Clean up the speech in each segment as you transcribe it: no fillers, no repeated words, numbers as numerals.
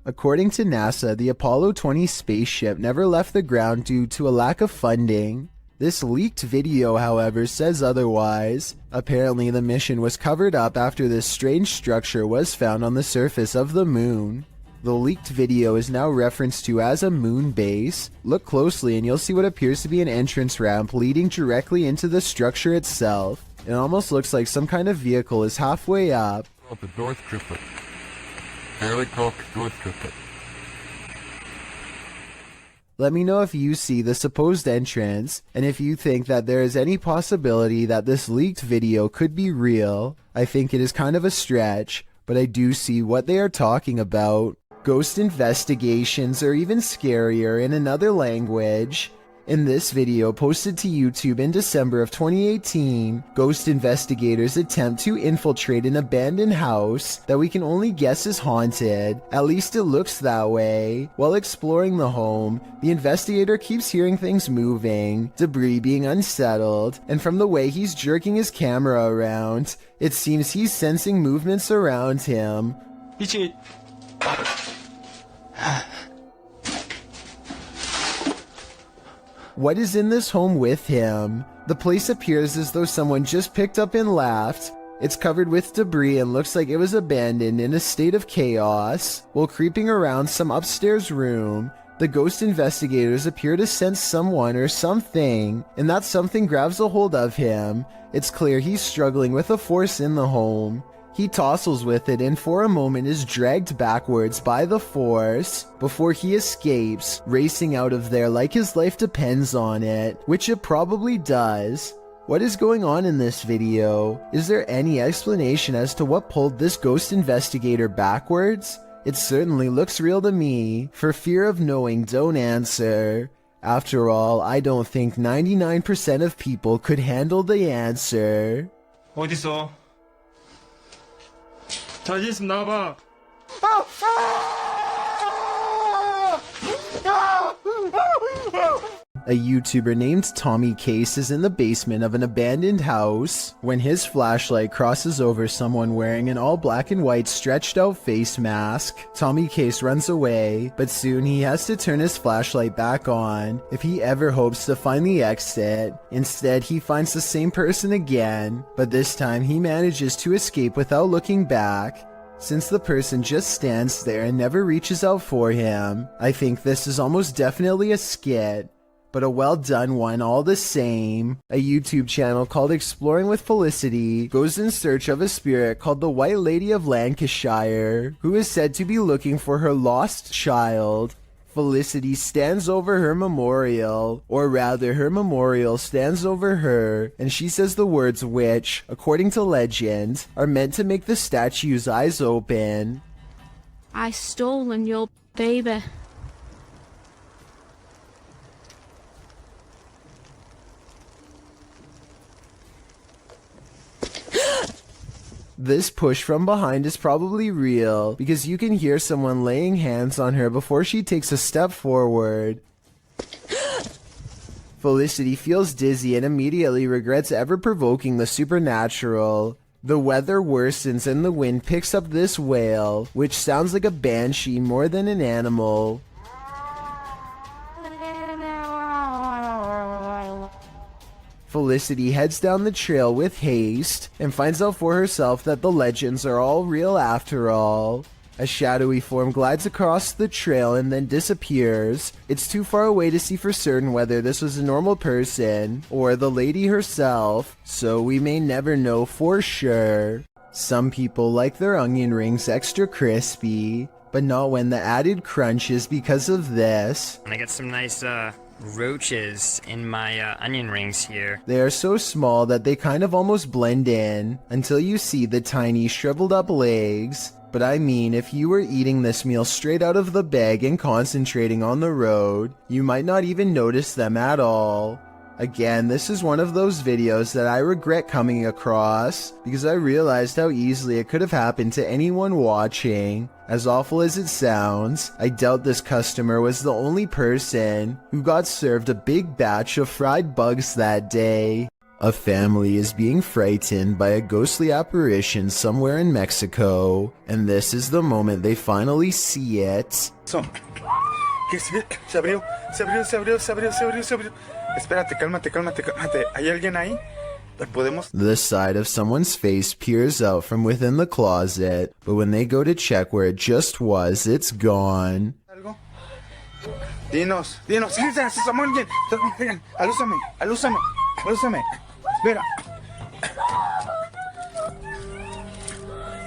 According to NASA, the Apollo 20 spaceship never left the ground due to a lack of funding. This leaked video, however, says otherwise. Apparently, the mission was covered up after this strange structure was found on the surface of the moon. The leaked video is now referenced to as a moon base. Look closely and you'll see what appears to be an entrance ramp leading directly into the structure itself. It almost looks like some kind of vehicle is halfway up. The door's crooked. Helicopter door's crooked. Let me know if you see the supposed entrance, and if you think that there is any possibility that this leaked video could be real. I think it is kind of a stretch, but I do see what they are talking about. Ghost investigations are even scarier in another language. In this video posted to YouTube in December of 2018, ghost investigators attempt to infiltrate an abandoned house that we can only guess is haunted. At least it looks that way. While exploring the home, the investigator keeps hearing things moving, debris being unsettled, and from the way he's jerking his camera around, it seems he's sensing movements around him. What is in this home with him? The place appears as though someone just picked up and left. It's covered with debris and looks like it was abandoned in a state of chaos. While creeping around some upstairs room, the ghost investigators appear to sense someone or something, and that something grabs a hold of him. It's clear he's struggling with a force in the home. He tussles with it and for a moment is dragged backwards by the force before he escapes, racing out of there like his life depends on it, which it probably does. What is going on in this video? Is there any explanation as to what pulled this ghost investigator backwards? It certainly looks real to me. For fear of knowing, don't answer. After all, I don't think 99% of people could handle the answer. 어딨어? 자, 이제 있으면 나와봐. A YouTuber named Tommy Case is in the basement of an abandoned house when his flashlight crosses over someone wearing an all black and white stretched out face mask. Tommy Case runs away, but soon he has to turn his flashlight back on if he ever hopes to find the exit. Instead, he finds the same person again, but this time he manages to escape without looking back. Since the person just stands there and never reaches out for him, I think this is almost definitely a skit, but a well done one all the same. A YouTube channel called Exploring with Felicity goes in search of a spirit called the White Lady of Lancashire, who is said to be looking for her lost child. Felicity stands over her memorial, or rather her memorial stands over her, and she says the words which, according to legend, are meant to make the statue's eyes open. I stolen your baby. This push from behind is probably real, because you can hear someone laying hands on her before she takes a step forward. Felicity feels dizzy and immediately regrets ever provoking the supernatural. The weather worsens and the wind picks up this wail, which sounds like a banshee more than an animal. Felicity heads down the trail with haste and finds out for herself that the legends are all real after all. A shadowy form glides across the trail and then disappears. It's too far away to see for certain whether this was a normal person or the lady herself, so we may never know for sure. Some people like their onion rings extra crispy, but not when the added crunch is because of this. I get some nice roaches in my onion rings here. They are so small that they kind of almost blend in until you see the tiny shriveled up legs. But I mean, if you were eating this meal straight out of the bag and concentrating on the road, you might not even notice them at all. Again, this is one of those videos that I regret coming across because I realized how easily it could have happened to anyone watching. As awful as it sounds, I doubt this customer was the only person who got served a big batch of fried bugs that day. A family is being frightened by a ghostly apparition somewhere in Mexico, and this is the moment they finally see it. ¿Qué se abrió? Se abrió. Espérate, cálmate. ¿Hay alguien ahí? ¿Podemos? The side of someone's face peers out from within the closet, but when they go to check where it just was, it's gone. ¿Algo? Dinos. ¡Se asomó alguien! Alúzame.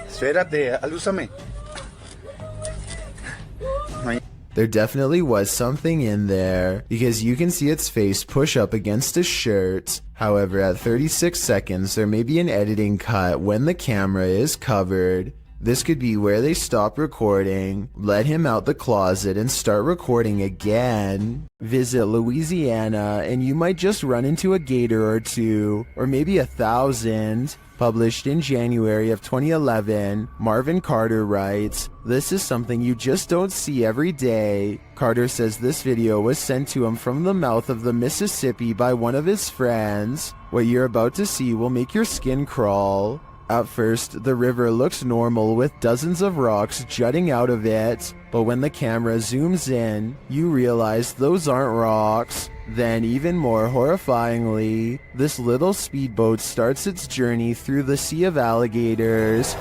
Espérate, alúzame. There definitely was something in there, because you can see its face push up against a shirt. However, at 36 seconds, there may be an editing cut when the camera is covered. This could be where they stop recording, let him out the closet, and start recording again. Visit Louisiana, and you might just run into a gator or two, or maybe 1,000. Published in January of 2011, Marvin Carter writes, "This is something you just don't see every day." Carter says this video was sent to him from the mouth of the Mississippi by one of his friends. What you're about to see will make your skin crawl. At first, the river looks normal with dozens of rocks jutting out of it, but when the camera zooms in, you realize those aren't rocks. Then, even more horrifyingly, this little speedboat starts its journey through the sea of alligators.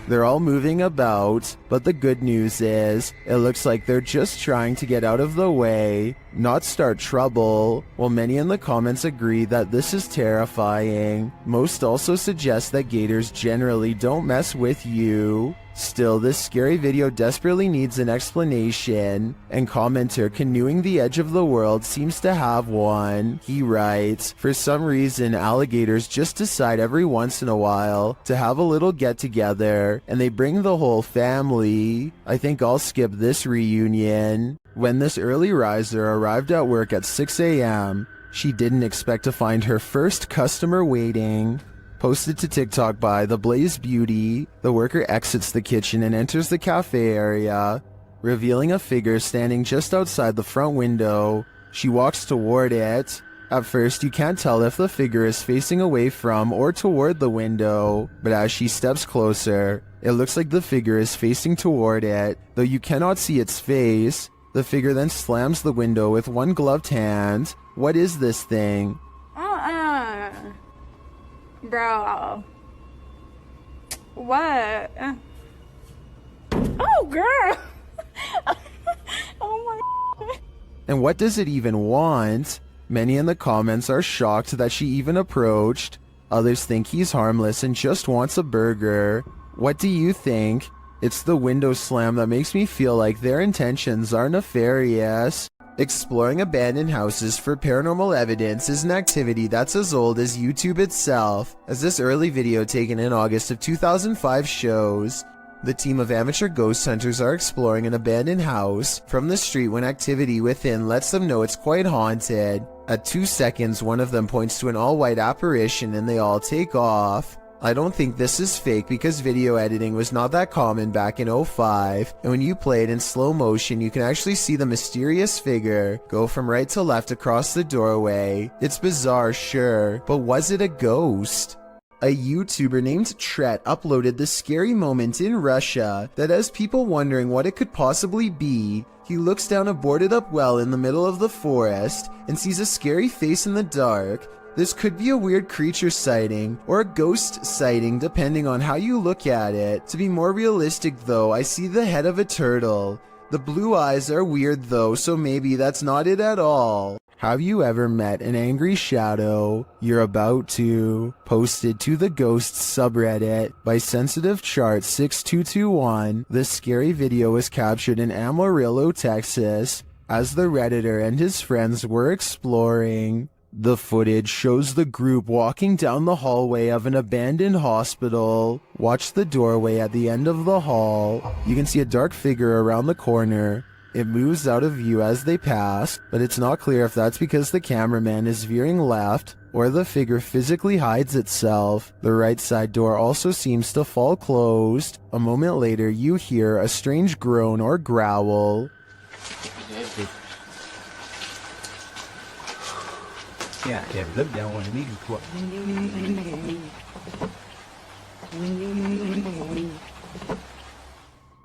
They're all moving about, but the good news is, it looks like they're just trying to get out of the way, not start trouble. While many in the comments agree that this is terrifying, most also suggest that gators generally don't mess with you. Still, this scary video desperately needs an explanation, and commenter Canoeing the Edge of the World seems to have one. He writes, "For some reason, alligators just decide every once in a while to have a little get-together, and they bring the whole family. I think I'll skip this reunion." When this early riser arrived at work at 6 a.m., she didn't expect to find her first customer waiting. Posted to TikTok by The Blaze Beauty, the worker exits the kitchen and enters the cafe area, revealing a figure standing just outside the front window. She walks toward it. At first, you can't tell if the figure is facing away from or toward the window, but as she steps closer, it looks like the figure is facing toward it, though you cannot see its face. The figure then slams the window with one gloved hand. What is this thing? Bro. What? Oh, girl. Oh my. And what does it even want? Many in the comments are shocked that she even approached. Others think he's harmless and just wants a burger. What do you think? It's the window slam that makes me feel like their intentions are nefarious. Exploring abandoned houses for paranormal evidence is an activity that's as old as YouTube itself, as this early video taken in August of 2005 shows. The team of amateur ghost hunters are exploring an abandoned house from the street when activity within lets them know it's quite haunted. At 2 seconds, one of them points to an all-white apparition and they all take off. I don't think this is fake because video editing was not that common back in 2005, and when you play it in slow motion you can actually see the mysterious figure go from right to left across the doorway. It's bizarre, sure, but was it a ghost? A YouTuber named Tret uploaded this scary moment in Russia that has people wondering what it could possibly be. He looks down a boarded up well in the middle of the forest and sees a scary face in the dark. This could be a weird creature sighting or a ghost sighting depending on how you look at it. To be more realistic though, I see the head of a turtle. The blue eyes are weird though, so maybe that's not it at all. Have you ever met an angry shadow? You're about to. Posted to the Ghosts subreddit by Sensitive Chart 6221, this scary video was captured in Amarillo, Texas, as the Redditor and his friends were exploring. The footage shows the group walking down the hallway of an abandoned hospital. Watch the doorway at the end of the hall. You can see a dark figure around the corner. It moves out of view as they pass, but it's not clear if that's because the cameraman is veering left or the figure physically hides itself. The right side door also seems to fall closed. A moment later, you hear a strange groan or growl.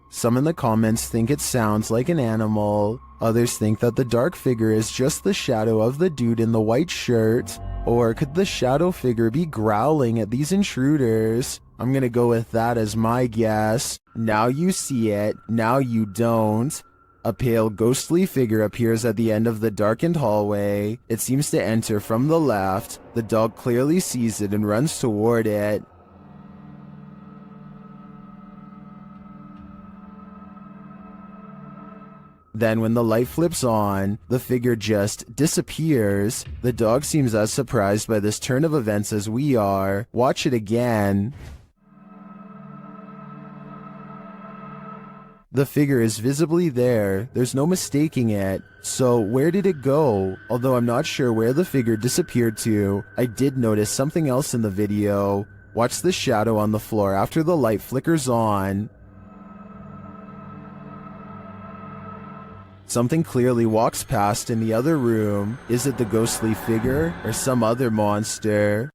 Some in the comments think it sounds like an animal. Others think that the dark figure is just the shadow of the dude in the white shirt. Or could the shadow figure be growling at these intruders? I'm gonna go with that as my guess. Now you see it, now you don't. A pale, ghostly figure appears at the end of the darkened hallway. It seems to enter from the left. The dog clearly sees it and runs toward it. Then when the light flips on, the figure just disappears. The dog seems as surprised by this turn of events as we are. Watch it again. The figure is visibly there. There's no mistaking it. So where did it go? Although I'm not sure where the figure disappeared to, I did notice something else in the video. Watch the shadow on the floor after the light flickers on. Something clearly walks past in the other room. Is it the ghostly figure or some other monster?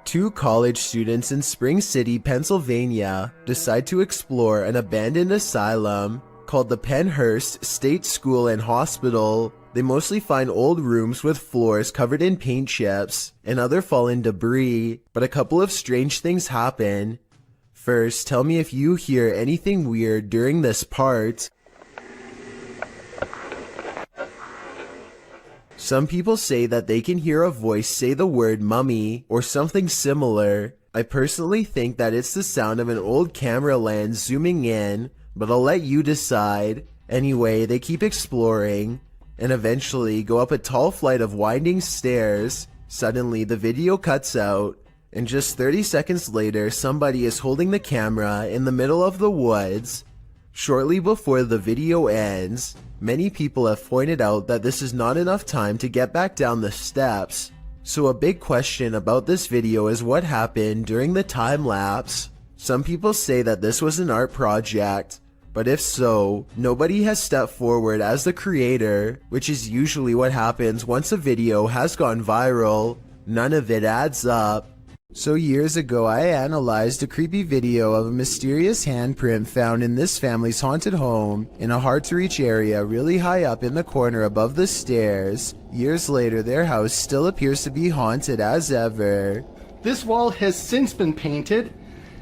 Two college students in Spring City, Pennsylvania decide to explore an abandoned asylum called the Pennhurst State School and Hospital. They mostly find old rooms with floors covered in paint chips and other fallen debris, but a couple of strange things happen. First, tell me if you hear anything weird during this part. Some people say that they can hear a voice say the word mummy or something similar. I personally think that it's the sound of an old camera lens zooming in, but I'll let you decide. Anyway, they keep exploring and eventually go up a tall flight of winding stairs. Suddenly, the video cuts out, and just 30 seconds later, somebody is holding the camera in the middle of the woods. Shortly before the video ends, many people have pointed out that this is not enough time to get back down the steps. So a big question about this video is what happened during the time lapse. Some people say that this was an art project, but if so, nobody has stepped forward as the creator, which is usually what happens once a video has gone viral. None of it adds up. So years ago, I analyzed a creepy video of a mysterious handprint found in this family's haunted home in a hard-to-reach area really high up in the corner above the stairs. Years later, their house still appears to be haunted as ever. This wall has since been painted,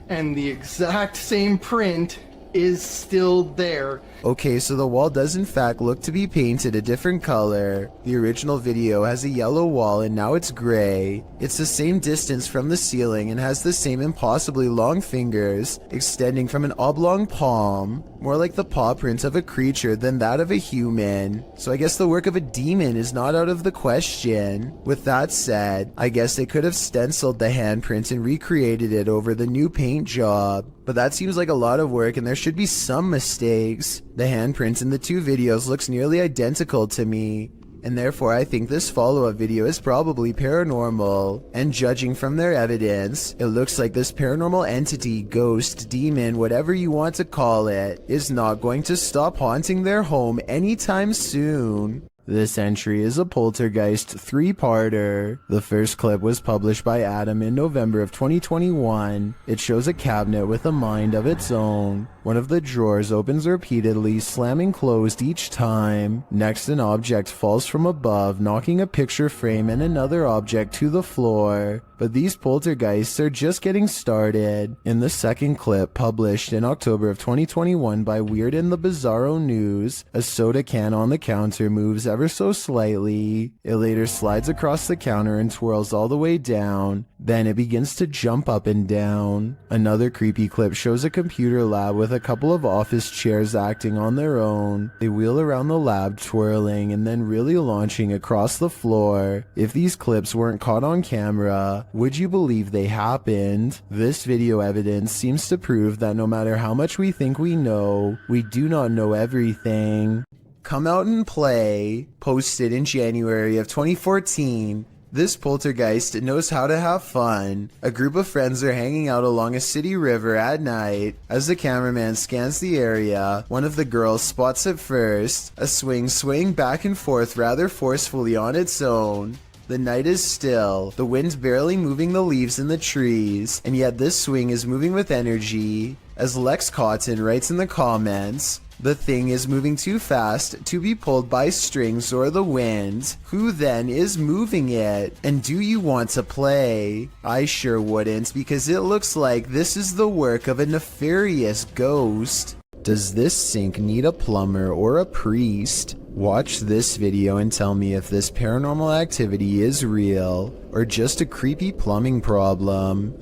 and the exact same print is still there. Okay, so the wall does in fact look to be painted a different color. The original video has a yellow wall and now it's gray. It's the same distance from the ceiling and has the same impossibly long fingers extending from an oblong palm, more like the paw print of a creature than that of a human. So I guess the work of a demon is not out of the question. With that said, I guess they could have stenciled the handprint and recreated it over the new paint job. But that seems like a lot of work and there should be some mistakes. The handprints in the two videos looks nearly identical to me, and therefore I think this follow-up video is probably paranormal. And judging from their evidence, it looks like this paranormal entity, ghost, demon, whatever you want to call it, is not going to stop haunting their home anytime soon. This entry is a Poltergeist 3-parter. The first clip was published by Adam in November of 2021. It shows a cabinet with a mind of its own. One of the drawers opens repeatedly, slamming closed each time. Next, an object falls from above, knocking a picture frame and another object to the floor. But these poltergeists are just getting started. In the second clip, published in October of 2021 by Weird and the Bizarro News, a soda can on the counter moves ever so slightly. It later slides across the counter and twirls all the way down. Then it begins to jump up and down. Another creepy clip shows a computer lab with a couple of office chairs acting on their own. They wheel around the lab, twirling and then really launching across the floor. If these clips weren't caught on camera, would you believe they happened? This video evidence seems to prove that no matter how much we think we know, we do not know everything. Come Out and Play, posted in January of 2014, This poltergeist knows how to have fun. A group of friends are hanging out along a city river at night. As the cameraman scans the area, one of the girls spots it first, a swing swaying back and forth rather forcefully on its own. The night is still, the wind barely moving the leaves in the trees, and yet this swing is moving with energy. As Lex Cotton writes in the comments, the thing is moving too fast to be pulled by strings or the wind. Who then is moving it? And do you want to play? I sure wouldn't, because it looks like this is the work of a nefarious ghost. Does this sink need a plumber or a priest? Watch this video and tell me if this paranormal activity is real or just a creepy plumbing problem.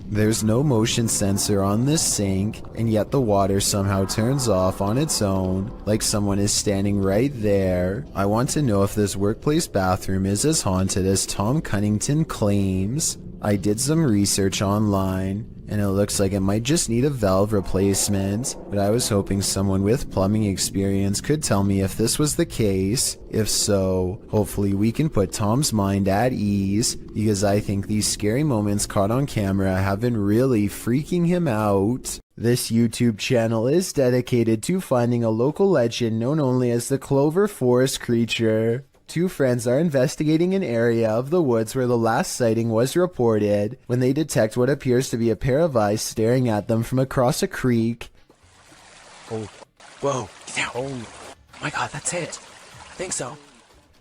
There's no motion sensor on this sink, and yet the water somehow turns off on its own, like someone is standing right there. I want to know if this workplace bathroom is as haunted as Tom Cunnington claims. I did some research online, and it looks like it might just need a valve replacement, but I was hoping someone with plumbing experience could tell me if this was the case. If so, hopefully we can put Tom's mind at ease, because I think these scary moments caught on camera have been really freaking him out. This YouTube channel is dedicated to finding a local legend known only as the Clover Forest creature. Two friends are investigating an area of the woods where the last sighting was reported when they detect what appears to be a pair of eyes staring at them from across a creek. Oh, whoa, get down. Oh my god, that's it. I think so.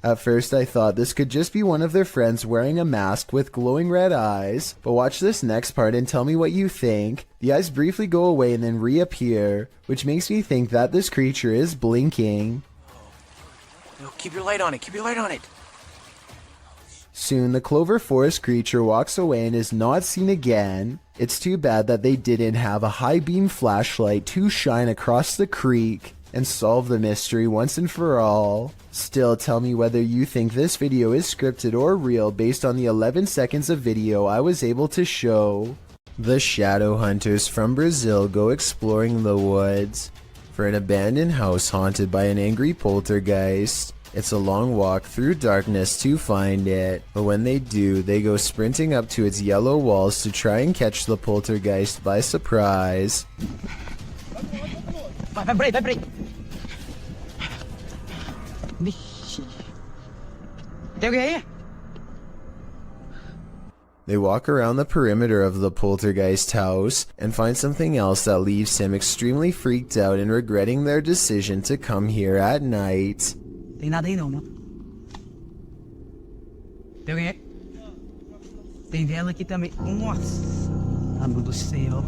At first I thought this could just be one of their friends wearing a mask with glowing red eyes, but watch this next part and tell me what you think. The eyes briefly go away and then reappear, which makes me think that this creature is blinking. No, keep your light on it. Keep your light on it. Soon, the Clover Forest creature walks away and is not seen again. It's too bad that they didn't have a high beam flashlight to shine across the creek and solve the mystery once and for all. Still, tell me whether you think this video is scripted or real based on the 11 seconds of video I was able to show. The shadow hunters from Brazil go exploring the woods for an abandoned house haunted by an angry poltergeist. It's a long walk through darkness to find it, but when they do, they go sprinting up to its yellow walls to try and catch the poltergeist by surprise. Vai por aí. Vixe. Tem alguém aí? They walk around the perimeter of the poltergeist house and find something else that leaves him extremely freaked out and regretting their decision to come here at night. Tem nada aí não, mano. Tem alguém aí? Tem vela aqui também. Nossa. Amigo do céu.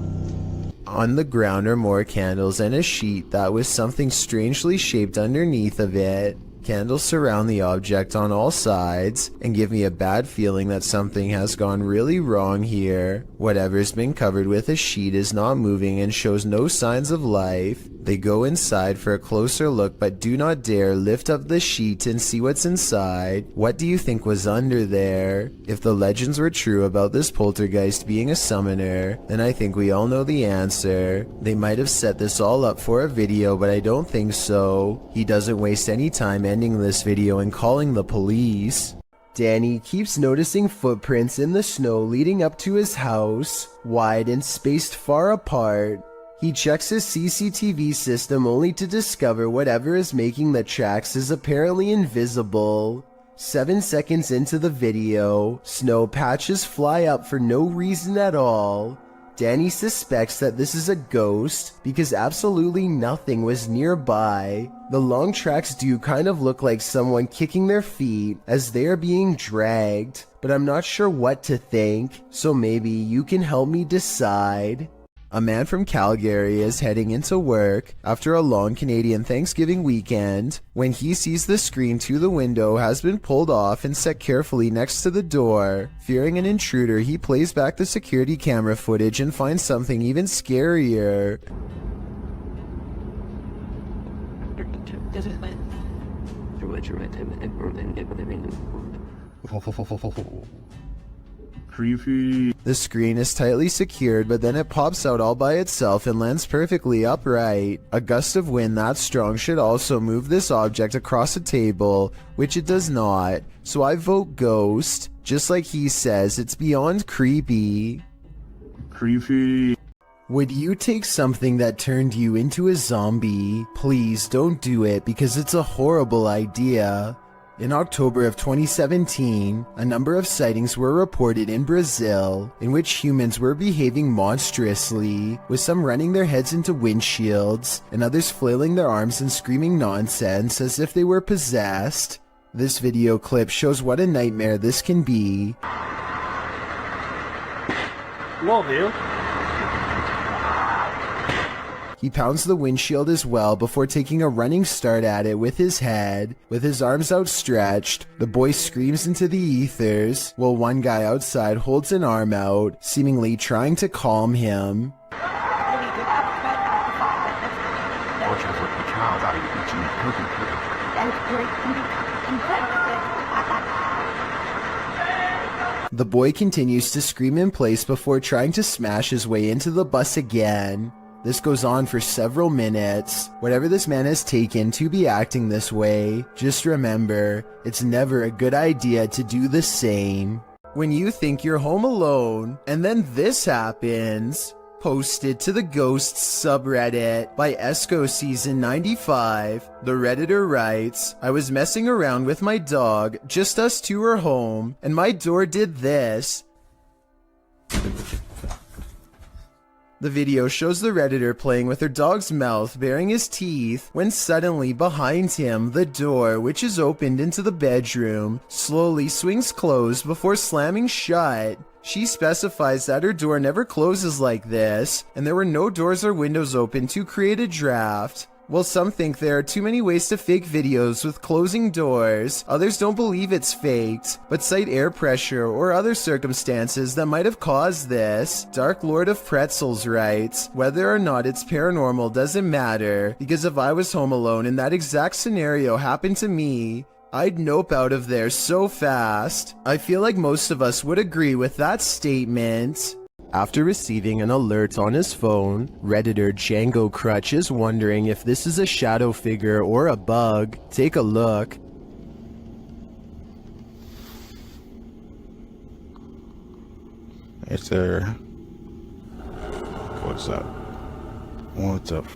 On the ground are more candles and a sheet that with something strangely shaped underneath of it. Candles surround the object on all sides and give me a bad feeling that something has gone really wrong here. Whatever's been covered with a sheet is not moving and shows no signs of life. They go inside for a closer look but do not dare lift up the sheet and see what's inside. What do you think was under there? If the legends were true about this poltergeist being a summoner, then I think we all know the answer. They might have set this all up for a video, but I don't think so. He doesn't waste any time ending this video and calling the police. Danny keeps noticing footprints in the snow leading up to his house, wide and spaced far apart. He checks his CCTV system only to discover whatever is making the tracks is apparently invisible. 7 seconds into the video, snow patches fly up for no reason at all. Danny suspects that this is a ghost because absolutely nothing was nearby. The long tracks do kind of look like someone kicking their feet as they are being dragged, but I'm not sure what to think, so maybe you can help me decide. A man from Calgary is heading into work after a long Canadian Thanksgiving weekend when he sees the screen to the window has been pulled off and set carefully next to the door. Fearing an intruder, he plays back the security camera footage and finds something even scarier. Creepy. The screen is tightly secured, but then it pops out all by itself and lands perfectly upright. A gust of wind that strong should also move this object across a table, which it does not. So I vote ghost. Just like he says, it's beyond creepy. Creepy. Would you take something that turned you into a zombie? Please don't do it because it's a horrible idea. In October of 2017, a number of sightings were reported in Brazil in which humans were behaving monstrously, with some running their heads into windshields and others flailing their arms and screaming nonsense as if they were possessed. This video clip shows what a nightmare this can be. He pounds the windshield as well before taking a running start at it with his head. With his arms outstretched, the boy screams into the ethers, while one guy outside holds an arm out, seemingly trying to calm him. The boy continues to scream in place before trying to smash his way into the bus again. This goes on for several minutes. Whatever this man has taken to be acting this way, just remember, it's never a good idea to do the same. When you think you're home alone, and then this happens. Posted to the Ghosts subreddit by Esco Season 95, the Redditor writes, I was messing around with my dog, just us two were home, and my door did this. The video shows the Redditor playing with her dog's mouth, baring his teeth, when suddenly behind him, the door, which is opened into the bedroom, slowly swings closed before slamming shut. She specifies that her door never closes like this, and there were no doors or windows open to create a draft. While some think there are too many ways to fake videos with closing doors, others don't believe it's faked, but cite air pressure or other circumstances that might have caused this. Dark Lord of Pretzels writes, whether or not it's paranormal doesn't matter, because if I was home alone and that exact scenario happened to me, I'd nope out of there so fast. I feel like most of us would agree with that statement. After receiving an alert on his phone, Redditor Django Crutch is wondering if this is a shadow figure or a bug. Take a look. It's there. What's up? What's up?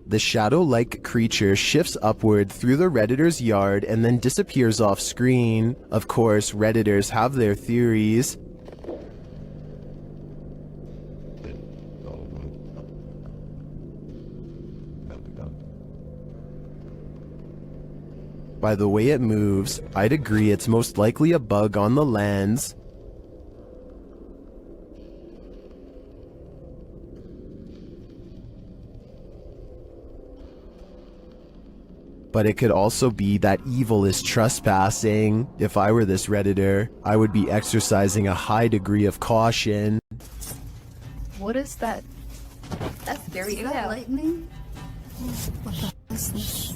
The shadow-like creature shifts upward through the Redditor's yard and then disappears off screen. Of course, Redditors have their theories. By the way it moves, I'd agree it's most likely a bug on the lens. But it could also be that evil is trespassing. If I were this Redditor, I would be exercising a high degree of caution. What is that? That's very lightning. What the is this?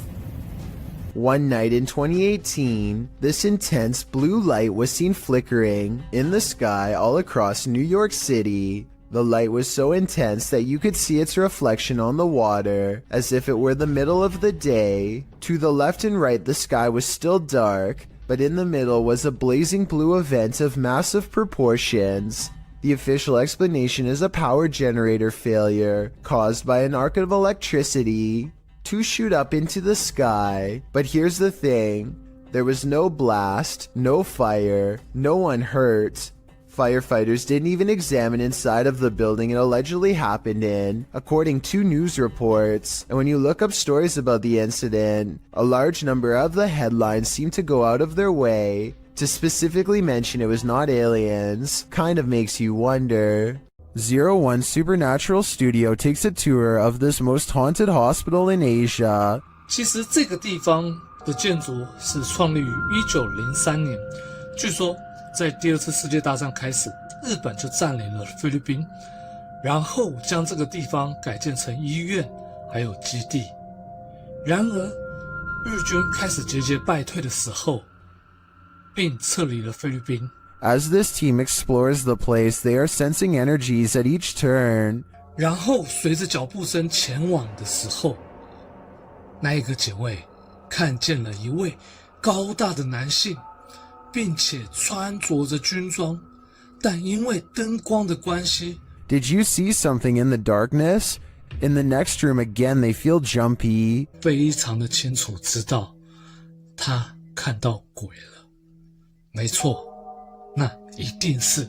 One night in 2018, this intense blue light was seen flickering in the sky all across New York City. The light was so intense that you could see its reflection on the water, as if it were the middle of the day. To the left and right, the sky was still dark, but in the middle was a blazing blue event of massive proportions. The official explanation is a power generator failure caused by an arc of electricity to shoot up into the sky. But here's the thing, there was no blast, no fire, no one hurt. Firefighters didn't even examine inside of the building it allegedly happened in, according to news reports. And when you look up stories about the incident, a large number of the headlines seem to go out of their way to specifically mention it was not aliens. Kind of makes you wonder. 01 Supernatural Studio takes a tour of this most haunted hospital in Asia. 其实这个地方的建筑是创立于1903年，据说在第二次世界大战开始，日本就占领了菲律宾，然后将这个地方改建成医院还有基地。然而，日军开始节节败退的时候，并撤离了菲律宾。As this team explores the place, they are sensing energies at each turn. 然后随着脚步声前往的时候，那一个姐妹看见了一位高大的男性，并且穿着着军装，但因为灯光的关系 Did you see something in the darkness? In the next room again, they feel jumpy. 非常的清楚知道他看到鬼了。没错，那一定是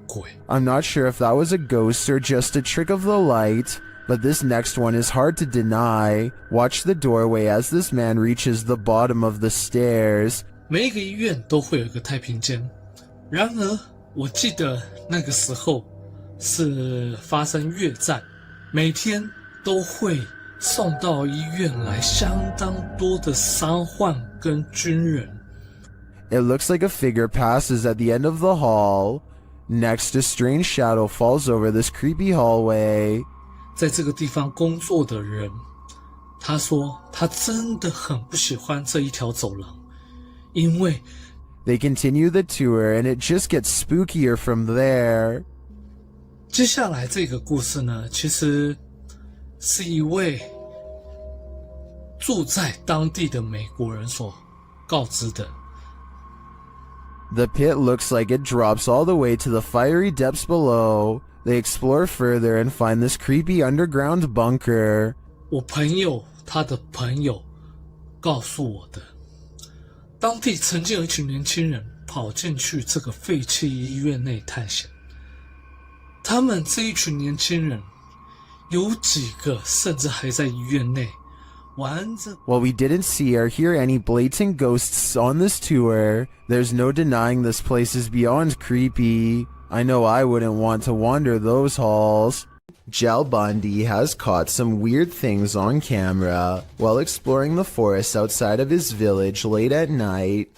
鬼。 I'm not sure if that was a ghost or just a trick of the light, but this next one is hard to deny. Watch the doorway as this man reaches the bottom of the stairs. 每一个医院都会有一个太平间，然而我记得那个时候是发生越战，每天都会送到医院来相当多的伤患跟军人。 It looks like a figure passes at the end of the hall. Next, a strange shadow falls over this creepy hallway. 在这个地方工作的人，他说他真的很不喜欢这一条走廊，因为 They continue the tour and it just gets spookier from there. 接下来这个故事呢，其实是一位住在当地的美国人所告知的。 The pit looks like it drops all the way to the fiery depths below. They explore further and find this creepy underground bunker. 我朋友他的朋友告诉我的，当地曾经有一群年轻人跑进去这个废弃医院内探险。他们这一群年轻人，有几个甚至还在医院内玩着。 While we didn't see or hear any blatant ghosts on this tour, there's no denying this place is beyond creepy. I know I wouldn't want to wander those halls. Jal Bundy has caught some weird things on camera while exploring the forest outside of his village late at night.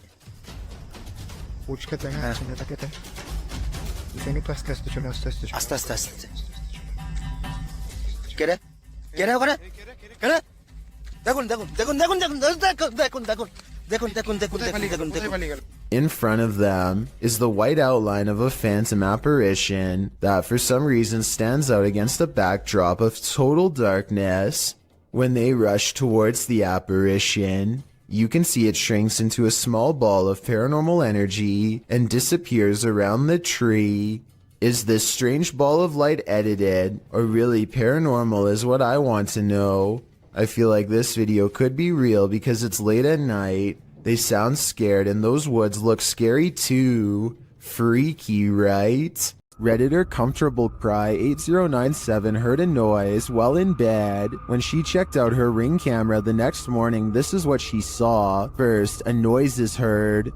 In front of them is the white outline of a phantom apparition that for some reason stands out against a backdrop of total darkness. When they rush towards the apparition, you can see it shrinks into a small ball of paranormal energy and disappears around the tree. Is this strange ball of light edited, or really paranormal is what I want to know. I feel like this video could be real because it's late at night. They sound scared and those woods look scary too. Freaky, right? Redditor Comfortable Cry 8097 heard a noise while in bed. When she checked out her Ring camera the next morning, this is what she saw. First, a noise is heard.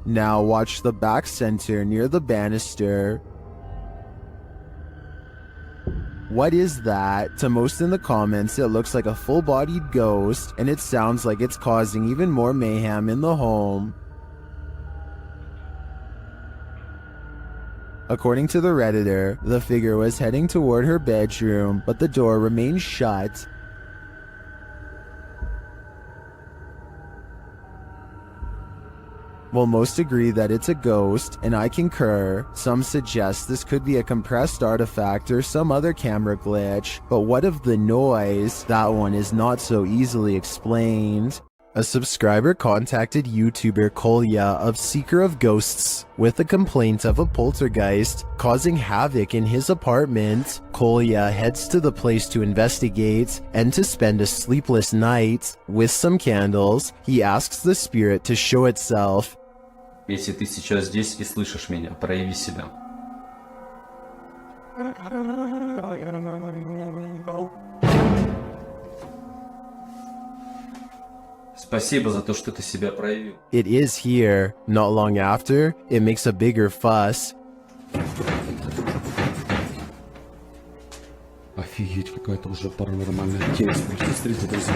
Now watch the back center near the banister. What is that? To most in the comments, it looks like a full-bodied ghost, and it sounds like it's causing even more mayhem in the home. According to the Redditor, the figure was heading toward her bedroom, but the door remained shut. While most agree that it's a ghost, and I concur, some suggest this could be a compressed artifact or some other camera glitch, but what of the noise? That one is not so easily explained. A subscriber contacted YouTuber Kolya of Seeker of Ghosts with a complaint of a poltergeist causing havoc in his apartment. Kolya heads to the place to investigate and to spend a sleepless night. With some candles, he asks the spirit to show itself. Если ты сейчас здесь и слышишь меня, прояви себя. Спасибо за то, что ты себя проявил. It is here. Not long after, it makes a bigger fuss. Офигеть, какая-то уже паранормальная тема. Смотрите, друзья.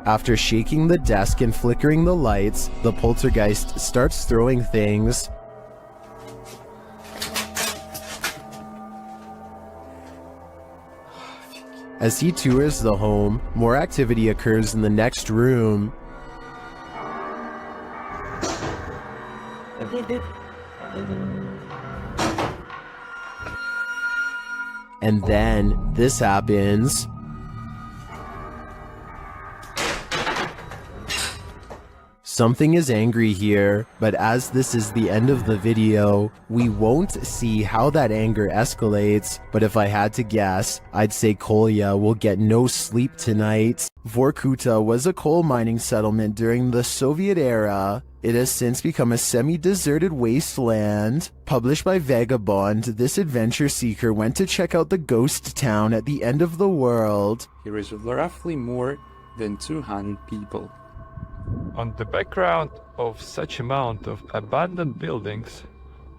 After shaking the desk and flickering the lights, the poltergeist starts throwing things. As he tours the home, more activity occurs in the next room. And then this happens. Something is angry here, but as this is the end of the video, we won't see how that anger escalates, but if I had to guess, I'd say Kolya will get no sleep tonight. Vorkuta was a coal mining settlement during the Soviet era. It has since become a semi-deserted wasteland. Published by Vagabond, this adventure seeker went to check out the ghost town at the end of the world. Here is roughly more than 200 people. On the background of such amount of abandoned buildings,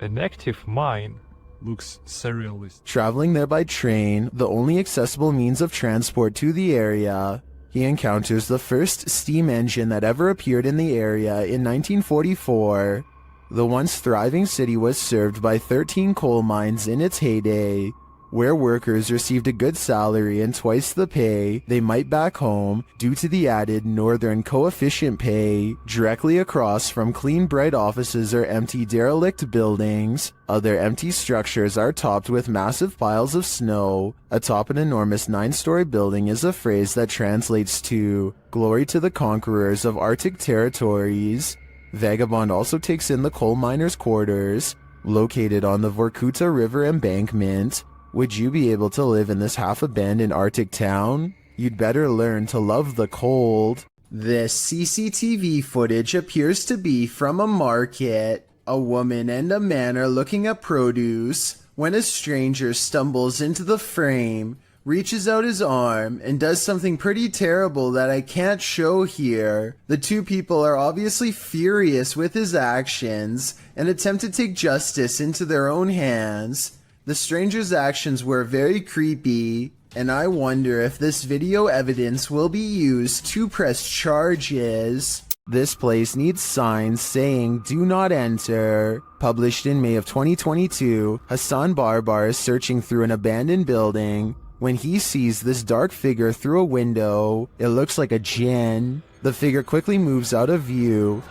an active mine looks surrealist. Traveling there by train, the only accessible means of transport to the area, he encounters the first steam engine that ever appeared in the area in 1944. The once thriving city was served by 13 coal mines in its heyday, where workers received a good salary and twice the pay they might back home due to the added northern coefficient pay. Directly across from clean bright offices are empty derelict buildings. Other empty structures are topped with massive piles of snow. Atop an enormous 9-story building is a phrase that translates to "Glory to the conquerors of Arctic territories." Vagabond also takes in the coal miners' quarters, located on the Vorkuta River embankment. Would you be able to live in this half-abandoned Arctic town? You'd better learn to love the cold. This CCTV footage appears to be from a market. A woman and a man are looking at produce when a stranger stumbles into the frame, reaches out his arm, and does something pretty terrible that I can't show here. The two people are obviously furious with his actions and attempt to take justice into their own hands. The stranger's actions were very creepy, and I wonder if this video evidence will be used to press charges. This place needs signs saying "Do not enter." Published in May of 2022, Hassan Barbar is searching through an abandoned building when he sees this dark figure through a window. It looks like a djinn. The figure quickly moves out of view.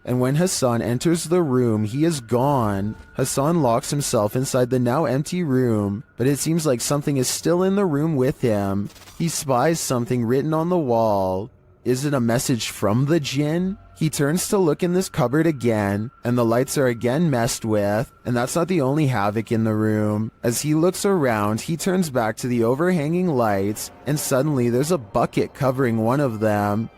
And when Hassan enters the room, he is gone. Hassan locks himself inside the now empty room, but it seems like something is still in the room with him. He spies something written on the wall. Is it a message from the djinn? He turns to look in this cupboard again, and the lights are again messed with, and that's not the only havoc in the room. As he looks around, he turns back to the overhanging lights, and suddenly there's a bucket covering one of them.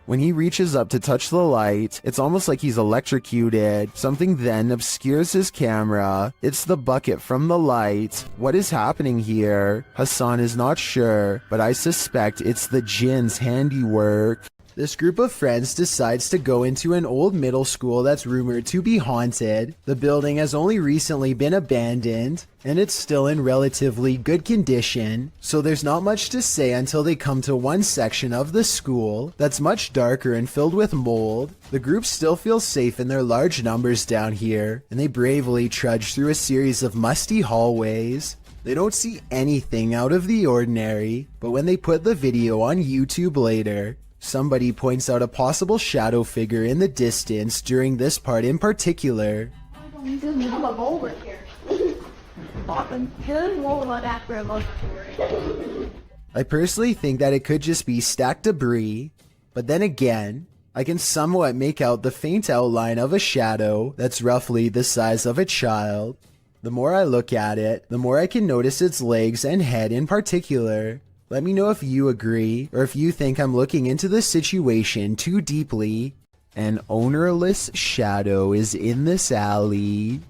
When he reaches up to touch the light, it's almost like he's electrocuted. Something then obscures his camera. It's the bucket from the light. What is happening here? Hassan is not sure, but I suspect it's the djinn's handiwork. This group of friends decides to go into an old middle school that's rumored to be haunted. The building has only recently been abandoned, and it's still in relatively good condition, so there's not much to say until they come to one section of the school that's much darker and filled with mold. The group still feels safe in their large numbers down here, and they bravely trudge through a series of musty hallways. They don't see anything out of the ordinary, but when they put the video on YouTube later, somebody points out a possible shadow figure in the distance during this part in particular. I personally think that it could just be stacked debris, but then again, I can somewhat make out the faint outline of a shadow that's roughly the size of a child. The more I look at it, the more I can notice its legs and head in particular. Let me know if you agree, or if you think I'm looking into the situation too deeply. An ownerless shadow is in this alley.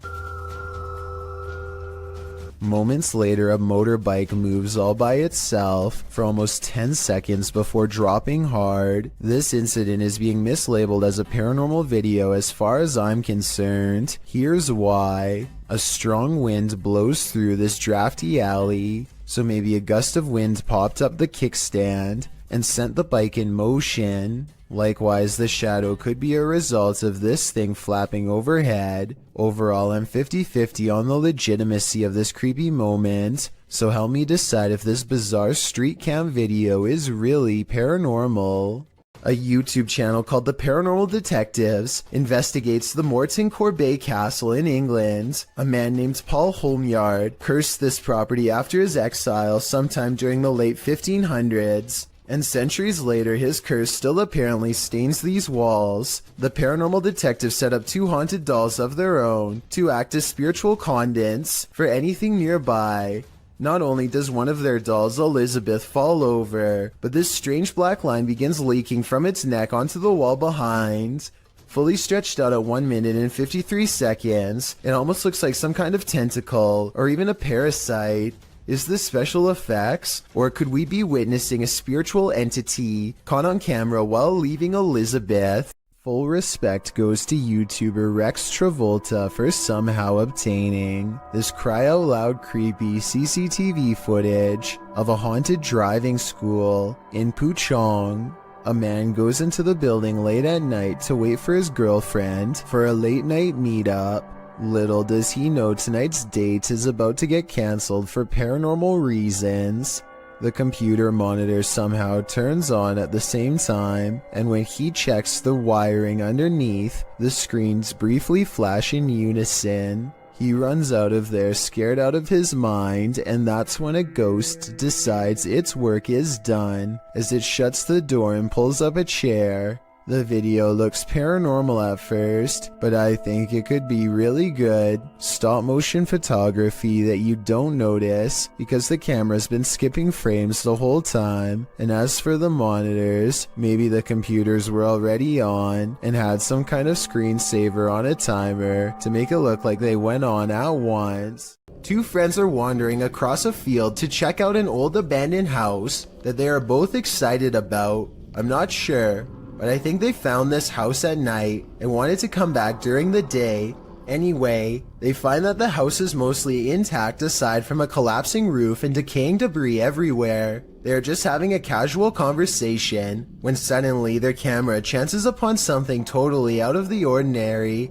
Moments later, a motorbike moves all by itself for almost 10 seconds before dropping hard. This incident is being mislabeled as a paranormal video as far as I'm concerned. Here's why. A strong wind blows through this drafty alley, so maybe a gust of wind popped up the kickstand and sent the bike in motion. Likewise, the shadow could be a result of this thing flapping overhead. Overall, I'm 50-50 on the legitimacy of this creepy moment, so help me decide if this bizarre street cam video is really paranormal. A YouTube channel called The Paranormal Detectives investigates the Morton Corbet Castle in England. A man named Paul Holmyard cursed this property after his exile sometime during the late 1500s. And centuries later, his curse still apparently stains these walls. The paranormal detectives set up 2 haunted dolls of their own to act as spiritual conduits for anything nearby. Not only does one of their dolls, Elizabeth, fall over, but this strange black line begins leaking from its neck onto the wall behind. Fully stretched out at 1 minute and 53 seconds, it almost looks like some kind of tentacle or even a parasite. Is this special effects, or could we be witnessing a spiritual entity caught on camera while leaving Elizabeth? Full respect goes to YouTuber Rex Travolta for somehow obtaining this cry-out-loud creepy CCTV footage of a haunted driving school in Puchong. A man goes into the building late at night to wait for his girlfriend for a late-night meetup. Little does he know tonight's date is about to get cancelled for paranormal reasons. The computer monitor somehow turns on at the same time, and when he checks the wiring underneath, the screens briefly flash in unison. He runs out of there scared out of his mind, and that's when a ghost decides its work is done as it shuts the door and pulls up a chair. The video looks paranormal at first, but I think it could be really good stop motion photography that you don't notice because the camera's been skipping frames the whole time. And as for the monitors, maybe the computers were already on and had some kind of screensaver on a timer to make it look like they went on at once. 2 friends are wandering across a field to check out an old abandoned house that they are both excited about. I'm not sure, but I think they found this house at night and wanted to come back during the day. Anyway, they find that the house is mostly intact aside from a collapsing roof and decaying debris everywhere. They are just having a casual conversation when suddenly their camera chances upon something totally out of the ordinary.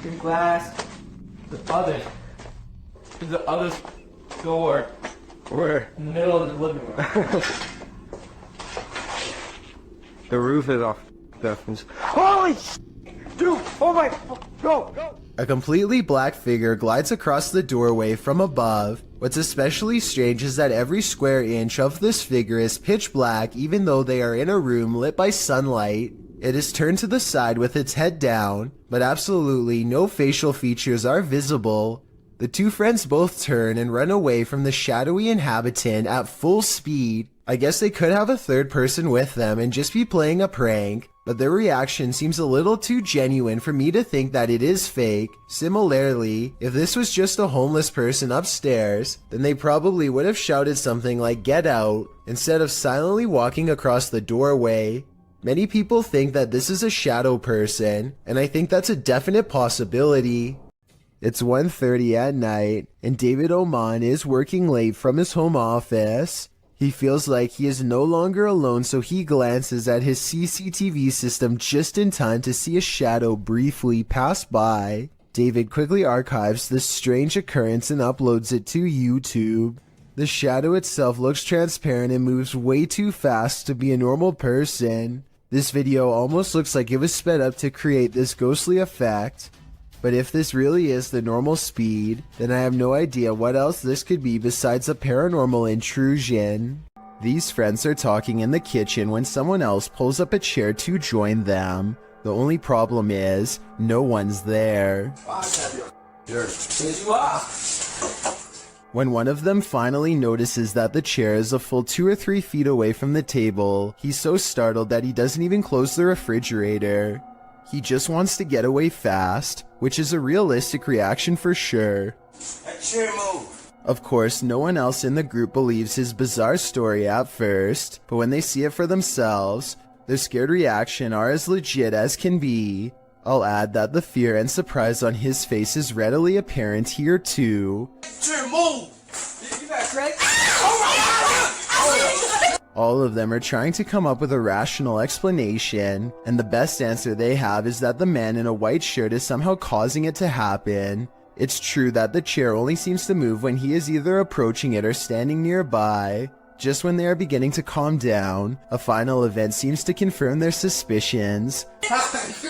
Your glass. The other door. Where? In the middle of the living room. The roof is off. Holy dude! Oh my! Go! A completely black figure glides across the doorway from above. What's especially strange is that every square inch of this figure is pitch black even though they are in a room lit by sunlight. It is turned to the side with its head down, but absolutely no facial features are visible. The 2 friends both turn and run away from the shadowy inhabitant at full speed. I guess they could have a third person with them and just be playing a prank, but their reaction seems a little too genuine for me to think that it is fake. Similarly, if this was just a homeless person upstairs, then they probably would have shouted something like "Get out" instead of silently walking across the doorway. Many people think that this is a shadow person, and I think that's a definite possibility. It's 1:30 at night, and David Oman is working late from his home office. He feels like he is no longer alone, so he glances at his CCTV system just in time to see a shadow briefly pass by. David quickly archives this strange occurrence and uploads it to YouTube. The shadow itself looks transparent and moves way too fast to be a normal person. This video almost looks like it was sped up to create this ghostly effect. But if this really is the normal speed, then I have no idea what else this could be besides a paranormal intrusion. These friends are talking in the kitchen when someone else pulls up a chair to join them. The only problem is, no one's there. When one of them finally notices that the chair is a full 2 or 3 feet away from the table, he's so startled that he doesn't even close the refrigerator. He just wants to get away fast, which is a realistic reaction for sure. That chair move. Of course, no one else in the group believes his bizarre story at first, but when they see it for themselves, their scared reaction are as legit as can be. I'll add that the fear and surprise on his face is readily apparent here too. All of them are trying to come up with a rational explanation, and the best answer they have is that the man in a white shirt is somehow causing it to happen. It's true that the chair only seems to move when he is either approaching it or standing nearby. Just when they are beginning to calm down, a final event seems to confirm their suspicions. Something's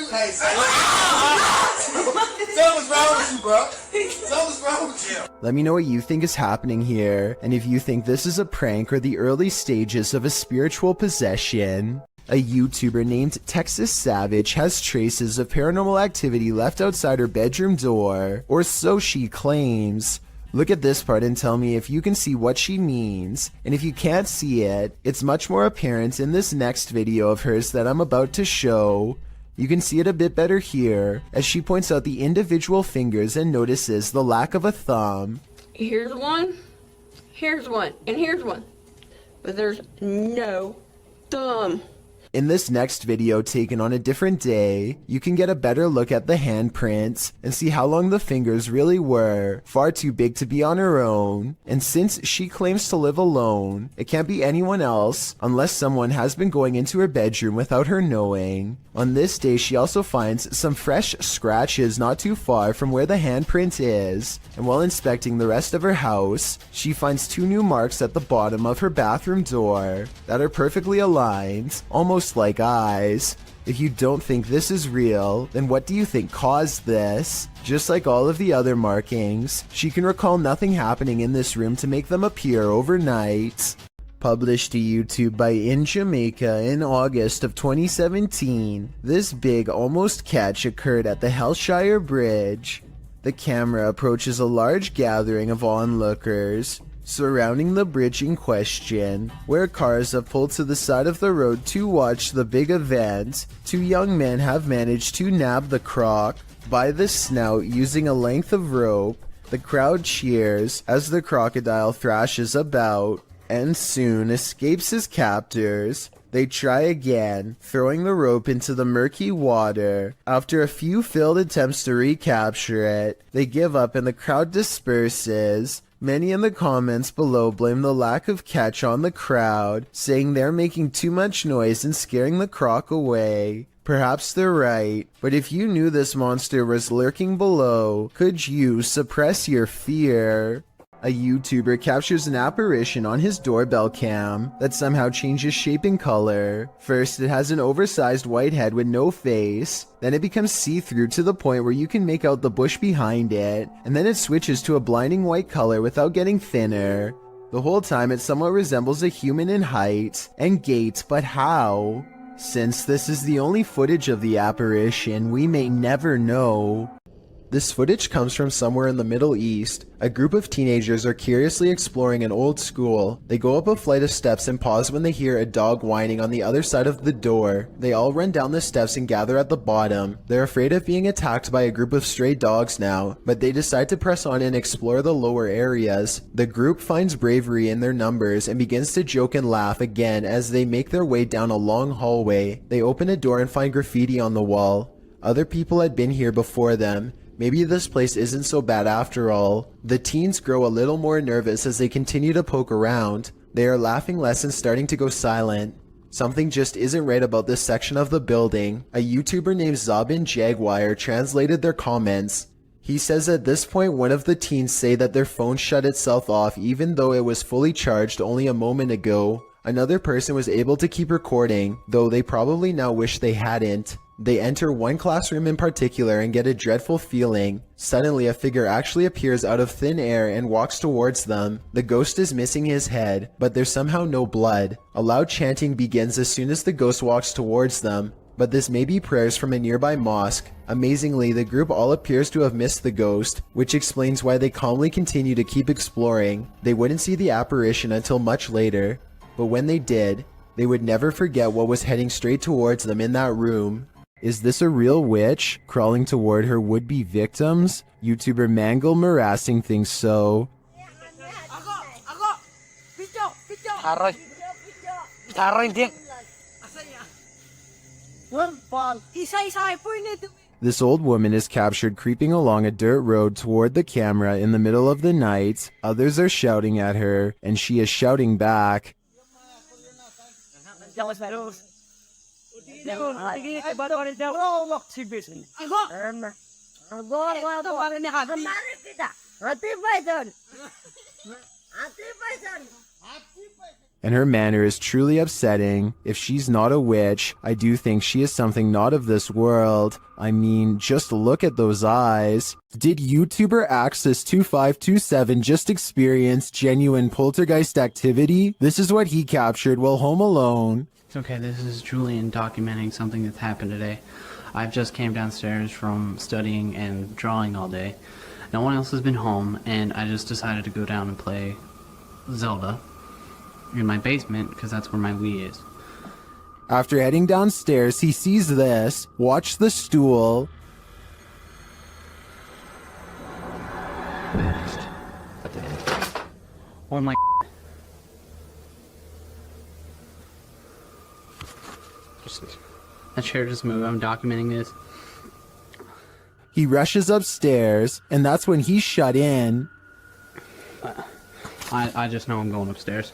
wrong with you, bro. Something's wrong with you. Let me know what you think is happening here, and if you think this is a prank or the early stages of a spiritual possession. A YouTuber named Texas Savage has traces of paranormal activity left outside her bedroom door, or so she claims. Look at this part and tell me if you can see what she means, and if you can't see it, it's much more apparent in this next video of hers that I'm about to show. You can see it a bit better here, as she points out the individual fingers and notices the lack of a thumb. Here's one, and here's one, but there's no thumb. In this next video taken on a different day, you can get a better look at the handprints and see how long the fingers really were, far too big to be on her own. And since she claims to live alone, it can't be anyone else unless someone has been going into her bedroom without her knowing. On this day, she also finds some fresh scratches not too far from where the handprint is, and while inspecting the rest of her house, she finds 2 new marks at the bottom of her bathroom door that are perfectly aligned, almost like eyes. If you don't think this is real, then what do you think caused this? Just like all of the other markings, she can recall nothing happening in this room to make them appear overnight. Published to YouTube by In Jamaica in August of 2017, this big almost catch occurred at the Hellshire Bridge. The camera approaches a large gathering of onlookers surrounding the bridge in question, where cars have pulled to the side of the road to watch the big event. 2 young men have managed to nab the croc by the snout using a length of rope. The crowd cheers as the crocodile thrashes about and soon escapes his captors. They try again, throwing the rope into the murky water. After a few failed attempts to recapture it, they give up and the crowd disperses. Many in the comments below blame the lack of catch on the crowd, saying they're making too much noise and scaring the croc away. Perhaps they're right, but if you knew this monster was lurking below, could you suppress your fear? A YouTuber captures an apparition on his doorbell cam that somehow changes shape and color. First, it has an oversized white head with no face, then it becomes see-through to the point where you can make out the bush behind it, and then it switches to a blinding white color without getting thinner. The whole time it somewhat resembles a human in height and gait, but how? Since this is the only footage of the apparition, we may never know. This footage comes from somewhere in the Middle East. A group of teenagers are curiously exploring an old school. They go up a flight of steps and pause when they hear a dog whining on the other side of the door. They all run down the steps and gather at the bottom. They're afraid of being attacked by a group of stray dogs now, but they decide to press on and explore the lower areas. The group finds bravery in their numbers and begins to joke and laugh again as they make their way down a long hallway. They open a door and find graffiti on the wall. Other people had been here before them. Maybe this place isn't so bad after all. The teens grow a little more nervous as they continue to poke around. They are laughing less and starting to go silent. Something just isn't right about this section of the building. A YouTuber named Zabin Jaguar translated their comments. He says at this point one of the teens say that their phone shut itself off even though it was fully charged only a moment ago. Another person was able to keep recording, though they probably now wish they hadn't. They enter one classroom in particular and get a dreadful feeling. Suddenly a figure actually appears out of thin air and walks towards them. The ghost is missing his head, but there's somehow no blood. A loud chanting begins as soon as the ghost walks towards them, but this may be prayers from a nearby mosque. Amazingly, the group all appears to have missed the ghost, which explains why they calmly continue to keep exploring. They wouldn't see the apparition until much later, but when they did, they would never forget what was heading straight towards them in that room. Is this a real witch crawling toward her would-be victims? YouTuber Mangle Marassing thinks so. This old woman is captured creeping along a dirt road toward the camera in the middle of the night. Others are shouting at her, and she is shouting back. And her manner is truly upsetting. If she's not a witch, I do think she is something not of this world. I mean, just look at those eyes. Did YouTuber Axis2527 just experience genuine poltergeist activity? This is what he captured while home alone. Okay, this is Julian documenting something that's happened today. I've just came downstairs from studying and drawing all day. No one else has been home, and I just decided to go down and play Zelda in my basement, because that's where my Wii is. After heading downstairs, he sees this. Watch the stool. Oh my... That chair just moved. I'm documenting this. He rushes upstairs, and that's when he's shut in. I just know I'm going upstairs.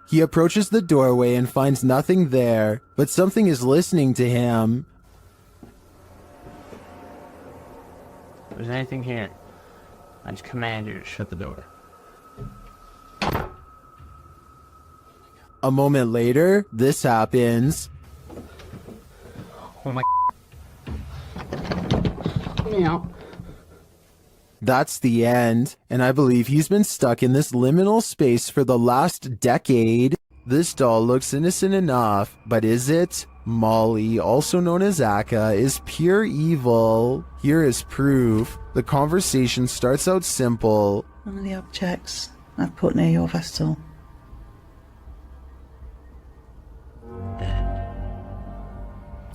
He approaches the doorway and finds nothing there, but something is listening to him. If there's anything here, I just command you to shut the door. A moment later, this happens. Oh my... Get me out. That's the end, and I believe he's been stuck in this liminal space for the last decade. This doll looks innocent enough, but is it? Molly, also known as Akka, is pure evil. Here is proof. The conversation starts out simple. One of the objects I've put near your vessel.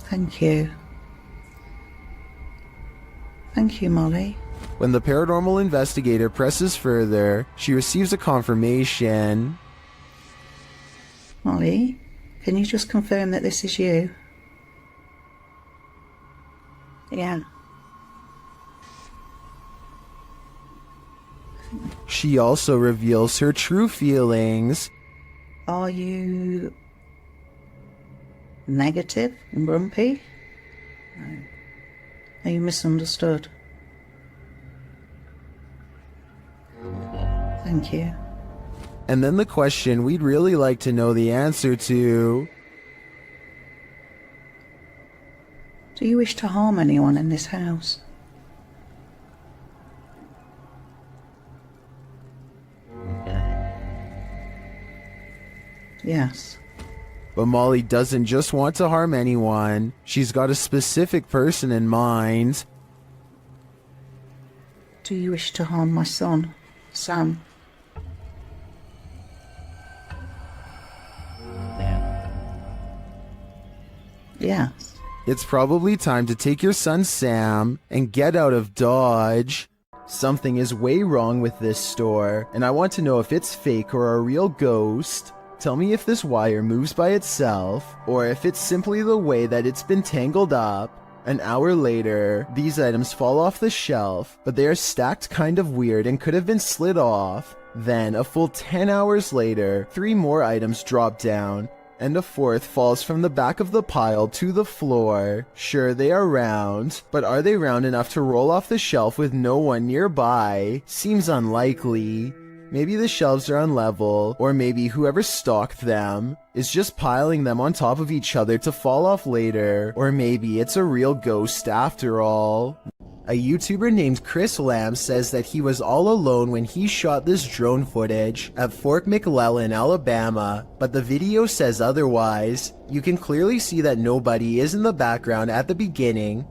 Thank you. Thank you, Molly. When the paranormal investigator presses further, she receives a confirmation. Molly, can you just confirm that this is you? Yeah. She also reveals her true feelings. Are you negative and grumpy? No. Are you misunderstood? Thank you. And then the question we'd really like to know the answer to. Do you wish to harm anyone in this house? Yes. But Molly doesn't just want to harm anyone. She's got a specific person in mind. Do you wish to harm my son, Sam? Yes. It's probably time to take your son Sam and get out of Dodge. Something is way wrong with this store, and I want to know if it's fake or a real ghost. Tell me if this wire moves by itself, or if it's simply the way that it's been tangled up. An hour later, these items fall off the shelf, but they are stacked kind of weird and could have been slid off. Then, a full 10 hours later, 3 more items drop down, and a 4th falls from the back of the pile to the floor. Sure, they are round, but are they round enough to roll off the shelf with no one nearby? Seems unlikely. Maybe the shelves are unlevel, or maybe whoever stocked them is just piling them on top of each other to fall off later, or maybe it's a real ghost after all. A YouTuber named Chris Lamb says that he was all alone when he shot this drone footage at Fort McClellan, Alabama, but the video says otherwise. You can clearly see that nobody is in the background at the beginning.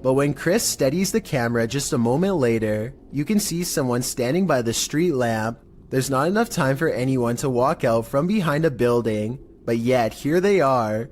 But when Chris steadies the camera just a moment later, you can see someone standing by the street lamp. There's not enough time for anyone to walk out from behind a building, but yet here they are.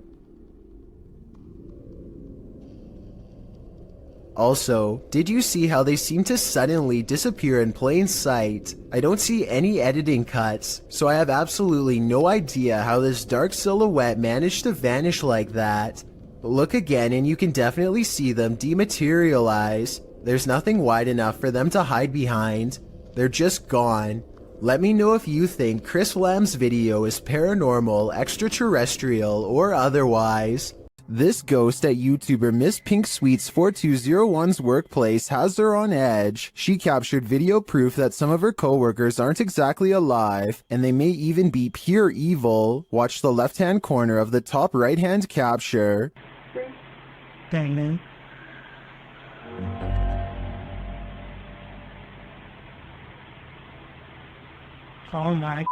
Also, did you see how they seem to suddenly disappear in plain sight? I don't see any editing cuts, so I have absolutely no idea how this dark silhouette managed to vanish like that. Look again and you can definitely see them dematerialize. There's nothing wide enough for them to hide behind. They're just gone. Let me know if you think Chris Lamb's video is paranormal, extraterrestrial, or otherwise. This ghost at YouTuber Miss Pink Sweets 4201's workplace has her on edge. She captured video proof that some of her coworkers aren't exactly alive, and they may even be pure evil. Watch the left-hand corner of the top right-hand capture. Dang, man. Oh my.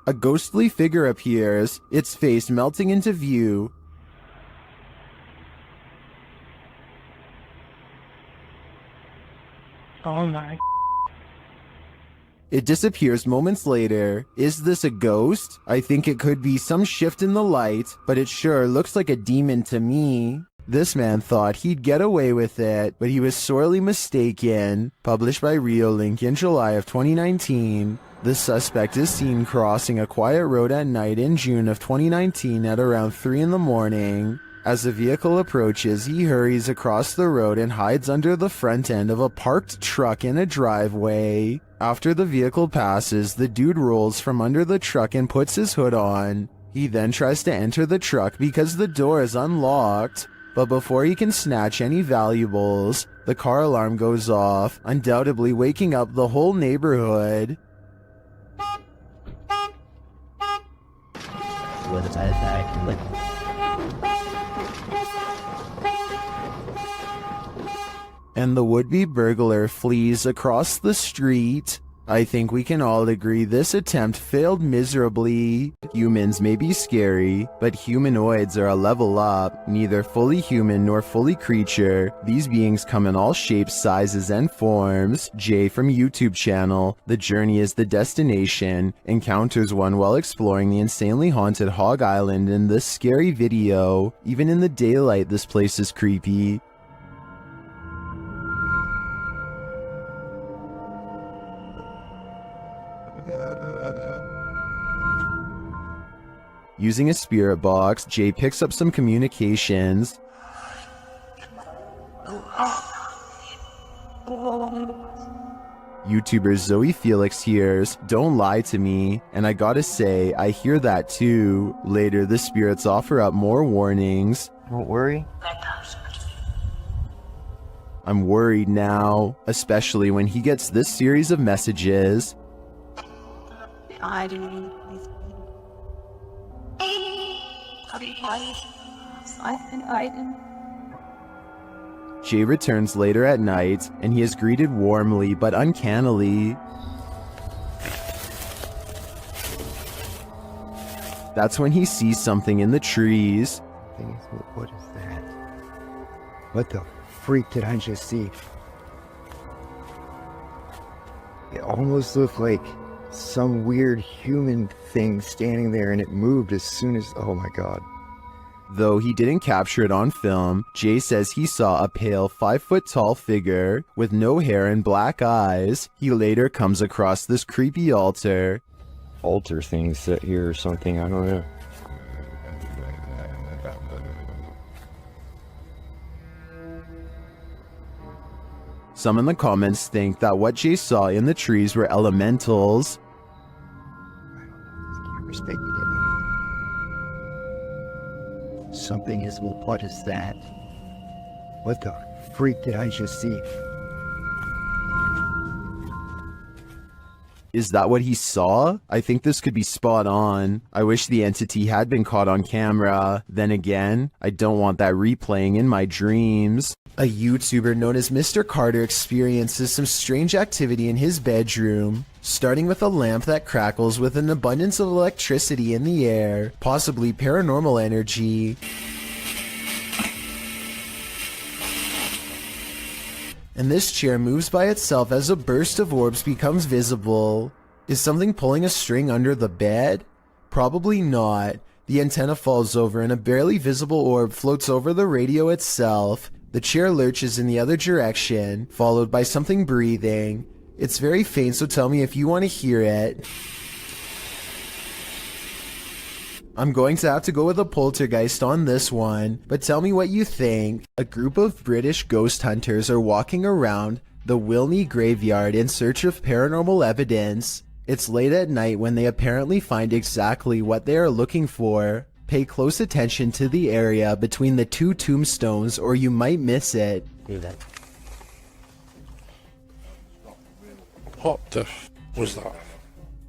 A ghostly figure appears, its face melting into view. Oh my. It disappears moments later. Is this a ghost? I think it could be some shift in the light, but it sure looks like a demon to me. This man thought he'd get away with it, but he was sorely mistaken. Published by Reolink in July of 2019. The suspect is seen crossing a quiet road at night in June of 2019 at around 3 in the morning. As the vehicle approaches, he hurries across the road and hides under the front end of a parked truck in a driveway. After the vehicle passes, the dude rolls from under the truck and puts his hood on. He then tries to enter the truck because the door is unlocked. But before he can snatch any valuables, the car alarm goes off, undoubtedly waking up the whole neighborhood. And the would-be burglar flees across the street. I think we can all agree this attempt failed miserably. Humans may be scary, but humanoids are a level up. Neither fully human nor fully creature. These beings come in all shapes, sizes, and forms. Jay from YouTube channel, The Journey is the Destination, encounters one while exploring the insanely haunted Hog Island in this scary video. Even in the daylight, this place is creepy. Using a spirit box, Jay picks up some communications. YouTuber Zoe Felix hears, "Don't lie to me," and I gotta say, I hear that too. Later, the spirits offer up more warnings. Don't worry. I'm worried now, especially when he gets this series of messages. I didn't. Jay returns later at night, and he is greeted warmly but uncannily. That's when he sees something in the trees. What is that? What the freak did I just see? It almost looked like some weird human thing standing there, and it moved as soon as... Oh my god. Though he didn't capture it on film, Jay says he saw a pale 5-foot-tall figure with no hair and black eyes. He later comes across this creepy altar. Altar thing set here or something, I don't know. Some in the comments think that what Jay saw in the trees were elementals. Something is... What is that? What the freak did I just see? Is that what he saw? I think this could be spot on. I wish the entity had been caught on camera. Then again, I don't want that replaying in my dreams. A YouTuber known as Mr. Carter experiences some strange activity in his bedroom, starting with a lamp that crackles with an abundance of electricity in the air, possibly paranormal energy. and this chair moves by itself as a burst of orbs becomes visible. Is something pulling a string under the bed? Probably not. The antenna falls over and a barely visible orb floats over the radio itself. The chair lurches in the other direction, followed by something breathing. It's very faint, so tell me if you want to hear it. I'm going to have to go with a poltergeist on this one, but tell me what you think. A group of British ghost hunters are walking around the Wilney graveyard in search of paranormal evidence. It's late at night when they apparently find exactly what they are looking for. Pay close attention to the area between the two tombstones or you might miss it. What the was that?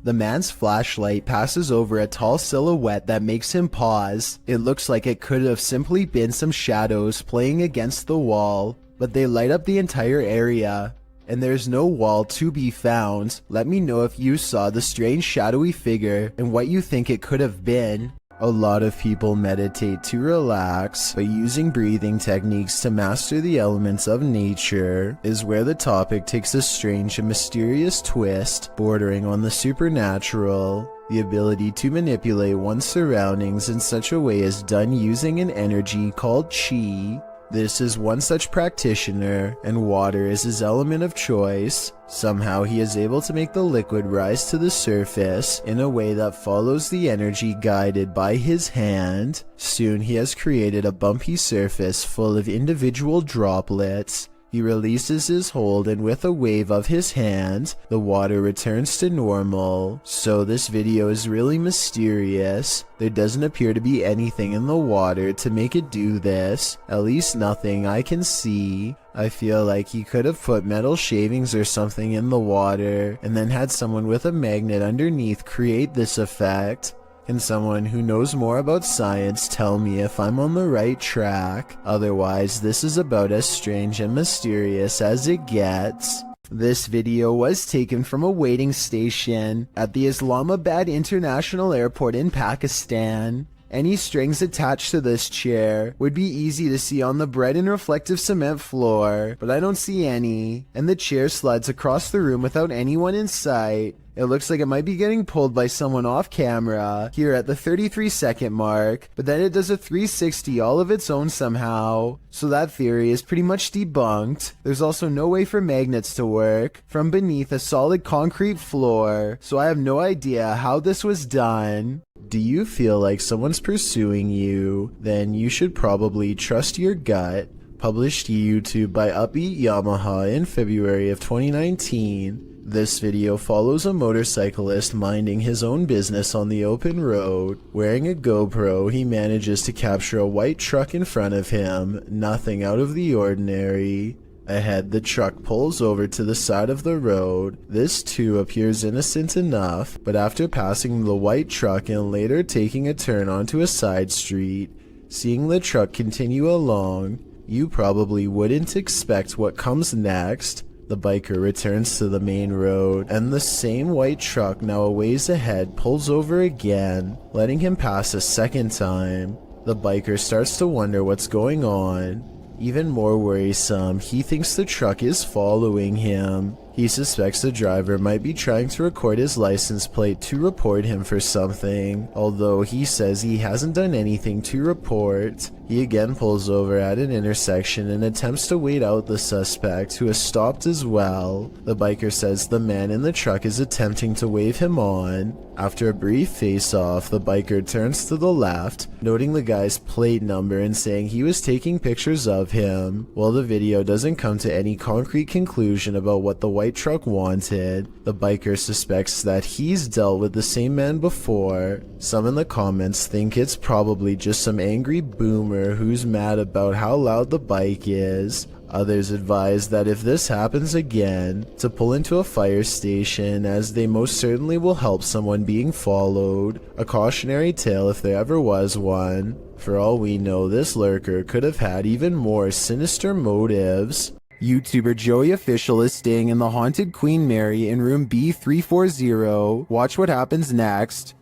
The man's flashlight passes over a tall silhouette that makes him pause. It looks like it could have simply been some shadows playing against the wall, but they light up the entire area. And there's no wall to be found. Let me know if you saw the strange shadowy figure and what you think it could have been. A lot of people meditate to relax, but using breathing techniques to master the elements of nature is where the topic takes a strange and mysterious twist, bordering on the supernatural. The ability to manipulate one's surroundings in such a way is done using an energy called chi. This is one such practitioner, and water is his element of choice. Somehow he is able to make the liquid rise to the surface in a way that follows the energy guided by his hand. Soon he has created a bumpy surface full of individual droplets. He releases his hold and with a wave of his hand, the water returns to normal. So this video is really mysterious. There doesn't appear to be anything in the water to make it do this. At least nothing I can see. I feel like he could have put metal shavings or something in the water and then had someone with a magnet underneath create this effect. Can someone who knows more about science tell me if I'm on the right track? Otherwise, this is about as strange and mysterious as it gets. This video was taken from a waiting station at the Islamabad International Airport in Pakistan. Any strings attached to this chair would be easy to see on the bright and reflective cement floor, but I don't see any, and the chair slides across the room without anyone in sight. It looks like it might be getting pulled by someone off camera here at the 33-second mark, but then it does a 360 all of its own somehow. So that theory is pretty much debunked. There's also no way for magnets to work from beneath a solid concrete floor, so I have no idea how this was done. Do you feel like someone's pursuing you? Then you should probably trust your gut. Published to YouTube by Upbeat Yamaha in February of 2019. This video follows a motorcyclist minding his own business on the open road. Wearing a GoPro, he manages to capture a white truck in front of him, nothing out of the ordinary. Ahead, the truck pulls over to the side of the road. This too appears innocent enough, but after passing the white truck and later taking a turn onto a side street, seeing the truck continue along, you probably wouldn't expect what comes next. The biker returns to the main road, and the same white truck now a ways ahead pulls over again, letting him pass a second time. The biker starts to wonder what's going on. Even more worrisome, he thinks the truck is following him. He suspects the driver might be trying to record his license plate to report him for something, although he says he hasn't done anything to report. He again pulls over at an intersection and attempts to wait out the suspect, who has stopped as well. The biker says the man in the truck is attempting to wave him on. After a brief face-off, the biker turns to the left, noting the guy's plate number and saying he was taking pictures of him. While the video doesn't come to any concrete conclusion about what the white truck wanted, the biker suspects that he's dealt with the same man before. Some in the comments think it's probably just some angry boomer who's mad about how loud the bike is. Others advise that if this happens again, to pull into a fire station, as they most certainly will help someone being followed. A cautionary tale if there ever was one. For all we know, this lurker could have had even more sinister motives. YouTuber Joey Official is staying in the haunted Queen Mary in room B340. Watch what happens next.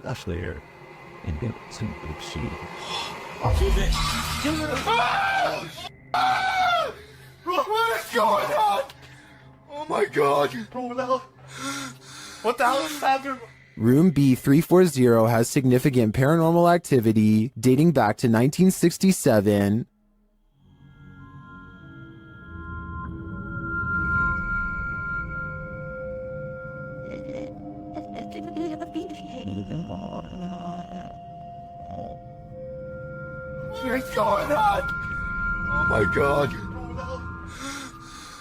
Actually, here. And get some good shit. Run! going on? Oh my god. Bro, what the hell is happening? Room B340 has significant paranormal activity dating back to 1967. What's going on? Oh my god.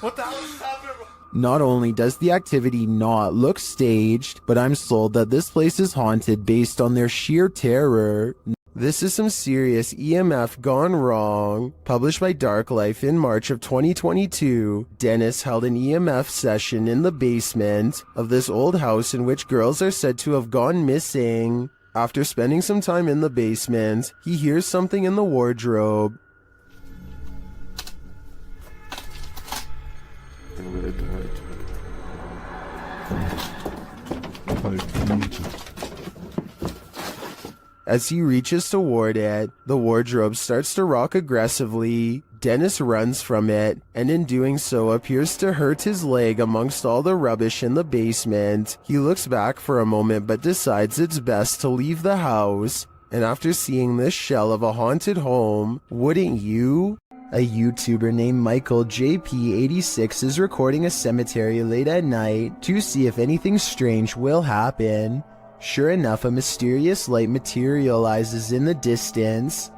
What the hell is happening? Not only does the activity not look staged, but I'm sold that this place is haunted based on their sheer terror. This is some serious EMF gone wrong. Published by Dark Life in March of 2022, Dennis held an EMF session in the basement of this old house in which girls are said to have gone missing. After spending some time in the basement, he hears something in the wardrobe. As he reaches toward it, the wardrobe starts to rock aggressively. Dennis runs from it, and in doing so appears to hurt his leg amongst all the rubbish in the basement. He looks back for a moment but decides it's best to leave the house. And after seeing this shell of a haunted home, wouldn't you? A YouTuber named Michael JP86 is recording a cemetery late at night to see if anything strange will happen. Sure enough, a mysterious light materializes in the distance.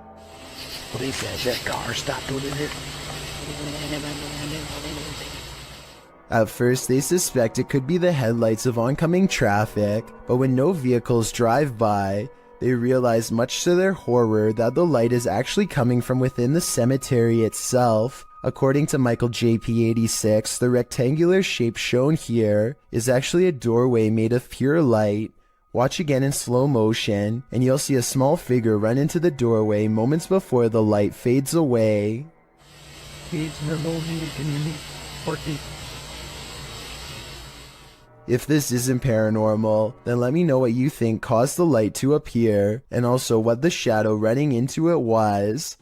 Police says that car stopped over there. At first, they suspect it could be the headlights of oncoming traffic, but when no vehicles drive by, they realize much to their horror that the light is actually coming from within the cemetery itself. According to Michael JP86, the rectangular shape shown here is actually a doorway made of pure light. Watch again in slow motion, and you'll see a small figure run into the doorway moments before the light fades away. If this isn't paranormal, then let me know what you think caused the light to appear, and also what the shadow running into it was.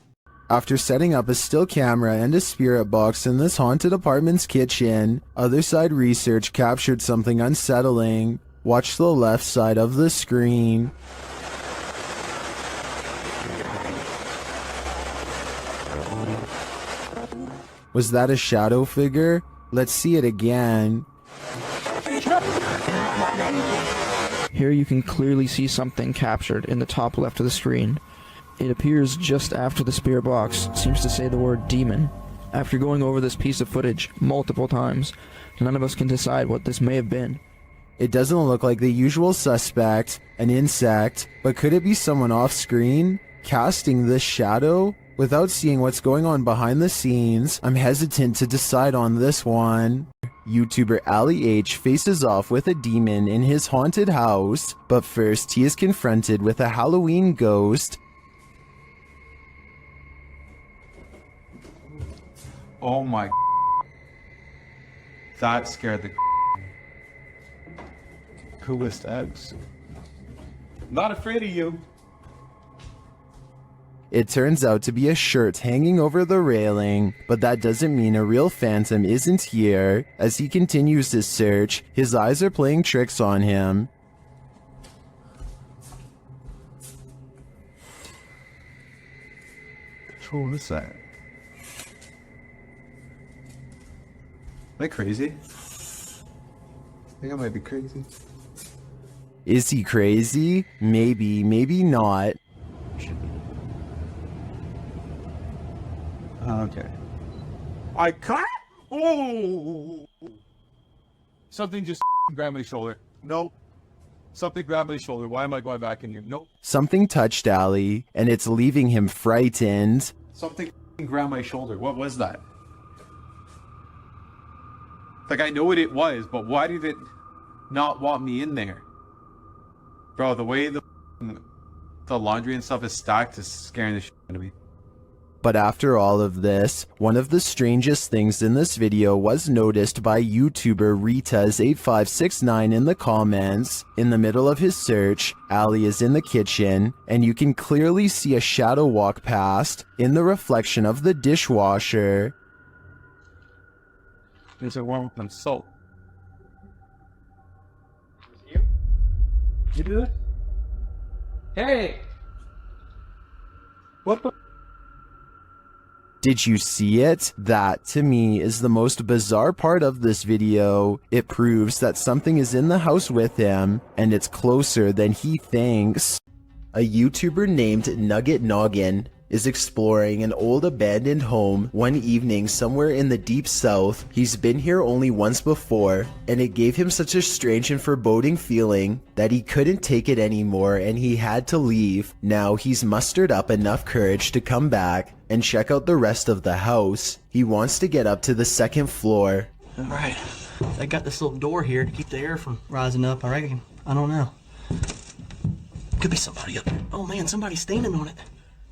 After setting up a still camera and a spirit box in this haunted apartment's kitchen, Other Side Research captured something unsettling. Watch the left side of the screen. Was that a shadow figure? Let's see it again. Here you can clearly see something captured in the top left of the screen. It appears just after the spirit box seems to say the word demon. After going over this piece of footage multiple times, none of us can decide what this may have been. It doesn't look like the usual suspect, an insect, but could it be someone off screen, casting this shadow? Without seeing what's going on behind the scenes, I'm hesitant to decide on this one. YouTuber Ali H faces off with a demon in his haunted house, but first he is confronted with a Halloween ghost. Oh my. That scared the coolest eggs. Not afraid of you. It turns out to be a shirt hanging over the railing, but that doesn't mean a real phantom isn't here. As he continues his search, his eyes are playing tricks on him. What is that? Am I crazy? I think I might be crazy. Is he crazy? Maybe, maybe not. Okay. I can't. Oh! Something just grabbed my shoulder. Nope. Something grabbed my shoulder. Why am I going back in here? Nope. Something touched Ali, and it's leaving him frightened. Something grabbed my shoulder. What was that? Like, I know what it was, but why did it not want me in there? Bro, the way the laundry and stuff is stacked is scaring the shit out of me. But after all of this, one of the strangest things in this video was noticed by YouTuber Ritas8569 in the comments. In the middle of his search, Ali is in the kitchen, and you can clearly see a shadow walk past in the reflection of the dishwasher. There's a one with some salt. You do it? Hey! What the? Did you see it? That, to me, is the most bizarre part of this video. It proves that something is in the house with him, and it's closer than he thinks. A YouTuber named Nugget Noggin is exploring an old abandoned home one evening somewhere in the deep south. He's been here only once before, and it gave him such a strange and foreboding feeling that he couldn't take it anymore and he had to leave. Now he's mustered up enough courage to come back and check out the rest of the house. He wants to get up to the second floor. Alright, they got this little door here to keep the air from rising up, I reckon. I don't know. Could be somebody up there. Oh man, somebody's standing on it.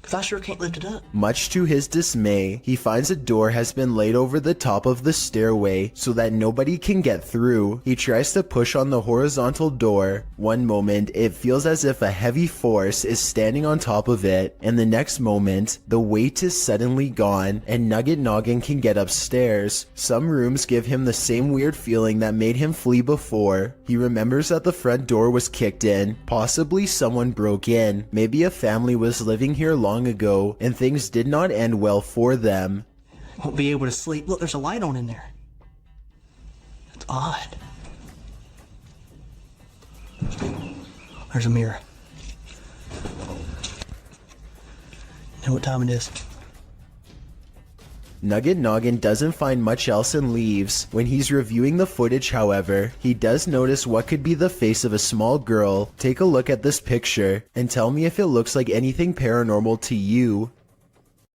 Cause I sure can't lift it up. Much to his dismay, he finds a door has been laid over the top of the stairway so that nobody can get through. He tries to push on the horizontal door. One moment, it feels as if a heavy force is standing on top of it, and the next moment, the weight is suddenly gone, and Nugget Noggin can get upstairs. Some rooms give him the same weird feeling that made him flee before. He remembers that the front door was kicked in. Possibly someone broke in. Maybe a family was living here long ago, and things did not end well for them. Won't be able to sleep. Look, there's a light on in there. It's odd. There's a mirror. You know what time it is? Nugget Noggin doesn't find much else and leaves. When he's reviewing the footage, however, he does notice what could be the face of a small girl. Take a look at this picture and tell me if it looks like anything paranormal to you.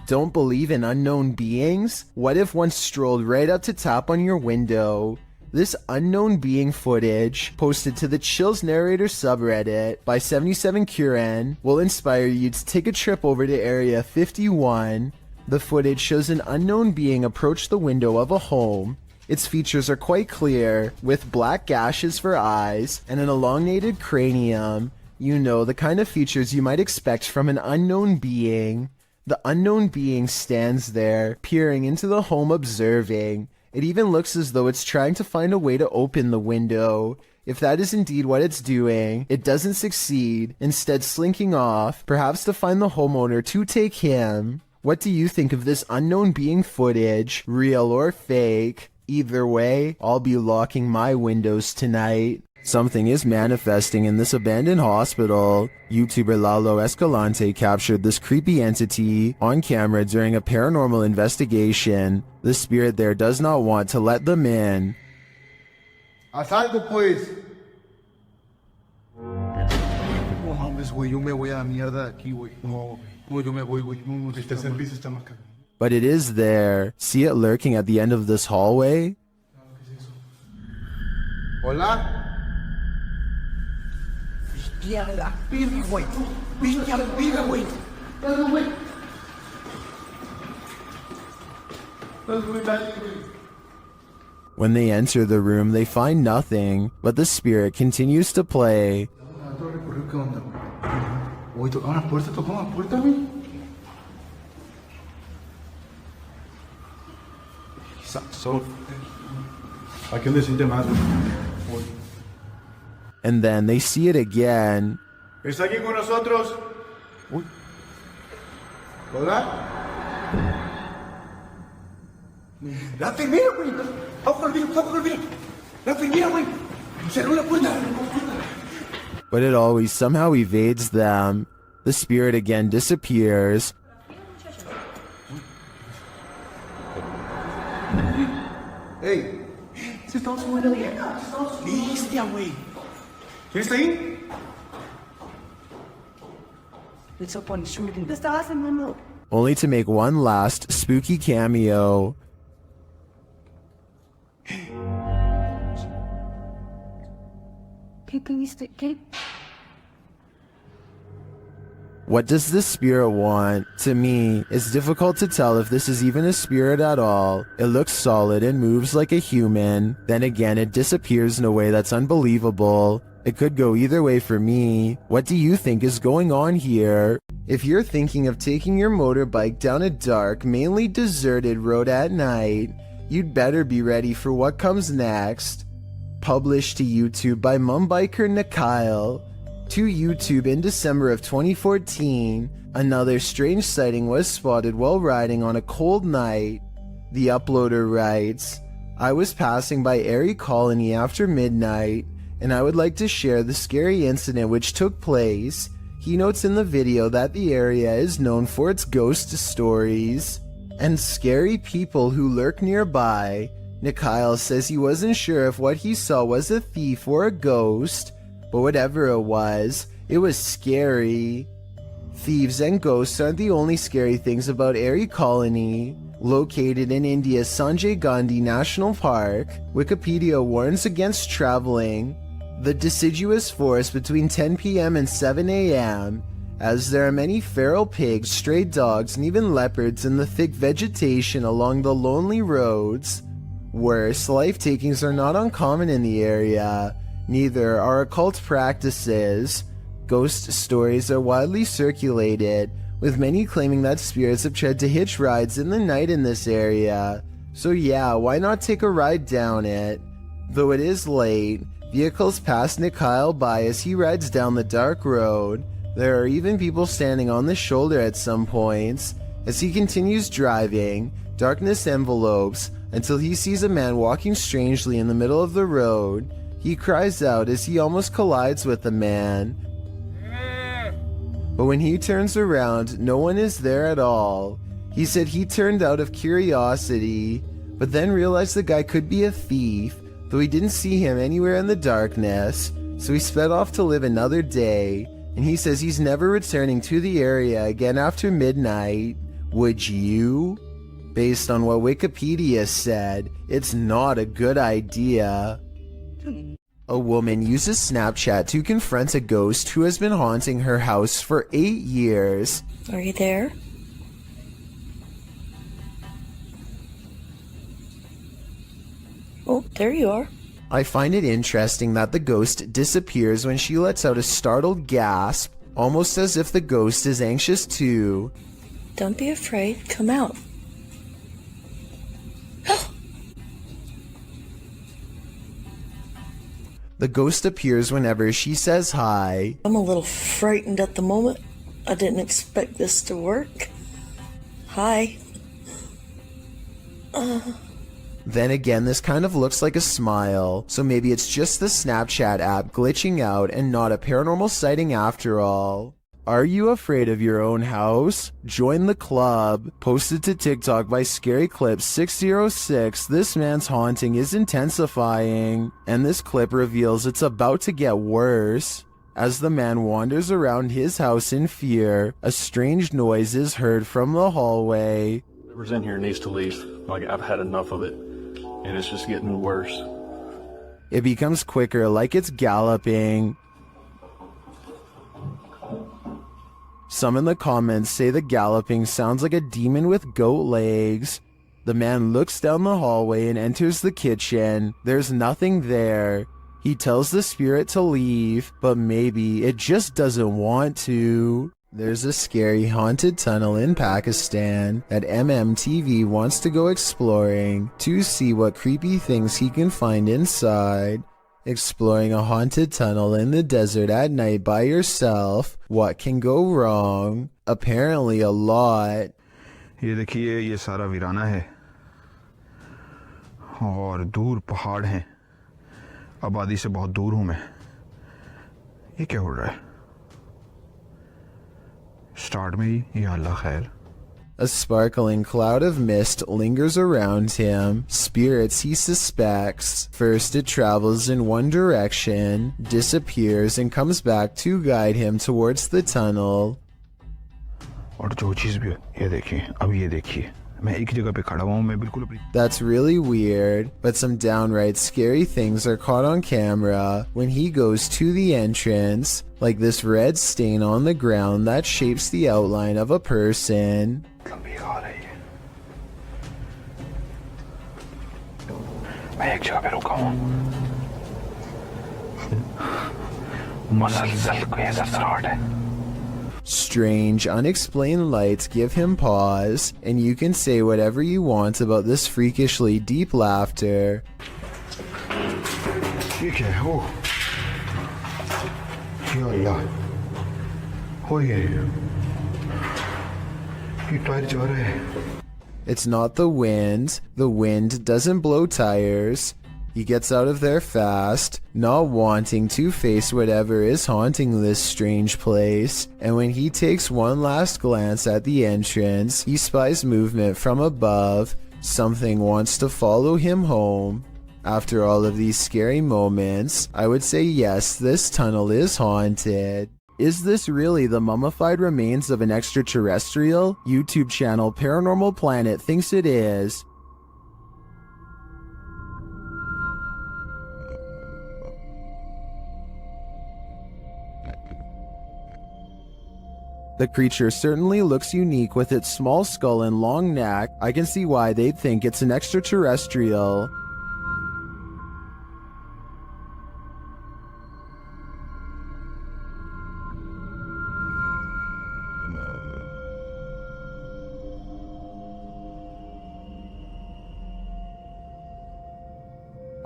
Don't believe in unknown beings? What if one strolled right up to tap on your window? This unknown being footage, posted to the Chills Narrator subreddit by 77Kuren, will inspire you to take a trip over to Area 51. The footage shows an unknown being approach the window of a home. Its features are quite clear, with black gashes for eyes and an elongated cranium. You know, the kind of features you might expect from an unknown being. The unknown being stands there, peering into the home, observing. It even looks as though it's trying to find a way to open the window. If that is indeed what it's doing, it doesn't succeed, instead slinking off, perhaps to find the homeowner to take him. What do you think of this unknown being footage, real or fake? Either way, I'll be locking my windows tonight. Something is manifesting in this abandoned hospital. YouTuber Lalo Escalante captured this creepy entity on camera during a paranormal investigation. The spirit there does not want to let them in. Asalto pues. No mames, güey, yo me voy a la mierda de aquí, güey. No, yo me voy, güey. No, este servicio está más caro. But it is there. See it lurking at the end of this hallway? Hola? When they enter the room, they find nothing, but the spirit continues to play. And then they see it again. ¿Está aquí con nosotros? ¿Hola? La enfermera, güey. Vamos con el vidrio. La enfermera, güey. Cerró la puerta. But it always somehow evades them. The spirit again disappears. Hey. Se está subiendo de acá. Bestia, güey. ¿Quién está ahí? Only to make one last spooky cameo. What does this spirit want? To me, it's difficult to tell if this is even a spirit at all. It looks solid and moves like a human. Then again, it disappears in a way that's unbelievable. It could go either way for me. What do you think is going on here? If you're thinking of taking your motorbike down a dark, mainly deserted road at night, you'd better be ready for what comes next. Published to YouTube by Mumbiker Nikyle. To YouTube in December of 2014, another strange sighting was spotted while riding on a cold night. The uploader writes, I was passing by Airy Colony after midnight, and I would like to share the scary incident which took place. He notes in the video that the area is known for its ghost stories and scary people who lurk nearby. Nikyle says he wasn't sure if what he saw was a thief or a ghost, but whatever it was scary. Thieves and ghosts aren't the only scary things about Airy Colony. Located in India's Sanjay Gandhi National Park, Wikipedia warns against traveling the deciduous forest between 10 p.m. and 7 a.m., as there are many feral pigs, stray dogs, and even leopards in the thick vegetation along the lonely roads. Worse, life takings are not uncommon in the area. Neither are occult practices. Ghost stories are widely circulated, with many claiming that spirits have tried to hitch rides in the night in this area. So yeah, why not take a ride down it? Though it is late, vehicles pass Nikyle by as he rides down the dark road. There are even people standing on the shoulder at some points. As he continues driving, darkness envelopes until he sees a man walking strangely in the middle of the road. He cries out as he almost collides with the man. But when he turns around, no one is there at all. He said he turned out of curiosity, but then realized the guy could be a thief, though he didn't see him anywhere in the darkness, so he sped off to live another day, and he says he's never returning to the area again after midnight. Would you? Based on what Wikipedia said, it's not a good idea. A woman uses Snapchat to confront a ghost who has been haunting her house for 8 years. Are you there? Oh, there you are. I find it interesting that the ghost disappears when she lets out a startled gasp, almost as if the ghost is anxious too. Don't be afraid. Come out. The ghost appears whenever she says hi. I'm a little frightened at the moment. I didn't expect this to work. Hi. Then again, this kind of looks like a smile, so maybe it's just the Snapchat app glitching out and not a paranormal sighting after all. Are you afraid of your own house? Join the club. Posted to TikTok by Scary Clip 606, this man's haunting is intensifying, and this clip reveals it's about to get worse. As the man wanders around his house in fear, a strange noise is heard from the hallway. Whoever's in here needs to leave. Like, I've had enough of it, and it's just getting worse. It becomes quicker, like it's galloping. Some in the comments say the galloping sounds like a demon with goat legs. The man looks down the hallway and enters the kitchen. There's nothing there. He tells the spirit to leave, but maybe it just doesn't want to. There's a scary haunted tunnel in Pakistan that MMTV wants to go exploring to see what creepy things he can find inside. Exploring a haunted tunnel in the desert at night by yourself, what can go wrong? Apparently a lot. ये देखिए ये सारा वीराना है और दूर पहाड़ हैं आबादी से बहुत दूर हूं मैं ये क्या हो रहा है स्टार्ट में ही या अल्लाह खैर A sparkling cloud of mist lingers around him. Spirits he suspects. First it travels in one direction, disappears, and comes back to guide him towards the tunnel. और जो चीज भी ये देखिए अब ये देखिए मैं एक जगह पे खड़ा हुआ हूं मैं बिल्कुल अपनी That's really weird, but some downright scary things are caught on camera when he goes to the entrance, like this red stain on the ground that shapes the outline of a person. मैं एक जगह पे रुका हूं मुसलसल कोई ऐसा सराहट है Strange, unexplained lights give him pause, and you can say whatever you want about this freakishly deep laughter. ये क्या है? ओह, या अल्लाह, हो ये टायर जा रहा है. It's not the wind. The wind doesn't blow tires. He gets out of there fast, not wanting to face whatever is haunting this strange place. And when he takes one last glance at the entrance, he spies movement from above. Something wants to follow him home. After all of these scary moments, I would say yes, this tunnel is haunted. Is this really the mummified remains of an extraterrestrial? YouTube channel Paranormal Planet thinks it is. The creature certainly looks unique with its small skull and long neck. I can see why they'd think it's an extraterrestrial.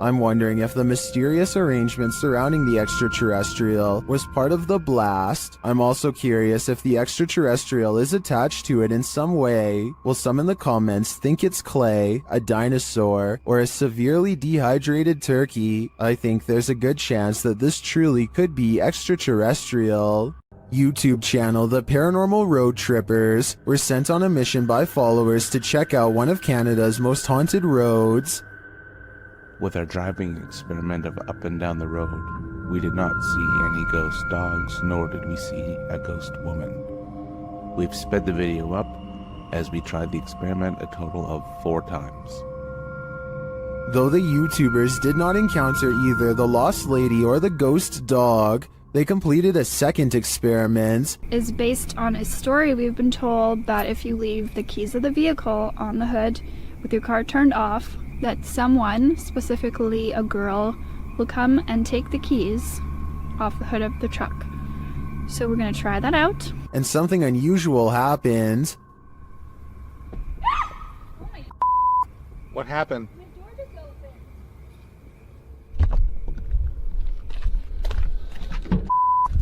I'm wondering if the mysterious arrangement surrounding the extraterrestrial was part of the blast. I'm also curious if the extraterrestrial is attached to it in some way. Will some in the comments think it's clay, a dinosaur, or a severely dehydrated turkey? I think there's a good chance that this truly could be extraterrestrial. YouTube channel The Paranormal Road Trippers were sent on a mission by followers to check out one of Canada's most haunted roads. With our driving experiment of up and down the road, we did not see any ghost dogs, nor did we see a ghost woman. We've sped the video up as we tried the experiment a total of 4 times. Though the YouTubers did not encounter either the lost lady or the ghost dog, they completed a second experiment. Is based on a story we've been told that if you leave the keys of the vehicle on the hood with your car turned off, that someone, specifically a girl, will come and take the keys off the hood of the truck. So we're gonna try that out. And something unusual happened. What happened?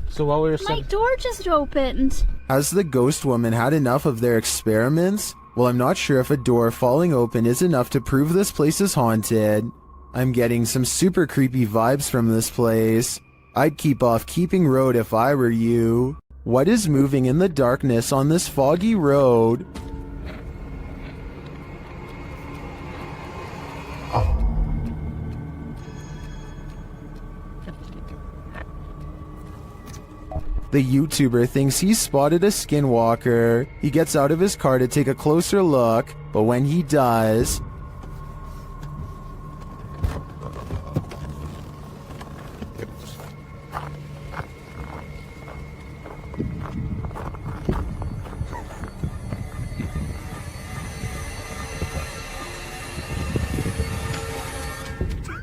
So while we were My door just opened. Has the ghost woman had enough of their experiments? Well, I'm not sure if a door falling open is enough to prove this place is haunted. I'm getting some super creepy vibes from this place. I'd keep off Keeping Road if I were you. What is moving in the darkness on this foggy road? The YouTuber thinks he's spotted a skinwalker. He gets out of his car to take a closer look, but when he does...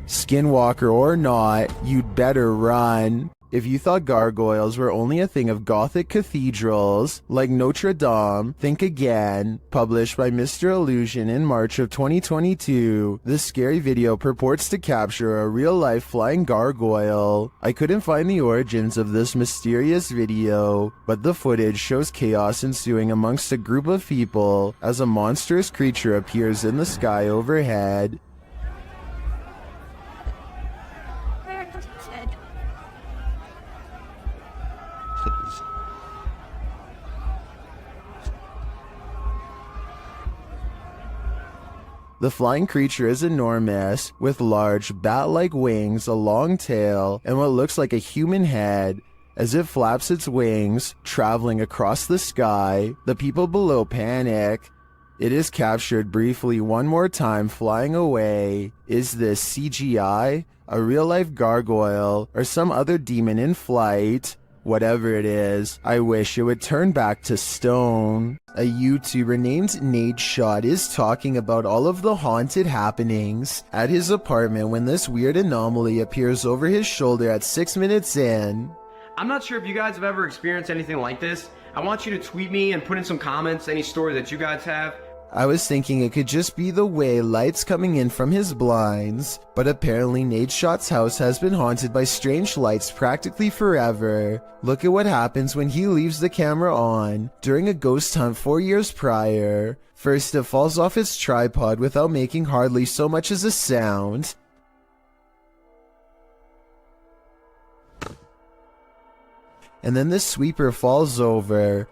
Skinwalker or not, you'd better run. If you thought gargoyles were only a thing of Gothic cathedrals, like Notre Dame, think again. Published by Mr. Illusion in March of 2022, this scary video purports to capture a real-life flying gargoyle. I couldn't find the origins of this mysterious video, but the footage shows chaos ensuing amongst a group of people as a monstrous creature appears in the sky overhead. The flying creature is enormous, with large, bat-like wings, a long tail, and what looks like a human head. As it flaps its wings, traveling across the sky, the people below panic. It is captured briefly one more time flying away. Is this CGI, a real-life gargoyle, or some other demon in flight? Whatever it is, I wish it would turn back to stone. A YouTuber named Nadeshot is talking about all of the haunted happenings at his apartment when this weird anomaly appears over his shoulder at 6 minutes in. I'm not sure if you guys have ever experienced anything like this. I want you to tweet me and put in some comments, any story that you guys have. I was thinking it could just be the way lights coming in from his blinds, but apparently Nadeshot's house has been haunted by strange lights practically forever. Look at what happens when he leaves the camera on during a ghost hunt 4 years prior. First, it falls off its tripod without making hardly so much as a sound. And then the sweeper falls over.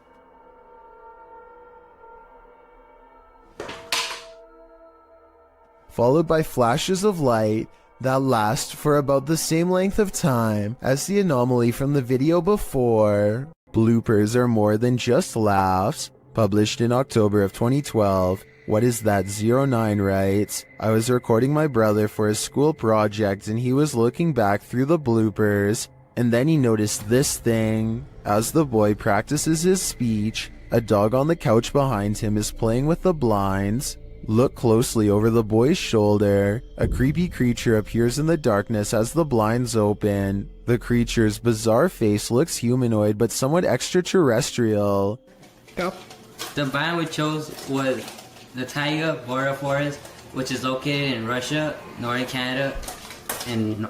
Followed by flashes of light that last for about the same length of time as the anomaly from the video before. Bloopers are more than just laughs. Published in October of 2012. What is that? 09 writes, I was recording my brother for his school project and he was looking back through the bloopers, and then he noticed this thing. As the boy practices his speech, a dog on the couch behind him is playing with the blinds. Look closely over the boy's shoulder. A creepy creature appears in the darkness as the blinds open. The creature's bizarre face looks humanoid but somewhat extraterrestrial. Go. The biome we chose was the taiga border forest, which is located in Russia, northern Canada, and...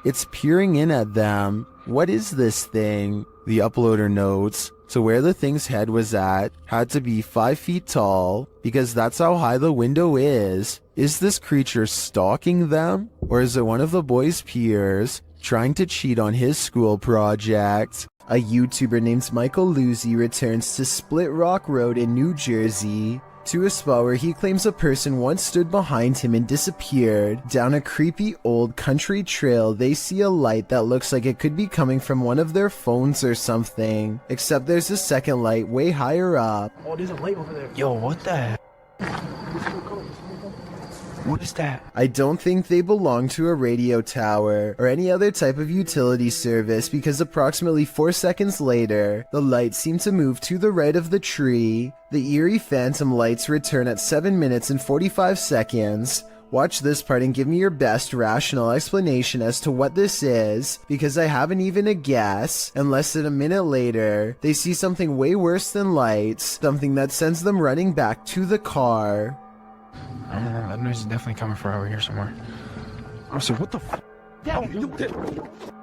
It's peering in at them. What is this thing? The uploader notes. So where the thing's head was at had to be 5 feet tall, because that's how high the window is. Is this creature stalking them? Or is it one of the boy's peers trying to cheat on his school project? A YouTuber named Michael Luzzi returns to Split Rock Road in New Jersey, to a spot where he claims a person once stood behind him and disappeared. Down a creepy old country trail, they see a light that looks like it could be coming from one of their phones or something, except there's a second light way higher up. Oh, there's a light over there. Yo, what the heck? What is that? I don't think they belong to a radio tower or any other type of utility service, because approximately 4 seconds later, the lights seem to move to the right of the tree. The eerie phantom lights return at 7 minutes and 45 seconds. Watch this part and give me your best rational explanation as to what this is, because I haven't even a guess. And less than a minute later, they see something way worse than lights, something that sends them running back to the car. I don't know, that noise is definitely coming from over here somewhere. Oh, so what the f?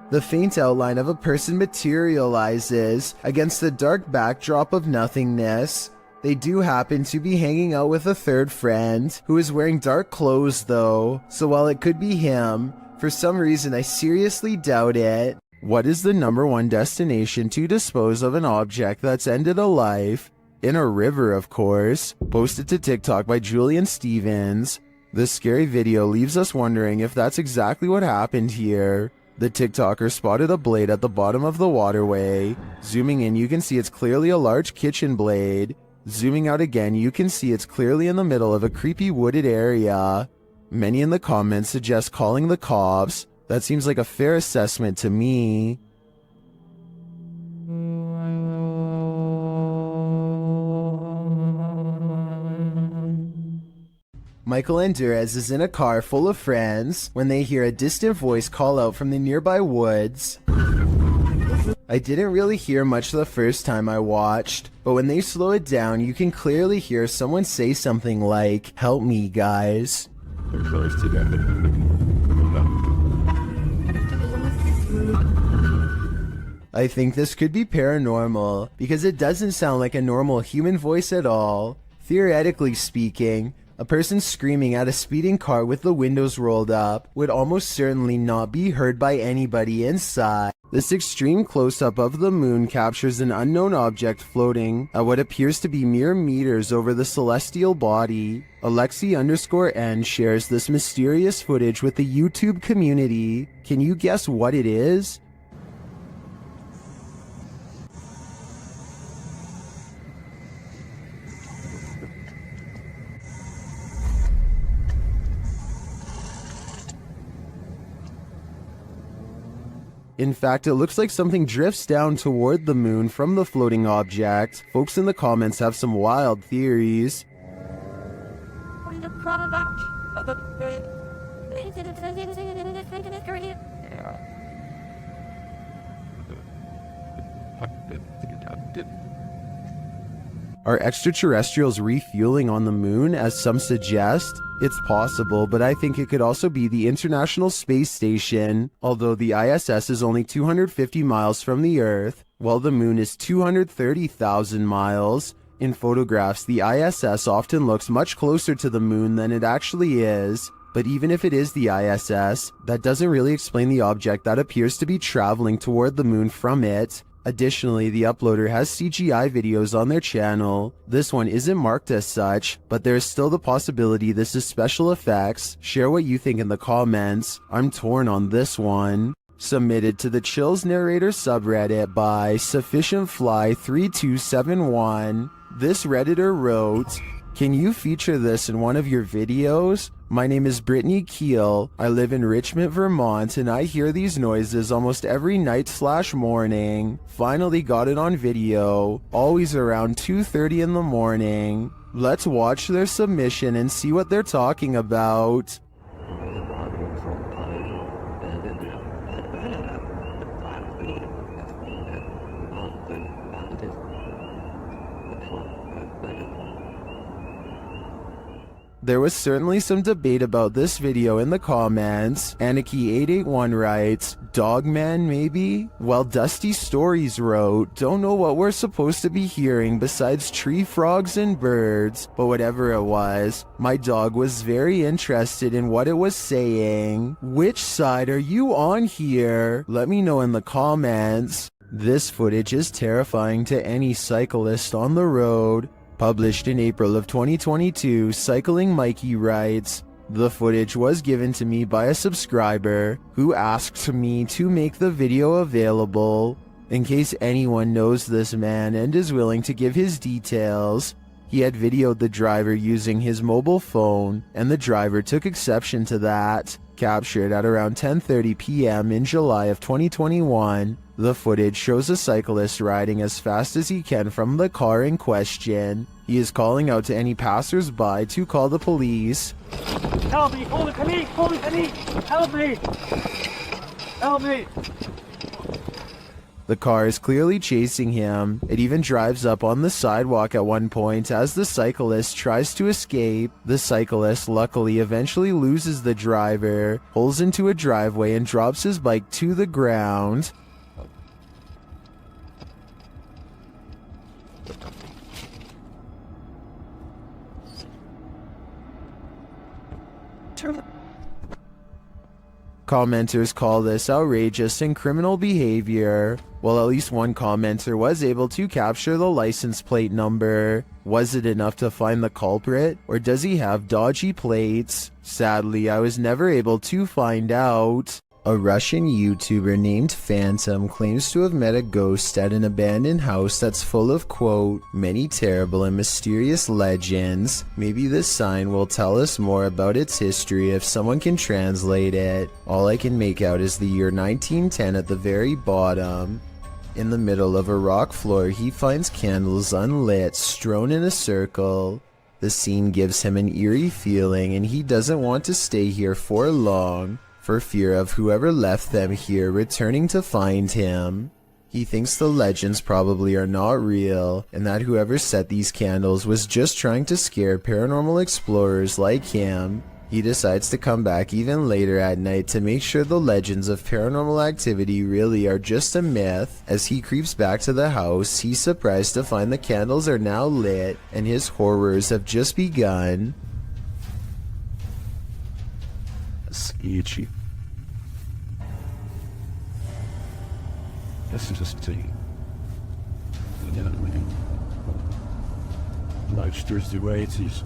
The faint outline of a person materializes against the dark backdrop of nothingness. They do happen to be hanging out with a third friend, who is wearing dark clothes though, so while it could be him, for some reason I seriously doubt it. What is the #1 destination to dispose of an object that's ended a life? In a river, of course. Posted to TikTok by Julian Stevens. This scary video leaves us wondering if that's exactly what happened here. The TikToker spotted a blade at the bottom of the waterway. Zooming in, you can see it's clearly a large kitchen blade. Zooming out again, you can see it's clearly in the middle of a creepy wooded area. Many in the comments suggest calling the cops. That seems like a fair assessment to me. Michael Andurez is in a car full of friends when they hear a distant voice call out from the nearby woods. I didn't really hear much the first time I watched, but when they slow it down, you can clearly hear someone say something like, "Help me, guys." I think this could be paranormal, because it doesn't sound like a normal human voice at all. Theoretically speaking, a person screaming at a speeding car with the windows rolled up would almost certainly not be heard by anybody inside. This extreme close-up of the moon captures an unknown object floating at what appears to be mere meters over the celestial body. Alexi_N shares this mysterious footage with the YouTube community. Can you guess what it is? In fact, it looks like something drifts down toward the moon from the floating object. Folks in the comments have some wild theories. Are extraterrestrials refueling on the moon, as some suggest? It's possible, but I think it could also be the International Space Station. Although the ISS is only 250 miles from the Earth, while the moon is 230,000 miles. In photographs, the ISS often looks much closer to the moon than it actually is. But even if it is the ISS, that doesn't really explain the object that appears to be traveling toward the moon from it. Additionally, the uploader has CGI videos on their channel. This one isn't marked as such, but there is still the possibility this is special effects. Share what you think in the comments. I'm torn on this one. Submitted to the Chills Narrator subreddit by SufficientFly3271. This Redditor wrote, "Can you feature this in one of your videos? My name is Brittany Keel. I live in Richmond, Vermont, and I hear these noises almost every night/morning. Finally got it on video, always around 2:30 in the morning. Let's watch their submission and see what they're talking about." There was certainly some debate about this video in the comments. Anarchy881 writes, "Dogman maybe?" While Dusty Stories wrote, "Don't know what we're supposed to be hearing besides tree frogs and birds, but whatever it was, my dog was very interested in what it was saying. Which side are you on here? Let me know in the comments." This footage is terrifying to any cyclist on the road. Published in April of 2022, Cycling Mikey writes, "The footage was given to me by a subscriber who asked me to make the video available. In case anyone knows this man and is willing to give his details, he had videoed the driver using his mobile phone, and the driver took exception to that. Captured at around 10:30 p.m. in July of 2021, the footage shows a cyclist riding as fast as he can from the car in question. He is calling out to any passers-by to call the police. Help me! Holy panic! Holy panic! Help me! Help me! The car is clearly chasing him. It even drives up on the sidewalk at one point as the cyclist tries to escape. The cyclist luckily eventually loses the driver, pulls into a driveway and drops his bike to the ground. Commenters call this outrageous and criminal behavior. While at least one commenter was able to capture the license plate number. Was it enough to find the culprit, or does he have dodgy plates? Sadly, I was never able to find out. A Russian YouTuber named Phantom claims to have met a ghost at an abandoned house that's full of, quote, many terrible and mysterious legends. Maybe this sign will tell us more about its history if someone can translate it. All I can make out is the year 1910 at the very bottom. In the middle of a rock floor, he finds candles unlit, strewn in a circle. The scene gives him an eerie feeling, and he doesn't want to stay here for long, for fear of whoever left them here returning to find him. He thinks the legends probably are not real, and that whoever set these candles was just trying to scare paranormal explorers like him. He decides to come back even later at night to make sure the legends of paranormal activity really are just a myth. As he creeps back to the house, he's surprised to find the candles are now lit, and his horrors have just begun. Sketchy. This is just thing. Life's just the way it is.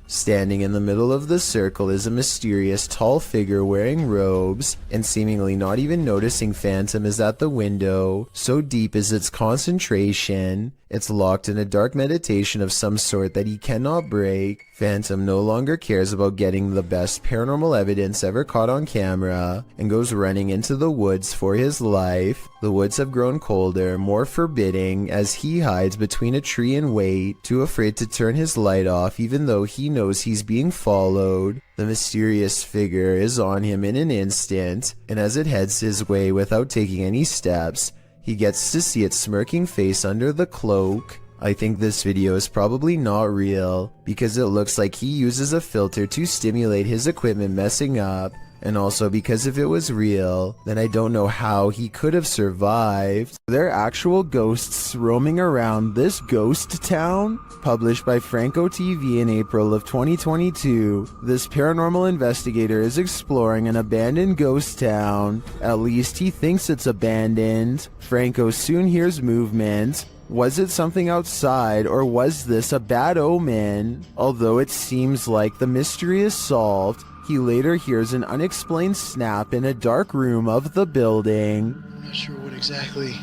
Standing in the middle of the circle is a mysterious tall figure wearing robes, and seemingly not even noticing Phantom is at the window. So deep is its concentration. It's locked in a dark meditation of some sort that he cannot break. Phantom no longer cares about getting the best paranormal evidence ever caught on camera, and goes running into the woods for his life. The woods have grown colder, more forbidding, as he hides between a tree and wait, too afraid to turn his light off even though he knows he's being followed. The mysterious figure is on him in an instant, and as it heads his way without taking any steps, He gets to see its smirking face under the cloak. I think this video is probably not real, because it looks like he uses a filter to stimulate his equipment messing up, and also because if it was real, then I don't know how he could have survived. There are actual ghosts roaming around this ghost town? Published by Franco TV in April of 2022, this paranormal investigator is exploring an abandoned ghost town. At least he thinks it's abandoned. Franco soon hears movement. Was it something outside, or was this a bad omen? Although it seems like the mystery is solved, he later hears an unexplained snap in a dark room of the building. I'm not sure what exactly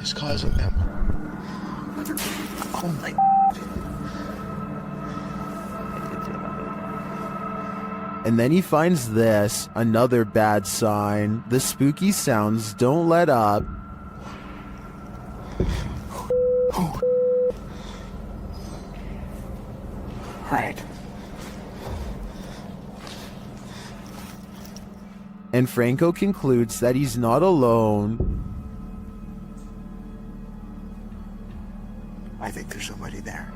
is causing them. Oh my. And then he finds this, another bad sign. The spooky sounds don't let up. Right. And Franco concludes that he's not alone. I think there's somebody there.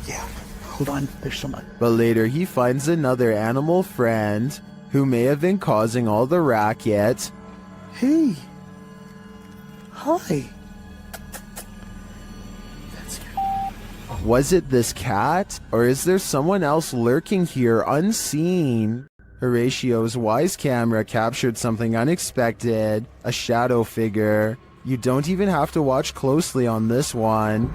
Yeah, hold on, there's someone. But later he finds another animal friend who may have been causing all the racket. Hey. Hi. Was it this cat? Or is there someone else lurking here unseen? Horatio's wise camera captured something unexpected, a shadow figure. You don't even have to watch closely on this one.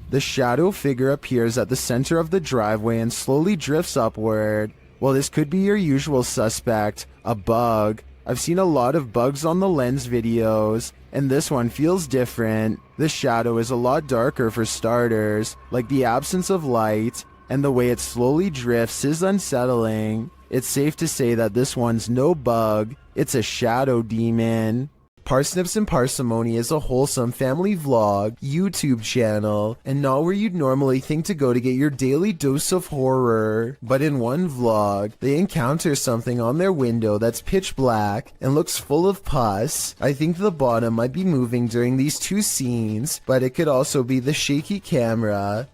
The shadow figure appears at the center of the driveway and slowly drifts upward. Well, this could be your usual suspect, a bug. I've seen a lot of bugs on the lens videos, and this one feels different. The shadow is a lot darker for starters, like the absence of light, and the way it slowly drifts is unsettling. It's safe to say that this one's no bug, it's a shadow demon. Parsnips and Parsimony is a wholesome family vlog, YouTube channel, and not where you'd normally think to go to get your daily dose of horror. But in one vlog, they encounter something on their window that's pitch black and looks full of pus. I think the bottom might be moving during these two scenes, but it could also be the shaky camera.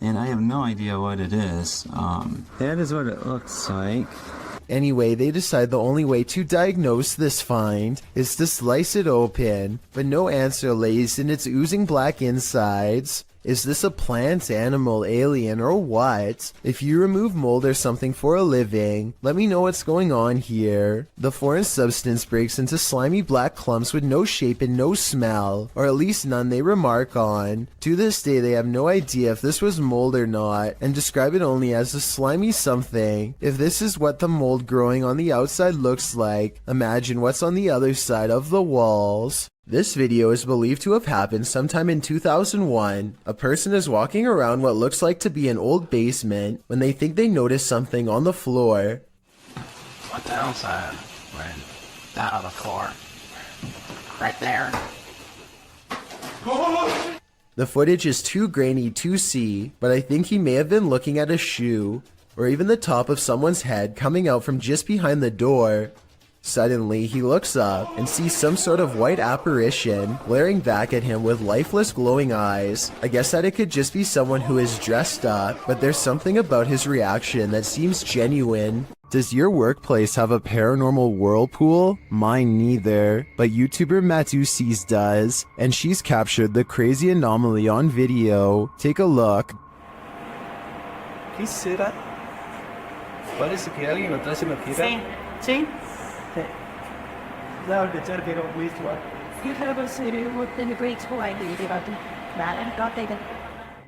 And I have no idea what it is. That is what it looks like. Anyway, they decide the only way to diagnose this find is to slice it open, but no answer lays in its oozing black insides. Is this a plant, animal, alien, or what? If you remove mold or something for a living, let me know what's going on here. The foreign substance breaks into slimy black clumps with no shape and no smell, or at least none they remark on. To this day, they have no idea if this was mold or not, and describe it only as a slimy something. If this is what the mold growing on the outside looks like, imagine what's on the other side of the walls. This video is believed to have happened sometime in 2001. A person is walking around what looks like to be an old basement when they think they notice something on the floor. What the hell's that? Right down on the floor. Right there. The footage is too grainy to see, but I think he may have been looking at a shoe, or even the top of someone's head coming out from just behind the door. Suddenly, he looks up and sees some sort of white apparition glaring back at him with lifeless glowing eyes. I guess that it could just be someone who is dressed up, but there's something about his reaction that seems genuine. Does your workplace have a paranormal whirlpool? Mine neither, but YouTuber Matusis does, and she's captured the crazy anomaly on video. Take a look. Quisiera. Parece que alguien lo trae una tira. Sí, sí.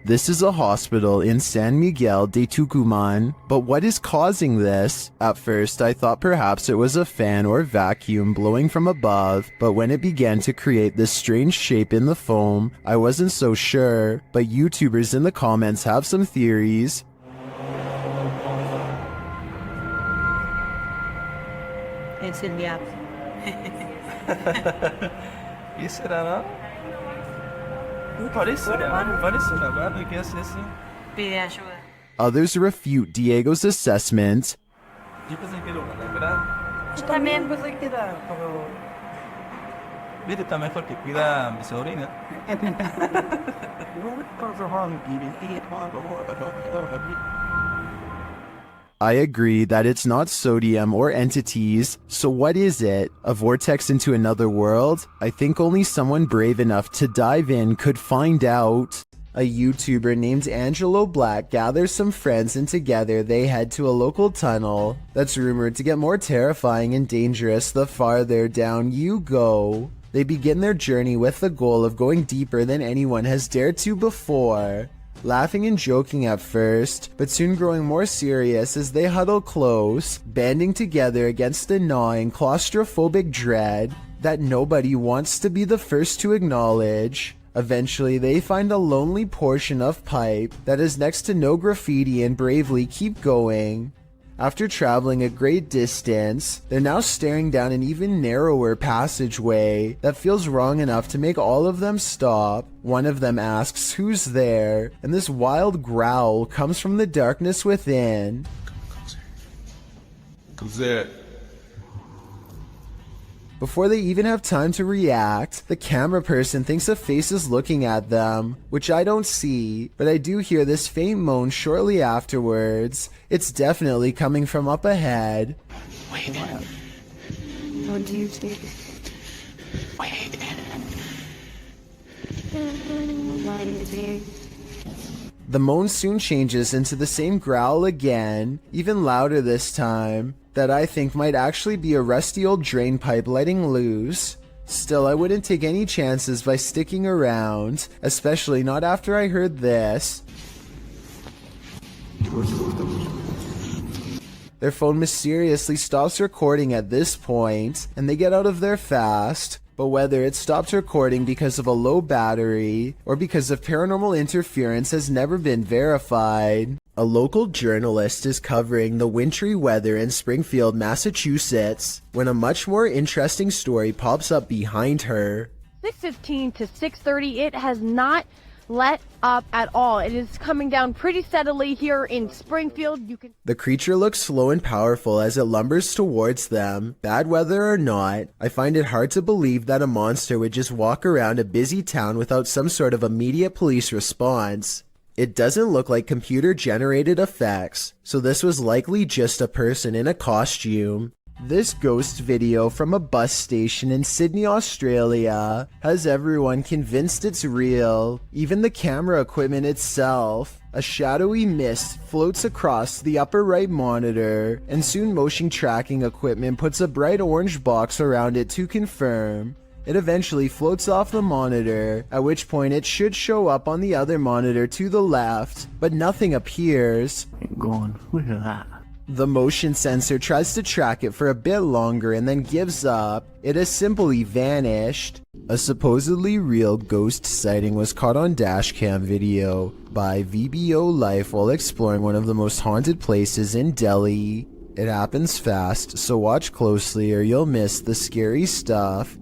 This is a hospital in San Miguel de Tucumán, but what is causing this? At first, I thought perhaps it was a fan or vacuum blowing from above, but when it began to create this strange shape in the foam, I wasn't so sure, but YouTubers in the comments have some theories. It's in the app. ¿Qué será, no? Others refute Diego's assessment. Yo también pensé que era, pero... Mire, está mejor que cuida a mi sobrina. I agree that it's not sodium or entities, so what is it? A vortex into another world? I think only someone brave enough to dive in could find out. A YouTuber named Angelo Black gathers some friends and together they head to a local tunnel that's rumored to get more terrifying and dangerous the farther down you go. They begin their journey with the goal of going deeper than anyone has dared to before. Laughing and joking at first, but soon growing more serious as they huddle close, banding together against the gnawing claustrophobic dread that nobody wants to be the first to acknowledge. Eventually, they find a lonely portion of pipe that is next to no graffiti and bravely keep going. After traveling a great distance, they're now staring down an even narrower passageway that feels wrong enough to make all of them stop. One of them asks who's there, and this wild growl comes from the darkness within. Who's there? Before they even have time to react, the camera person thinks a face is looking at them, which I don't see, but I do hear this faint moan shortly afterwards. It's definitely coming from up ahead. Wait. What do you see? Wait. What do you see? The moan soon changes into the same growl again, even louder this time, that I think might actually be a rusty old drain pipe letting loose. Still, I wouldn't take any chances by sticking around, especially not after I heard this. Their phone mysteriously stops recording at this point, and they get out of there fast. But whether it stopped recording because of a low battery or because of paranormal interference has never been verified. A local journalist is covering the wintry weather in Springfield, Massachusetts, when a much more interesting story pops up behind her. 6:15 to 6:30, it has not let up at all. It is coming down pretty steadily here in Springfield. The creature looks slow and powerful as it lumbers towards them. Bad weather or not, I find it hard to believe that a monster would just walk around a busy town without some sort of immediate police response. It doesn't look like computer-generated effects, so this was likely just a person in a costume. This ghost video from a bus station in Sydney, Australia, has everyone convinced it's real, even the camera equipment itself. A shadowy mist floats across the upper right monitor, and soon motion tracking equipment puts a bright orange box around it to confirm. It eventually floats off the monitor, at which point it should show up on the other monitor to the left, but nothing appears. Look at that. The motion sensor tries to track it for a bit longer and then gives up. It has simply vanished. A supposedly real ghost sighting was caught on dashcam video by VBO Life while exploring one of the most haunted places in Delhi. It happens fast, so watch closely or you'll miss the scary stuff.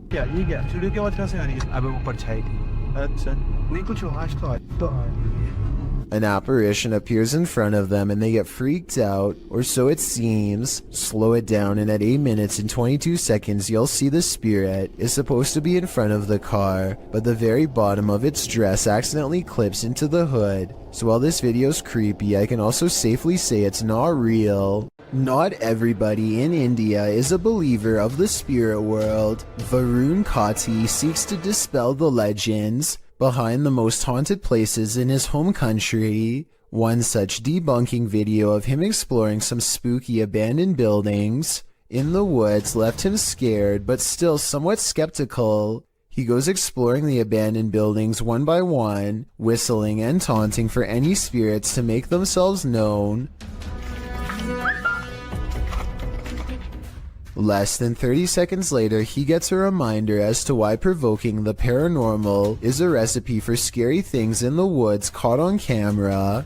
An apparition appears in front of them and they get freaked out, or so it seems. Slow it down and at 8 minutes and 22 seconds you'll see the spirit is supposed to be in front of the car, but the very bottom of its dress accidentally clips into the hood. So while this video's creepy, I can also safely say it's not real. Not everybody in India is a believer of the spirit world. Varun Kati seeks to dispel the legends behind the most haunted places in his home country. One such debunking video of him exploring some spooky abandoned buildings in the woods left him scared but still somewhat skeptical. He goes exploring the abandoned buildings one by one, whistling and taunting for any spirits to make themselves known. Less than 30 seconds later, he gets a reminder as to why provoking the paranormal is a recipe for scary things in the woods caught on camera.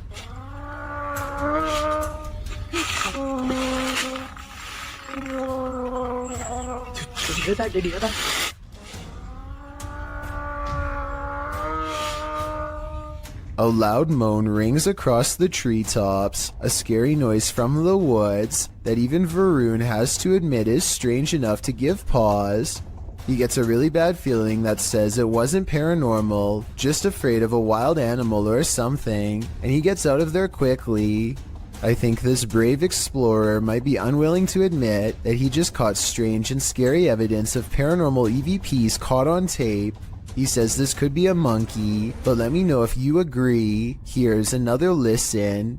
A loud moan rings across the treetops, a scary noise from the woods that even Varun has to admit is strange enough to give pause. He gets a really bad feeling that says it wasn't paranormal, just afraid of a wild animal or something, and he gets out of there quickly. I think this brave explorer might be unwilling to admit that he just caught strange and scary evidence of paranormal EVPs caught on tape. He says this could be a monkey, but let me know if you agree. Here's another listen.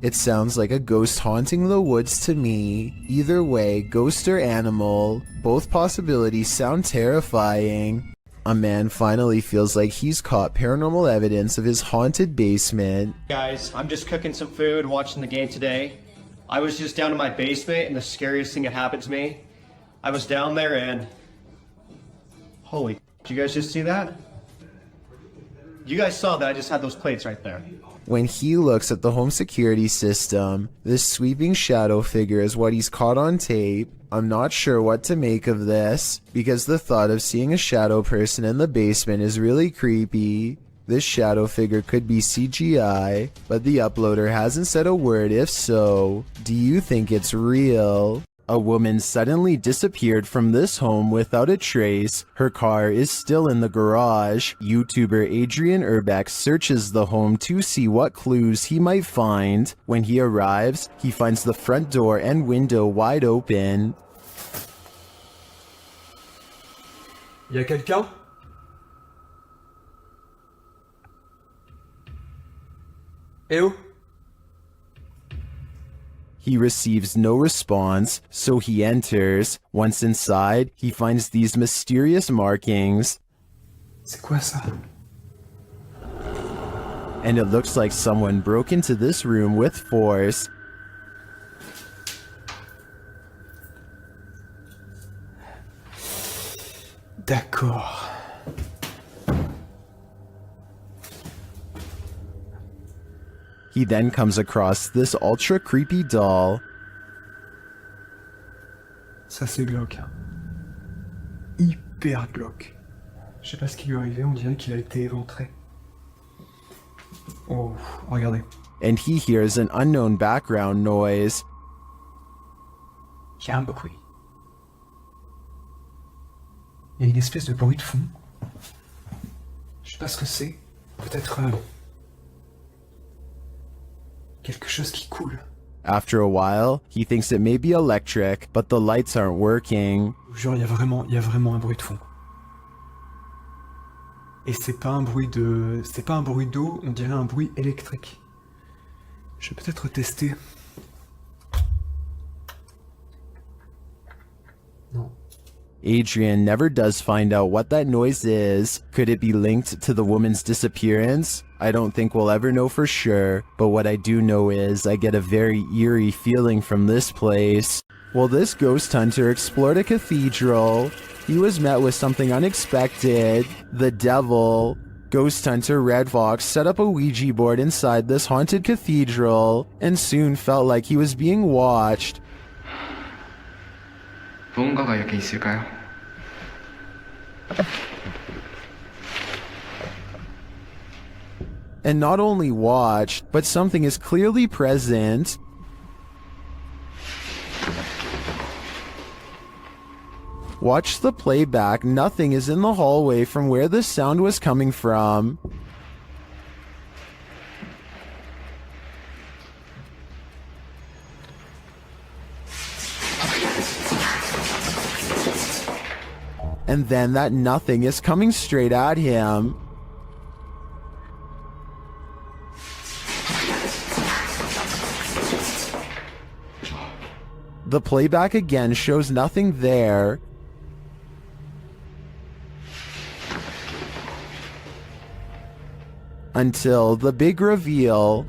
It sounds like a ghost haunting the woods to me. Either way, ghost or animal, both possibilities sound terrifying. A man finally feels like he's caught paranormal evidence of his haunted basement. Guys, I'm just cooking some food, watching the game today. I was just down in my basement and the scariest thing that happened to me. I was down there and... Holy, did you guys just see that? You guys saw that I just had those plates right there. When he looks at the home security system, this sweeping shadow figure is what he's caught on tape. I'm not sure what to make of this, because the thought of seeing a shadow person in the basement is really creepy. This shadow figure could be CGI, but the uploader hasn't said a word if so. Do you think it's real? A woman suddenly disappeared from this home without a trace. Her car is still in the garage. YouTuber Adrian Urbeck searches the home to see what clues he might find. When he arrives, he finds the front door and window wide open. Y a quelqu'un? Eh oh? He receives no response, so he enters. Once inside, he finds these mysterious markings. C'est quoi ça? And it looks like someone broke into this room with force. D'accord. He then comes across this ultra creepy doll. Ça c'est glauque. Hyper glauque. Je sais pas ce qui lui est arrivé, on dirait qu'il a été éventré. Oh, regardez. And he hears an unknown background noise. Il y a un bruit. Il y a une espèce de bruit de fond. Je sais pas ce que c'est. Peut-être quelque chose qui coule. After a while, he thinks it may be electric, but the lights aren't working. Genre, il y a vraiment un bruit de fond. Et c'est pas un bruit d'eau, on dirait un bruit électrique. Je vais peut-être tester. Non. Adrian never does find out what that noise is. Could it be linked to the woman's disappearance? I don't think we'll ever know for sure, but what I do know is I get a very eerie feeling from this place. Well, this ghost hunter explored a cathedral. He was met with something unexpected. The devil. Ghost hunter Red Fox set up a Ouija board inside this haunted cathedral and soon felt like he was being watched. 무언가가 여기 있을까요? And not only watched, but something is clearly present. Watch the playback, nothing is in the hallway from where the sound was coming from. And then that nothing is coming straight at him. The playback again shows nothing there. Until the big reveal.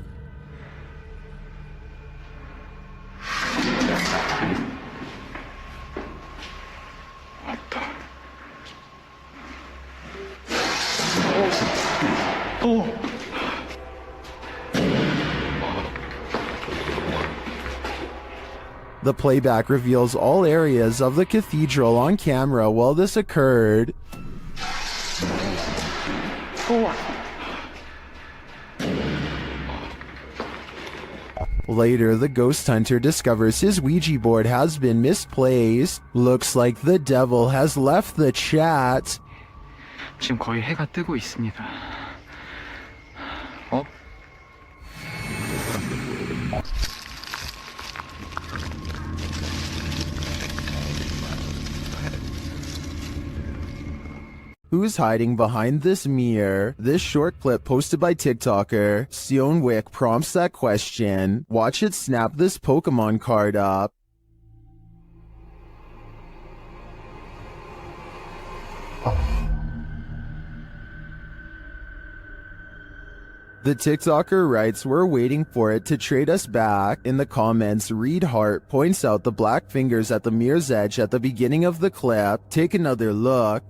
The playback reveals all areas of the cathedral on camera while this occurred. Later, the ghost hunter discovers his Ouija board has been misplaced. Looks like the devil has left the chat. 지금 거의 해가 뜨고 있습니다. Who's hiding behind this mirror? This short clip posted by TikToker Sionwick prompts that question. Watch it snap this Pokemon card up. The TikToker writes, "We're waiting for it to trade us back." In the comments, Reed Hart points out the black fingers at the mirror's edge at the beginning of the clip. Take another look.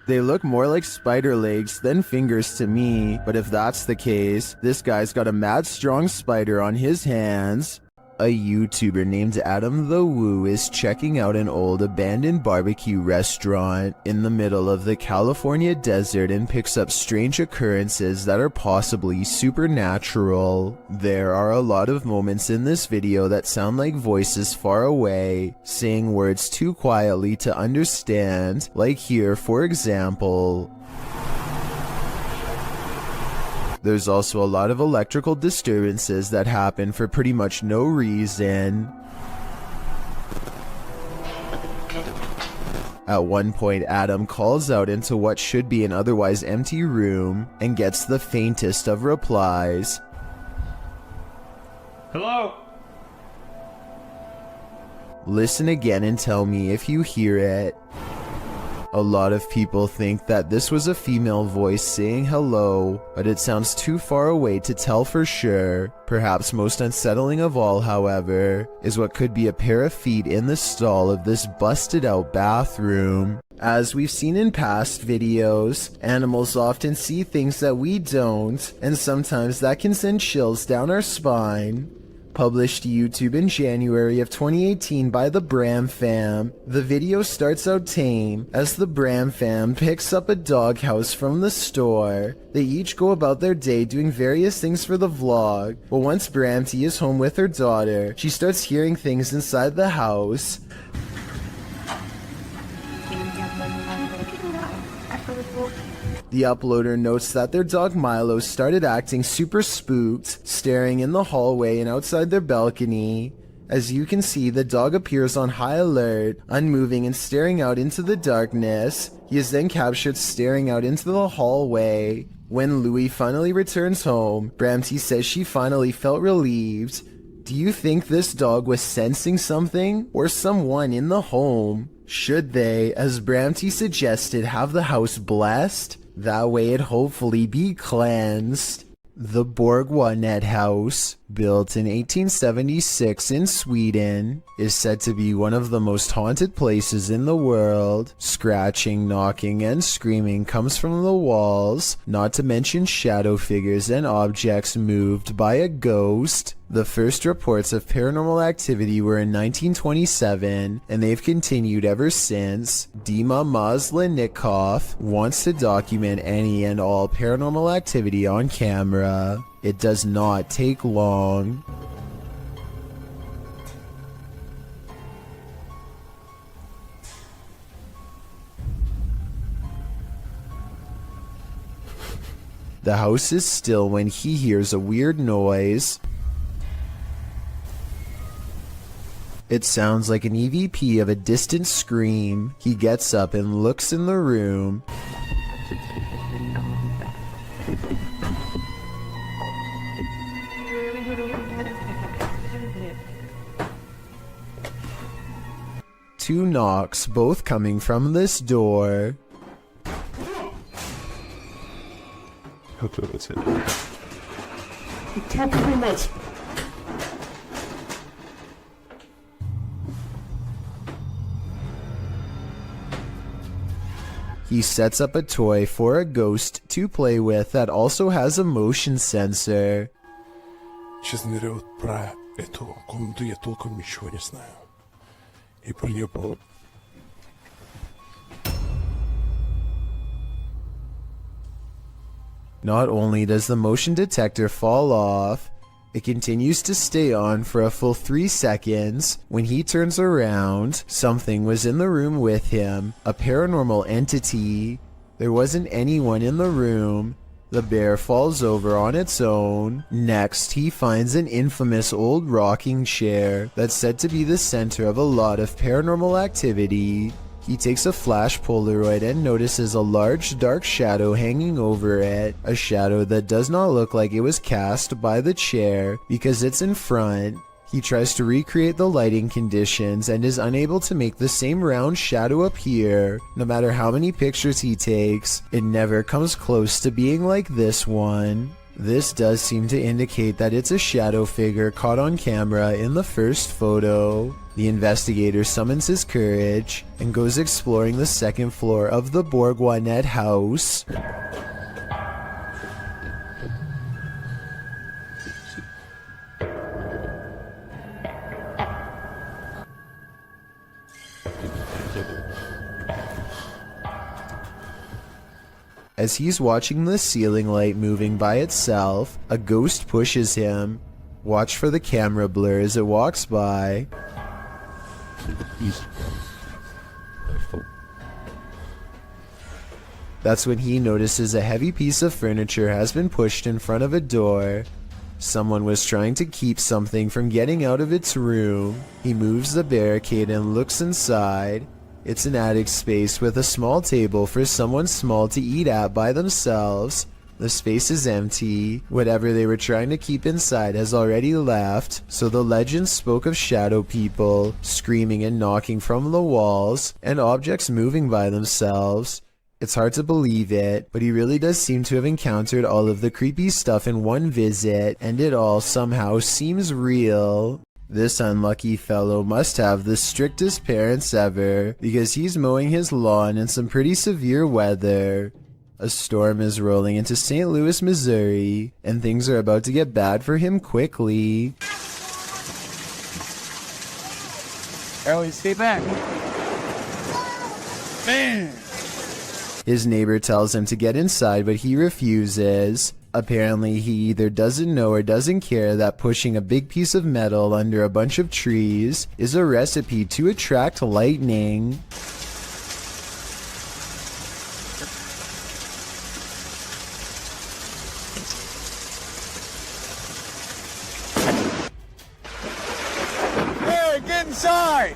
They look more like spider legs than fingers to me, but if that's the case, this guy's got a mad strong spider on his hands. A YouTuber named Adam the Woo is checking out an old abandoned barbecue restaurant in the middle of the California desert and picks up strange occurrences that are possibly supernatural. There are a lot of moments in this video that sound like voices far away, saying words too quietly to understand, like here for example. There's also a lot of electrical disturbances that happen for pretty much no reason. At one point, Adam calls out into what should be an otherwise empty room and gets the faintest of replies. Hello? Listen again and tell me if you hear it. A lot of people think that this was a female voice saying hello, but it sounds too far away to tell for sure. Perhaps most unsettling of all, however, is what could be a pair of feet in the stall of this busted out bathroom. As we've seen in past videos, animals often see things that we don't, and sometimes that can send chills down our spine. Published to YouTube in January of 2018 by the Bram fam. The video starts out tame as the Bram fam picks up a doghouse from the store. They each go about their day doing various things for the vlog, but once Bramty is home with her daughter, she starts hearing things inside the house. The uploader notes that their dog Milo started acting super spooked, staring in the hallway and outside their balcony. As you can see, the dog appears on high alert, unmoving and staring out into the darkness. He is then captured staring out into the hallway. When Louie finally returns home, Bramty says she finally felt relieved. Do you think this dog was sensing something or someone in the home? Should they, as Bramty suggested, have the house blessed? That way it'd hopefully be cleansed. The Borgwanet house, built in 1876 in Sweden, is said to be one of the most haunted places in the world. Scratching, knocking, and screaming comes from the walls, not to mention shadow figures and objects moved by a ghost. The first reports of paranormal activity were in 1927, and they've continued ever since. Dima Maslenikov wants to document any and all paranormal activity on camera. It does not take long. The house is still when he hears a weird noise. It sounds like an EVP of a distant scream. He gets up and looks in the room. Two knocks, both coming from this door. He sets up a toy for a ghost to play with that also has a motion sensor. Честно говоря, вот про эту комнату я толком ничего не знаю. И про нее было... Not only does the motion detector fall off, it continues to stay on for a full 3 seconds. When he turns around, something was in the room with him, a paranormal entity. There wasn't anyone in the room. The bear falls over on its own. Next, he finds an infamous old rocking chair that's said to be the center of a lot of paranormal activity. He takes a flash Polaroid and notices a large dark shadow hanging over it, a shadow that does not look like it was cast by the chair because it's in front. He tries to recreate the lighting conditions and is unable to make the same round shadow appear. No matter how many pictures he takes, it never comes close to being like this one. This does seem to indicate that it's a shadow figure caught on camera in the first photo. The investigator summons his courage and goes exploring the second floor of the Bourgoinet house. As he's watching the ceiling light moving by itself, a ghost pushes him. Watch for the camera blur as it walks by. That's when he notices a heavy piece of furniture has been pushed in front of a door. Someone was trying to keep something from getting out of its room. He moves the barricade and looks inside. It's an attic space with a small table for someone small to eat at by themselves. The space is empty. Whatever they were trying to keep inside has already left, so the legend spoke of shadow people, screaming and knocking from the walls, and objects moving by themselves. It's hard to believe it, but he really does seem to have encountered all of the creepy stuff in one visit, and it all somehow seems real. This unlucky fellow must have the strictest parents ever, because he's mowing his lawn in some pretty severe weather. A storm is rolling into St. Louis, Missouri, and things are about to get bad for him quickly. Ellie, stay back. Man! His neighbor tells him to get inside, but he refuses. Apparently, he either doesn't know or doesn't care that pushing a big piece of metal under a bunch of trees is a recipe to attract lightning. Hey, get inside!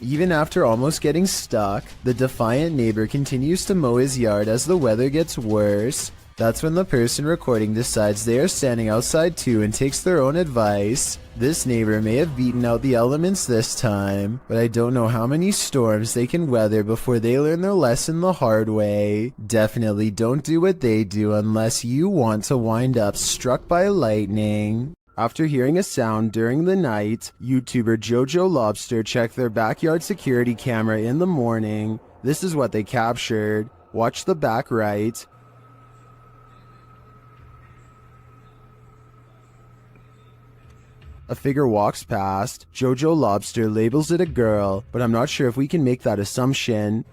Even after almost getting stuck, the defiant neighbor continues to mow his yard as the weather gets worse. That's when the person recording decides they are standing outside too and takes their own advice. This neighbor may have beaten out the elements this time, but I don't know how many storms they can weather before they learn their lesson the hard way. Definitely don't do what they do unless you want to wind up struck by lightning. After hearing a sound during the night, YouTuber Jojo Lobster checked their backyard security camera in the morning. This is what they captured. Watch the back right. A figure walks past. Jojo Lobster labels it a girl, but I'm not sure if we can make that assumption.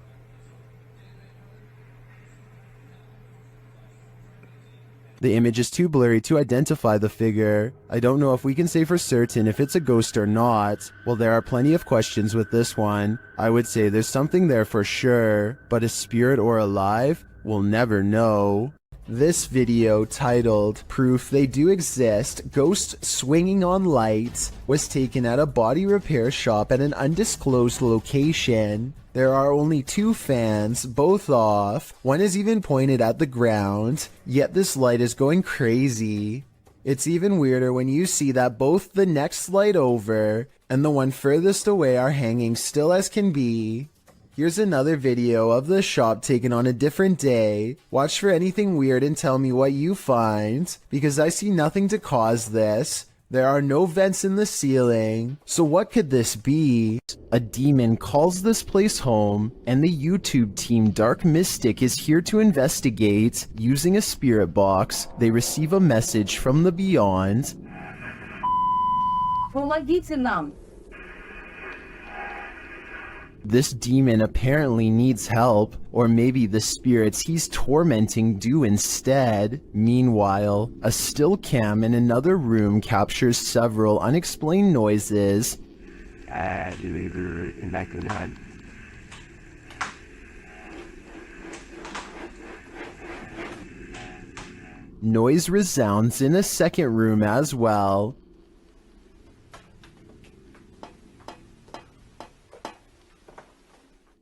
The image is too blurry to identify the figure. I don't know if we can say for certain if it's a ghost or not. Well, there are plenty of questions with this one. I would say there's something there for sure, but a spirit or alive? We'll never know. This video, titled "Proof They Do Exist, Ghosts Swinging on Lights," was taken at a body repair shop at an undisclosed location. There are only 2 fans, both off. One is even pointed at the ground, yet this light is going crazy. It's even weirder when you see that both the next light over and the one furthest away are hanging still as can be. Here's another video of the shop taken on a different day. Watch for anything weird and tell me what you find, because I see nothing to cause this. There are no vents in the ceiling. So what could this be? A demon calls this place home, and the YouTube team Dark Mystic is here to investigate. Using a spirit box, they receive a message from the beyond. Помогите нам. This demon apparently needs help, or maybe the spirits he's tormenting do instead. Meanwhile, a still cam in another room captures several unexplained noises. Noise resounds in a second room as well.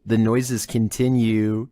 The noises continue.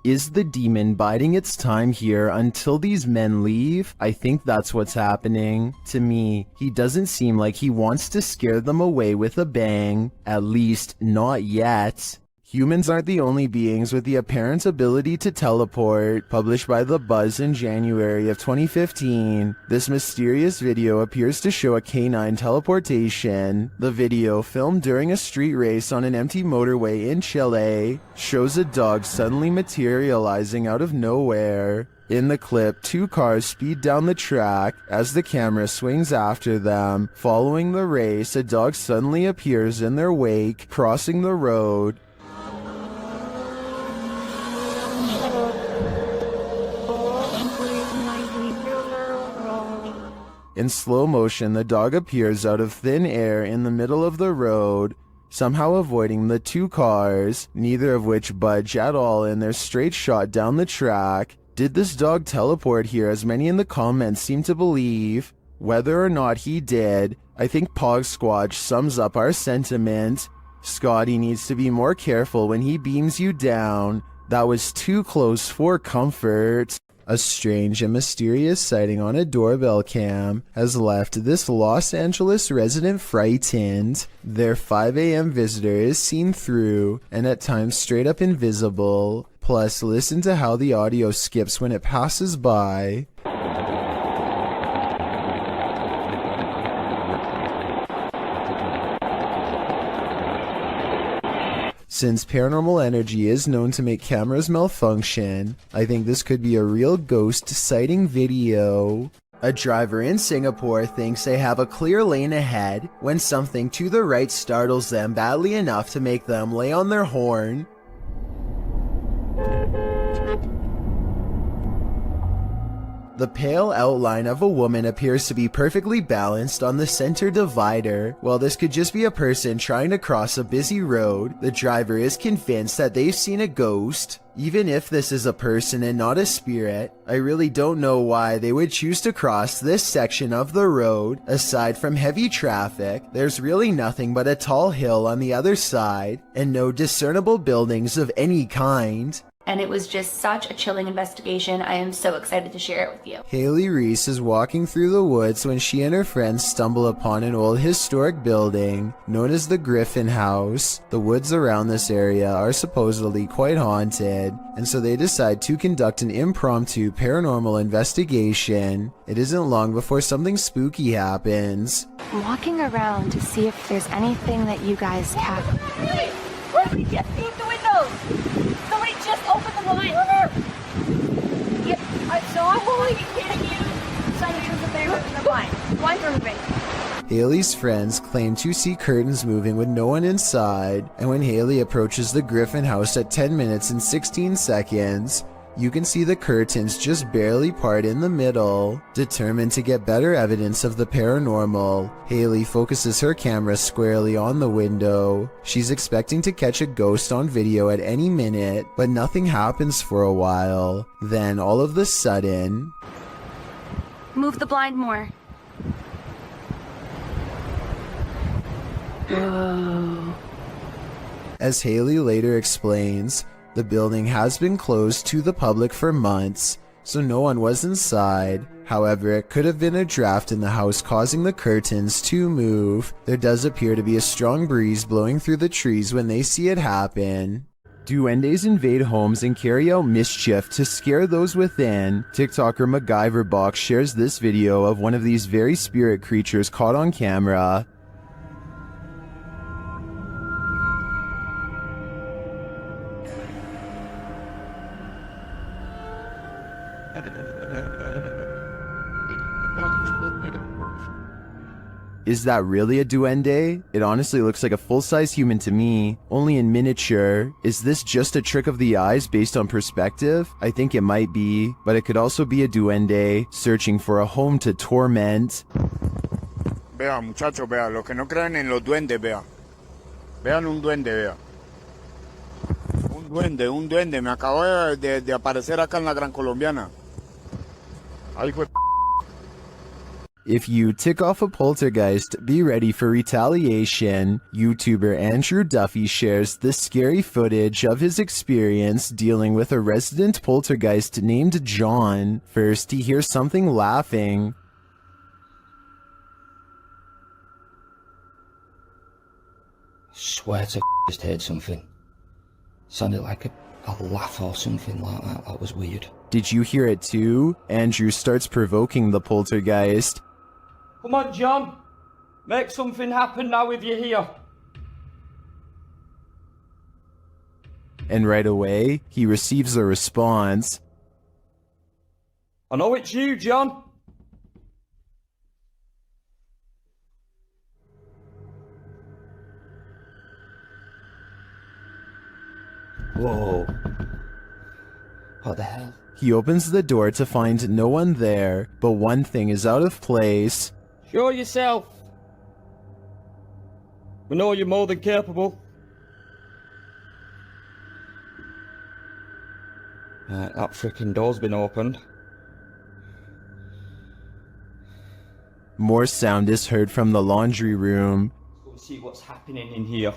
Is the demon biding its time here until these men leave? I think that's what's happening. To me, he doesn't seem like he wants to scare them away with a bang. At least, not yet. Humans aren't the only beings with the apparent ability to teleport. Published by The Buzz in January of 2015, this mysterious video appears to show a canine teleportation. The video, filmed during a street race on an empty motorway in Chile, shows a dog suddenly materializing out of nowhere. In the clip, two cars speed down the track. As the camera swings after them, following the race, a dog suddenly appears in their wake, crossing the road. In slow motion, the dog appears out of thin air in the middle of the road, somehow avoiding the two cars, neither of which budge at all in their straight shot down the track. Did this dog teleport here, as many in the comments seem to believe? Whether or not he did, I think Pog Squatch sums up our sentiment. Scotty needs to be more careful when he beams you down. That was too close for comfort. A strange and mysterious sighting on a doorbell cam has left this Los Angeles resident frightened. Their 5 a.m. visitor is seen through and at times straight up invisible. Plus, listen to how the audio skips when it passes by. Since paranormal energy is known to make cameras malfunction, I think this could be a real ghost sighting video. A driver in Singapore thinks they have a clear lane ahead when something to the right startles them badly enough to make them lay on their horn. The pale outline of a woman appears to be perfectly balanced on the center divider. While this could just be a person trying to cross a busy road, the driver is convinced that they've seen a ghost. Even if this is a person and not a spirit, I really don't know why they would choose to cross this section of the road. Aside from heavy traffic, there's really nothing but a tall hill on the other side, and no discernible buildings of any kind. And it was just such a chilling investigation. I am so excited to share it with you. Haley Reese is walking through the woods when she and her friends stumble upon an old historic building known as the Griffin House. The woods around this area are supposedly quite haunted, and so they decide to conduct an impromptu paranormal investigation. It isn't long before something spooky happens. I'm walking around to see if there's anything that you guys have. Hey! Where did we get through the windows? Somebody just opened the blind. Yep, I saw it. Holy kidding you. Somebody was up there opening the blind. Blinds are moving. Haley's friends claim to see curtains moving with no one inside, and when Haley approaches the Griffin House at 10 minutes and 16 seconds, you can see the curtains just barely part in the middle. Determined to get better evidence of the paranormal, Haley focuses her camera squarely on the window. She's expecting to catch a ghost on video at any minute, but nothing happens for a while. Then all of a sudden... Move the blind more. Whoa. As Haley later explains, the building has been closed to the public for months, so no one was inside. However, it could have been a draft in the house causing the curtains to move. There does appear to be a strong breeze blowing through the trees when they see it happen. Duendes invade homes and carry out mischief to scare those within. TikToker MacGyverBox shares this video of one of these very spirit creatures caught on camera. Is that really a duende? It honestly looks like a full-size human to me, only in miniature. Is this just a trick of the eyes based on perspective? I think it might be, but it could also be a duende searching for a home to torment. Vea, muchachos, vea, los que no creen en los duendes, vea. Vean un duende, vea. Un duende, me acabo de aparecer acá en la Gran Colombiana. Ahí fue. If you tick off a poltergeist, be ready for retaliation. YouTuber Andrew Duffy shares this scary footage of his experience dealing with a resident poltergeist named John. First, he hears something laughing. Swear to just heard something. Sounded like a laugh or something like that. That was weird. Did you hear it too? Andrew starts provoking the poltergeist. Come on, John. Make something happen now if you're here. And right away, he receives a response. I know it's you, John. Whoa. What the hell? He opens the door to find no one there, but one thing is out of place. Show yourself. We know you're more than capable. Right, that freaking door's been opened. More sound is heard from the laundry room. Let's go and see what's happening in here.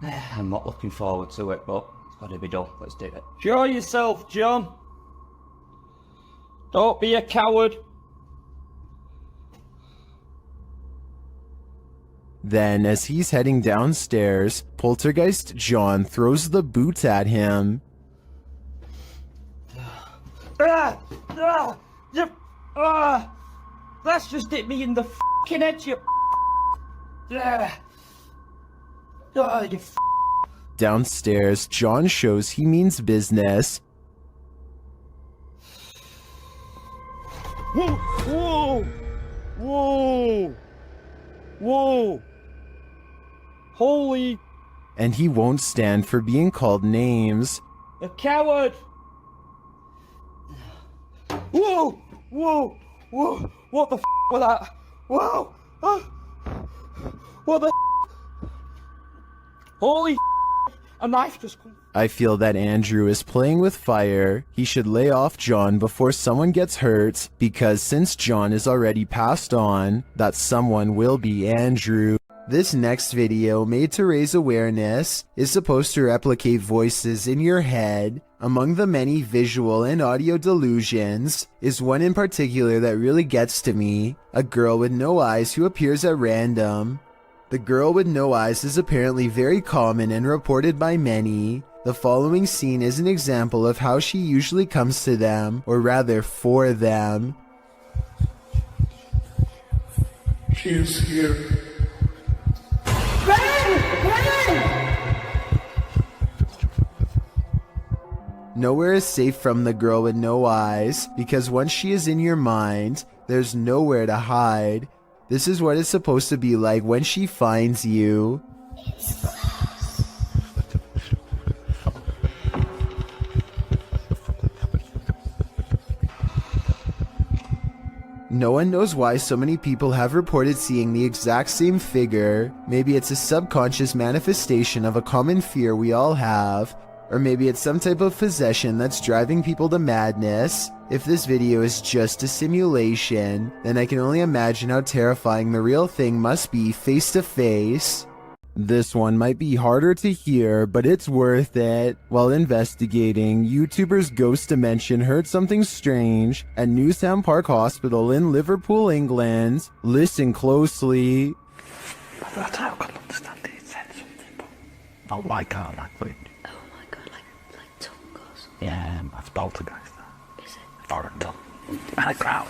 I'm not looking forward to it, but it's got to be done. Let's do it. Show yourself, John. Don't be a coward. Then, as he's heading downstairs, Poltergeist John throws the boots at him. That's just hit me in the f***ing head, you Downstairs, John shows he means business. Whoa! Whoa! Whoa! Whoa! Holy... And he won't stand for being called names. A coward! Whoa! Whoa! Whoa! What the f*** was that? Whoa! What the f***? Holy f***! A knife just come. I feel that Andrew is playing with fire. He should lay off John before someone gets hurt, because since John is already passed on, that someone will be Andrew. This next video, made to raise awareness, is supposed to replicate voices in your head. Among the many visual and audio delusions, is one in particular that really gets to me. A girl with no eyes who appears at random. The girl with no eyes is apparently very common and reported by many. The following scene is an example of how she usually comes to them, or rather for them. She is here. Nowhere is safe from the girl with no eyes, because once she is in your mind, there's nowhere to hide. This is what it's supposed to be like when she finds you. No one knows why so many people have reported seeing the exact same figure. Maybe it's a subconscious manifestation of a common fear we all have. Or maybe it's some type of possession that's driving people to madness. If this video is just a simulation, then I can only imagine how terrifying the real thing must be face to face. This one might be harder to hear, but it's worth it. While investigating, YouTuber's Ghost Dimension heard something strange at Newtown Park Hospital in Liverpool, England. Listen closely. Oh my god, like yeah, that's poltergeist. Is it? Thornton. And a crowd.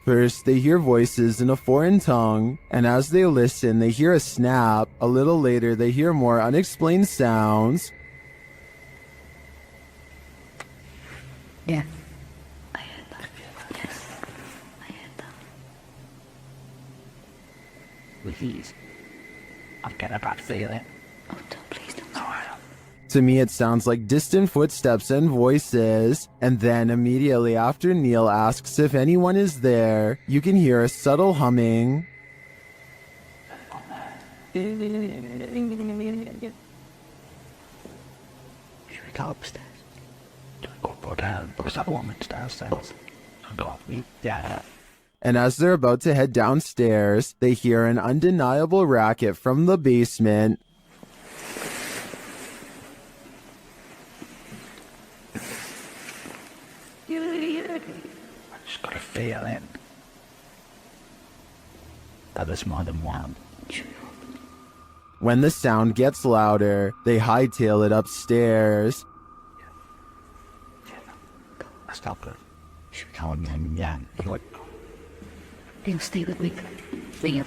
First, they hear voices in a foreign tongue, and as they listen, they hear a snap. A little later, they hear more unexplained sounds. Yeah. I heard that. Please. I've got a bad feeling. Oh, don't, please don't. No, I don't. To me, it sounds like distant footsteps and voices, and then immediately after Neil asks if anyone is there, you can hear a subtle humming. Should we go upstairs? Do we go down? Because that woman's downstairs. I'll go up with Dad. And as they're about to head downstairs, they hear an undeniable racket from the basement. I just got a feeling that there's more than one. When the sound gets louder, they hightail it upstairs. Let's stop it. Should we call him Yang? Like, Neil, stay with me. Neil.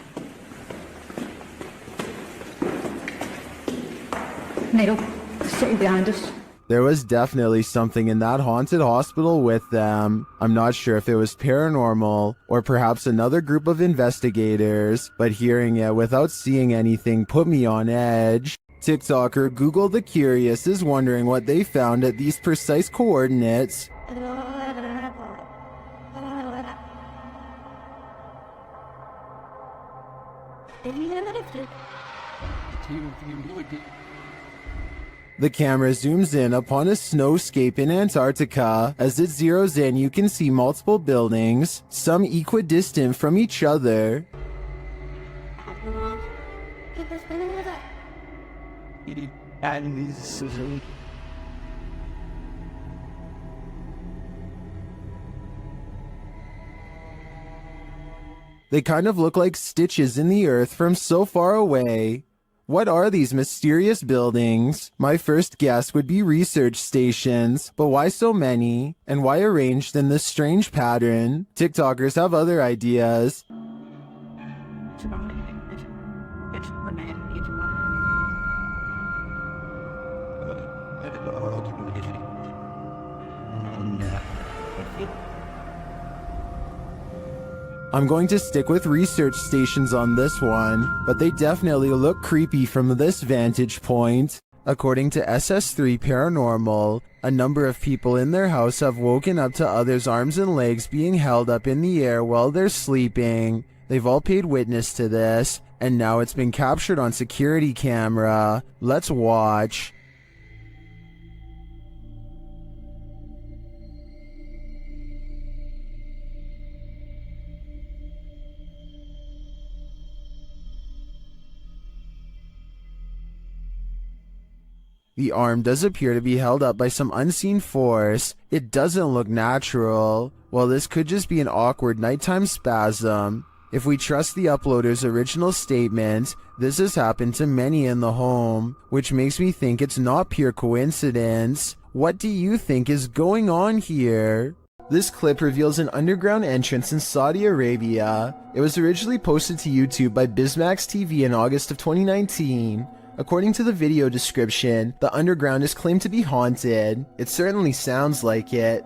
Neil, there's something behind us. There was definitely something in that haunted hospital with them. I'm not sure if it was paranormal or perhaps another group of investigators, but hearing it without seeing anything put me on edge. TikToker Google the Curious is wondering what they found at these precise coordinates. The camera zooms in upon a snowscape in Antarctica. As it zeroes in, you can see multiple buildings, some equidistant from each other. They kind of look like stitches in the earth from so far away. What are these mysterious buildings? My first guess would be research stations, but why so many? And why arranged in this strange pattern? TikTokers have other ideas. I'm going to stick with research stations on this one, but they definitely look creepy from this vantage point. According to SS3 Paranormal, a number of people in their house have woken up to others' arms and legs being held up in the air while they're sleeping. They've all paid witness to this, and now it's been captured on security camera. Let's watch. The arm does appear to be held up by some unseen force. It doesn't look natural. Well, this could just be an awkward nighttime spasm. If we trust the uploader's original statement, this has happened to many in the home, which makes me think it's not pure coincidence. What do you think is going on here? This clip reveals an underground entrance in Saudi Arabia. It was originally posted to YouTube by Bismax TV in August of 2019. According to the video description, the underground is claimed to be haunted. It certainly sounds like it.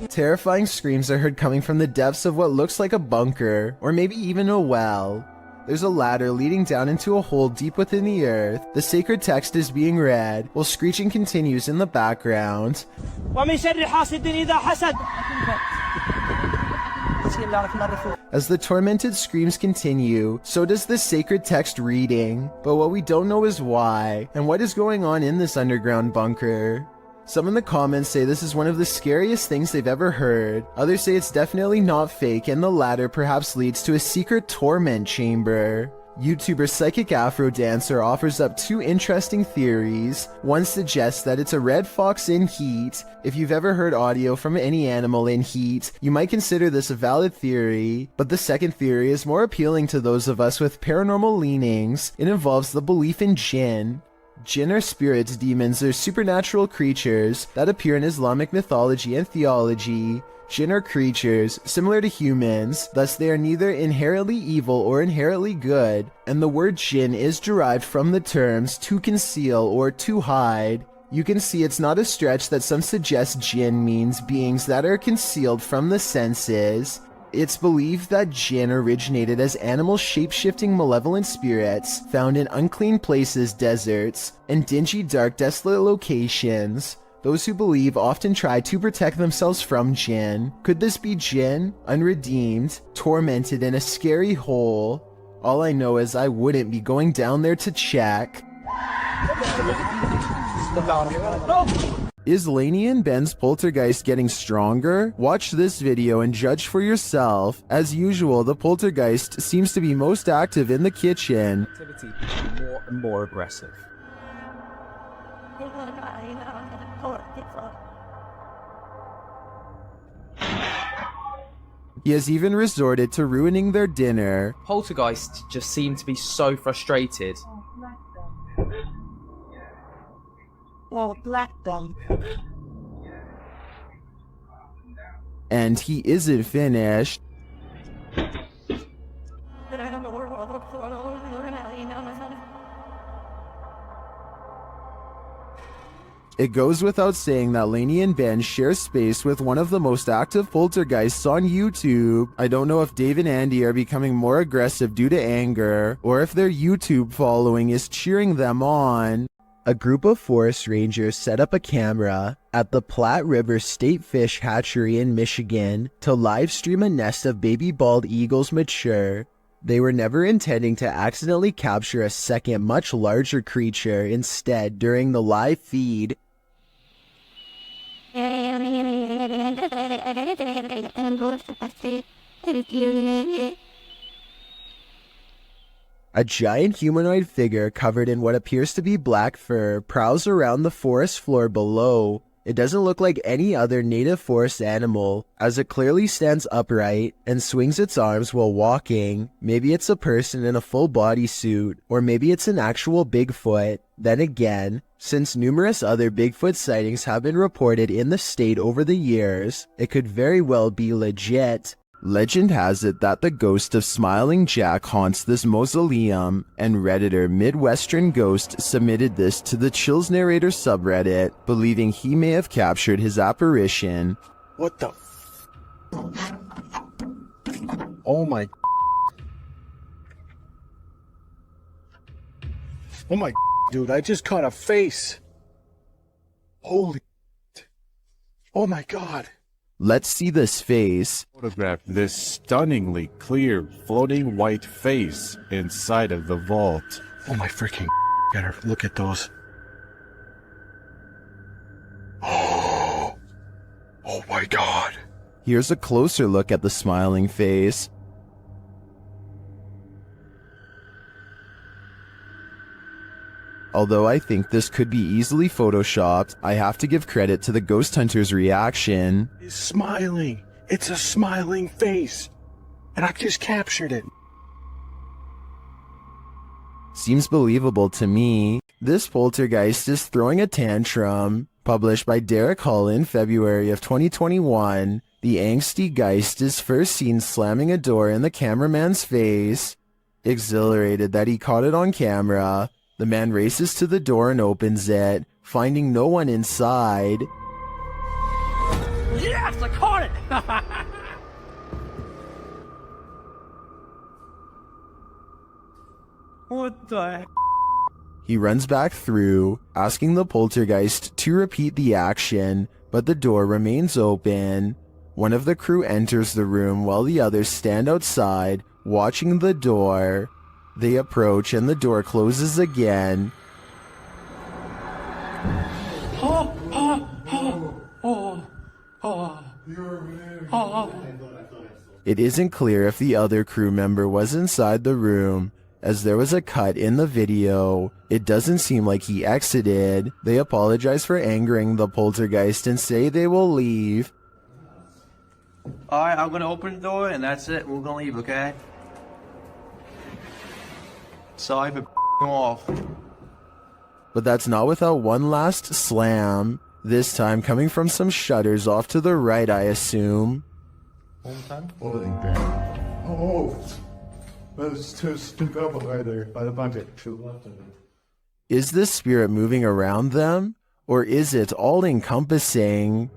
Terrifying screams are heard coming from the depths of what looks like a bunker, or maybe even a well. There's a ladder leading down into a hole deep within the earth. The sacred text is being read, while screeching continues in the background. As the tormented screams continue, so does the sacred text reading. But what we don't know is why, and what is going on in this underground bunker. Some in the comments say this is one of the scariest things they've ever heard. Others say it's definitely not fake, and the latter perhaps leads to a secret torment chamber. YouTuber Psychic Afro Dancer offers up two interesting theories. One suggests that it's a red fox in heat. If you've ever heard audio from any animal in heat, you might consider this a valid theory. But the second theory is more appealing to those of us with paranormal leanings. It involves the belief in jinn. Jinn are spirits, demons, or supernatural creatures that appear in Islamic mythology and theology. Jinn are creatures, similar to humans, thus they are neither inherently evil or inherently good, and the word jinn is derived from the terms to conceal or to hide. You can see it's not a stretch that some suggest jinn means beings that are concealed from the senses. It's believed that jinn originated as animal shape-shifting malevolent spirits found in unclean places, deserts, and dingy, dark, desolate locations. Those who believe often try to protect themselves from jinn. Could this be jinn, unredeemed, tormented in a scary hole? All I know is I wouldn't be going down there to check. Is Laney and Ben's poltergeist getting stronger? Watch this video and judge for yourself. As usual, the poltergeist seems to be most active in the kitchen. Activity more and more aggressive. He has even resorted to ruining their dinner. Poltergeists just seem to be so frustrated. And he isn't finished. It goes without saying that Laney and Ben share space with one of the most active poltergeists on YouTube. I don't know if Dave and Andy are becoming more aggressive due to anger, or if their YouTube following is cheering them on. A group of forest rangers set up a camera at the Platte River State Fish Hatchery in Michigan to live stream a nest of baby bald eagles mature. They were never intending to accidentally capture a second, much larger creature instead during the live feed. A giant humanoid figure covered in what appears to be black fur prowls around the forest floor below. It doesn't look like any other native forest animal, as it clearly stands upright and swings its arms while walking. Maybe it's a person in a full bodysuit, or maybe it's an actual Bigfoot. Then again, since numerous other Bigfoot sightings have been reported in the state over the years, it could very well be legit. Legend has it that the ghost of Smiling Jack haunts this mausoleum, and Redditor Midwestern Ghost submitted this to the Chills Narrator subreddit, believing he may have captured his apparition. What the Oh my Oh my dude, I just caught a face. Holy Oh my god. Let's see this face. Photograph this stunningly clear floating white face inside of the vault. Oh my freaking gotta look at those. Oh my god. Here's a closer look at the smiling face. Although I think this could be easily photoshopped, I have to give credit to the ghost hunter's reaction. It's smiling. It's a smiling face. And I just captured it. Seems believable to me. This poltergeist is throwing a tantrum. Published by Derek Hull in February of 2021, the angsty geist is first seen slamming a door in the cameraman's face. Exhilarated that he caught it on camera, the man races to the door and opens it, finding no one inside. Yes, I caught it! What the heck? He runs back through, asking the poltergeist to repeat the action, but the door remains open. One of the crew enters the room while the others stand outside, watching the door. They approach and the door closes again. It isn't clear if the other crew member was inside the room, as there was a cut in the video. It doesn't seem like he exited. They apologize for angering the poltergeist and say they will leave. Alright, I'm gonna open the door and that's it. We're gonna leave, okay? Sorry for off. But that's not without one last slam, this time coming from some shutters off to the right, I assume. Oh, there's two people right there by the bucket. Is this spirit moving around them, or is it all-encompassing?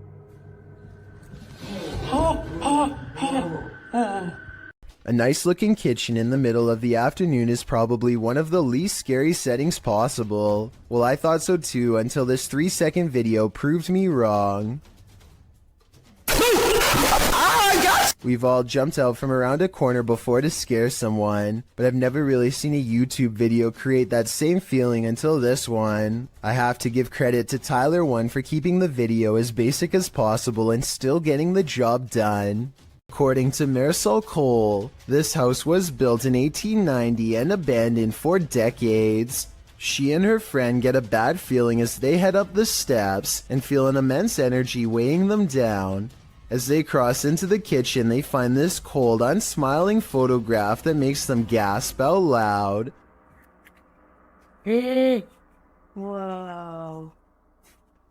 A nice looking kitchen in the middle of the afternoon is probably one of the least scary settings possible. Well, I thought so too until this 3-second video proved me wrong. We've all jumped out from around a corner before to scare someone, but I've never really seen a YouTube video create that same feeling until this one. I have to give credit to Tyler1 for keeping the video as basic as possible and still getting the job done. According to Marisol Cole, this house was built in 1890 and abandoned for decades. She and her friend get a bad feeling as they head up the steps and feel an immense energy weighing them down. As they cross into the kitchen, they find this cold, unsmiling photograph that makes them gasp out loud. Whoa.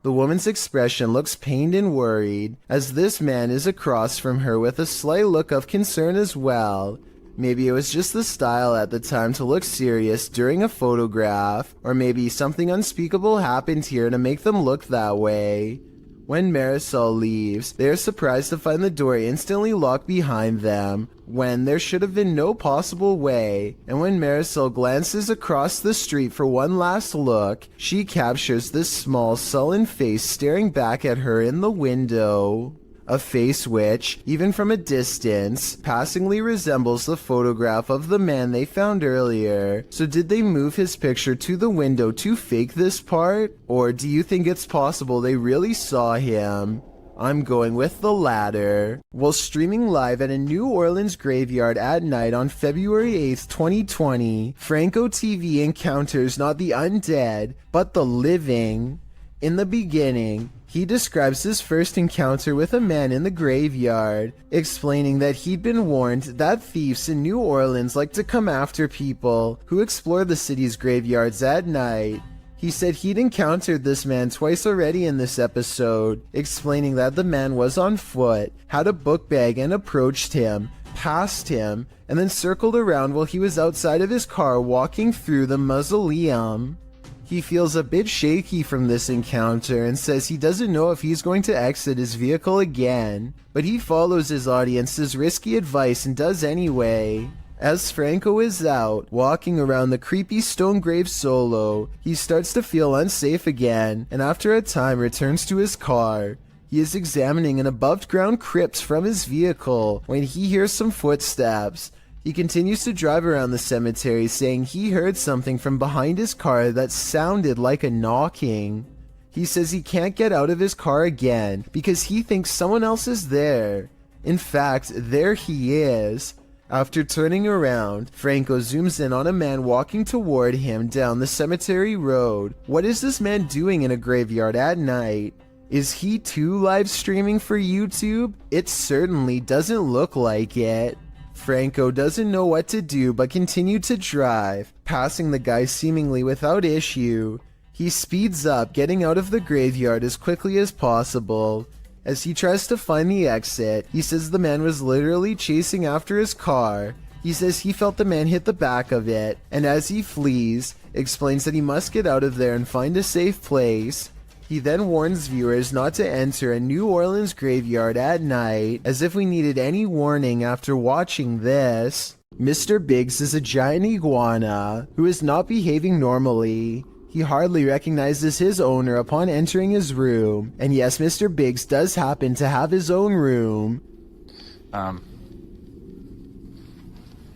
The woman's expression looks pained and worried, as this man is across from her with a slight look of concern as well. Maybe it was just the style at the time to look serious during a photograph, or maybe something unspeakable happened here to make them look that way. When Marisol leaves, they are surprised to find the door instantly locked behind them, when there should have been no possible way. And when Marisol glances across the street for one last look, she captures this small, sullen face staring back at her in the window. A face which, even from a distance, passingly resembles the photograph of the man they found earlier. So did they move his picture to the window to fake this part? Or do you think it's possible they really saw him? I'm going with the latter. While streaming live at a New Orleans graveyard at night on February 8th, 2020, Franco TV encounters not the undead, but the living. In the beginning, he describes his first encounter with a man in the graveyard, explaining that he'd been warned that thieves in New Orleans like to come after people who explore the city's graveyards at night. He said he'd encountered this man twice already in this episode, explaining that the man was on foot, had a book bag and approached him, passed him, and then circled around while he was outside of his car walking through the mausoleum. He feels a bit shaky from this encounter and says he doesn't know if he's going to exit his vehicle again, but he follows his audience's risky advice and does anyway. As Franco is out, walking around the creepy stone grave solo, he starts to feel unsafe again, and after a time returns to his car. He is examining an above-ground crypt from his vehicle when he hears some footsteps. He continues to drive around the cemetery, saying he heard something from behind his car that sounded like a knocking. He says he can't get out of his car again because he thinks someone else is there. In fact, there he is. After turning around, Franco zooms in on a man walking toward him down the cemetery road. What is this man doing in a graveyard at night? Is he too live streaming for YouTube? It certainly doesn't look like it. Franco doesn't know what to do but continue to drive, passing the guy seemingly without issue. He speeds up, getting out of the graveyard as quickly as possible. As he tries to find the exit, he says the man was literally chasing after his car. He says he felt the man hit the back of it, and as he flees, explains that he must get out of there and find a safe place. He then warns viewers not to enter a New Orleans graveyard at night, as if we needed any warning after watching this. Mr. Biggs is a giant iguana who is not behaving normally. He hardly recognizes his owner upon entering his room, and yes, Mr. Biggs does happen to have his own room.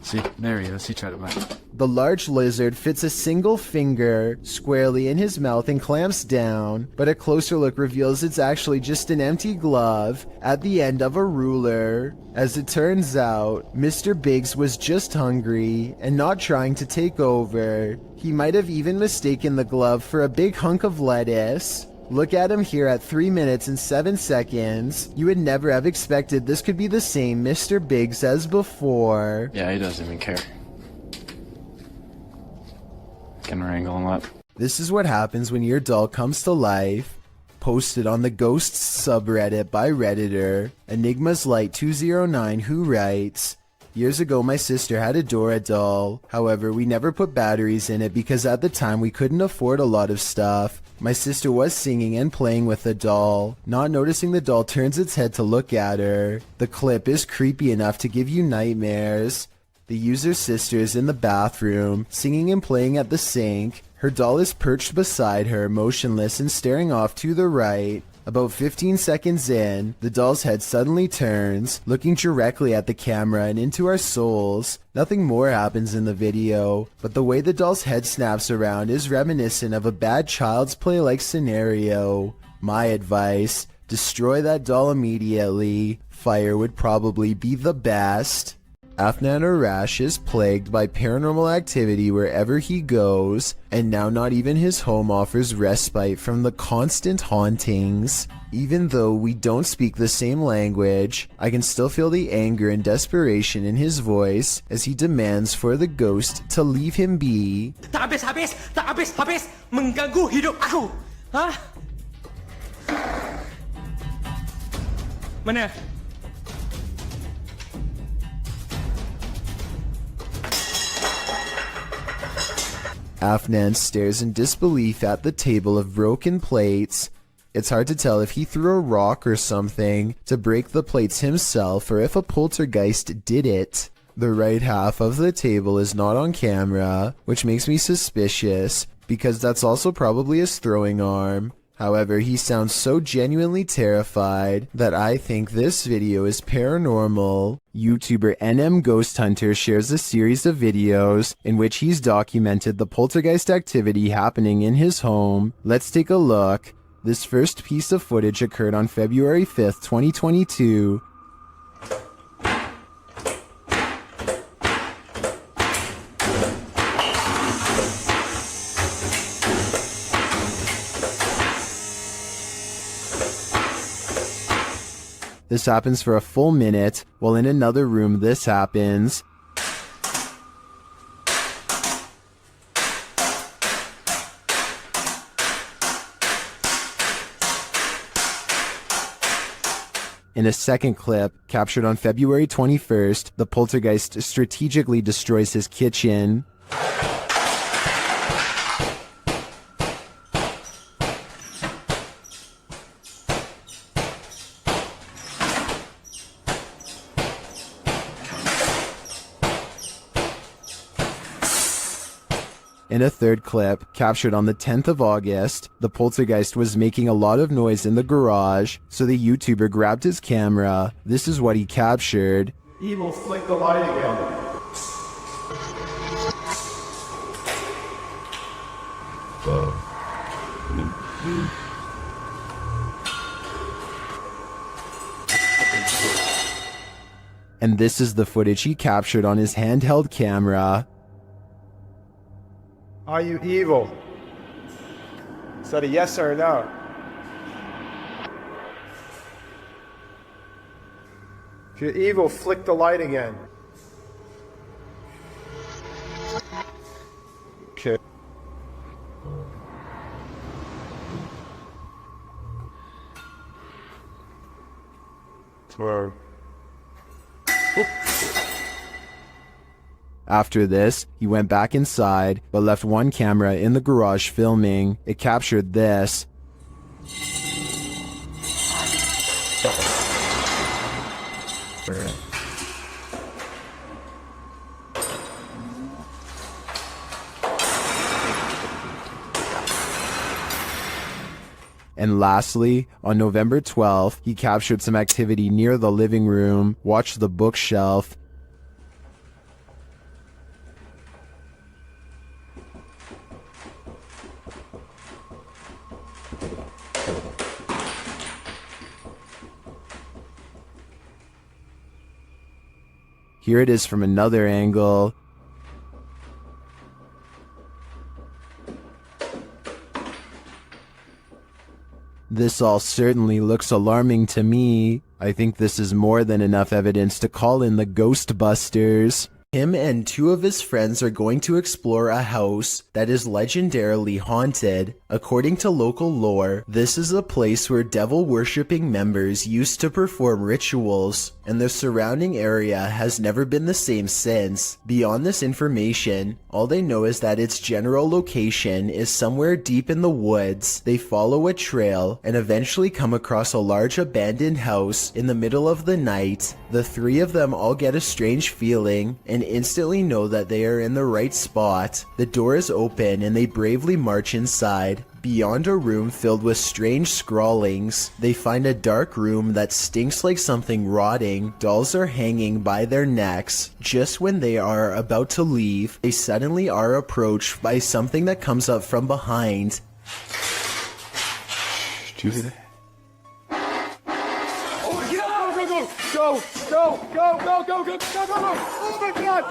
See, there he is. He tried to bite. The large lizard fits a single finger squarely in his mouth and clamps down, but a closer look reveals it's actually just an empty glove at the end of a ruler. As it turns out, Mr. Biggs was just hungry and not trying to take over. He might have even mistaken the glove for a big hunk of lettuce. Look at him here at 3 minutes and 7 seconds. You would never have expected this could be the same Mr. Biggs as before. Yeah, he doesn't even care. Can wrangle him up. This is what happens when your doll comes to life. Posted on the Ghosts subreddit by Redditor, Enigma's Light 209, who writes, "Years ago my sister had a Dora doll. However, we never put batteries in it because at the time we couldn't afford a lot of stuff. My sister was singing and playing with the doll. Not noticing the doll turns its head to look at her. The clip is creepy enough to give you nightmares. The user's sister is in the bathroom, singing and playing at the sink. Her doll is perched beside her, motionless and staring off to the right. About 15 seconds in, the doll's head suddenly turns, looking directly at the camera and into our souls. Nothing more happens in the video, but the way the doll's head snaps around is reminiscent of a bad Child's Play-like scenario. My advice, destroy that doll immediately. Fire would probably be the best. Afnan Arash is plagued by paranormal activity wherever he goes, and now not even his home offers respite from the constant hauntings. Even though we don't speak the same language, I can still feel the anger and desperation in his voice as he demands for the ghost to leave him be. Tak habis, mengganggu hidup aku. Hah? Mana? Afnan stares in disbelief at the table of broken plates. It's hard to tell if he threw a rock or something to break the plates himself or if a poltergeist did it. The right half of the table is not on camera, which makes me suspicious because that's also probably his throwing arm. However, he sounds so genuinely terrified that I think this video is paranormal. YouTuber NM Ghost Hunter shares a series of videos in which he's documented the poltergeist activity happening in his home. Let's take a look. This first piece of footage occurred on February 5th, 2022. This happens for a full minute, while in another room this happens. In a second clip, captured on February 21st, the poltergeist strategically destroys his kitchen. In a third clip, captured on the 10th of August, the poltergeist was making a lot of noise in the garage, so the YouTuber grabbed his camera. This is what he captured. Evil, flick the light again. And this is the footage he captured on his handheld camera. Are you evil? Is that a yes or a no? If you're evil, flick the light again. Okay. Tomorrow. After this, he went back inside, but left one camera in the garage filming. It captured this. And lastly, on November 12th, he captured some activity near the living room. Watch the bookshelf. Here it is from another angle. This all certainly looks alarming to me. I think this is more than enough evidence to call in the Ghostbusters. Him and two of his friends are going to explore a house that is legendarily haunted. According to local lore, this is a place where devil-worshipping members used to perform rituals. and the surrounding area has never been the same since. Beyond this information, all they know is that its general location is somewhere deep in the woods. They follow a trail and eventually come across a large abandoned house in the middle of the night. The three of them all get a strange feeling and instantly know that they are in the right spot. The door is open and they bravely march inside. Beyond a room filled with strange scrawlings, they find a dark room that stinks like something rotting. Dolls are hanging by their necks. Just when they are about to leave, they suddenly are approached by something that comes up from behind. Do you hear that? Go! Oh my god!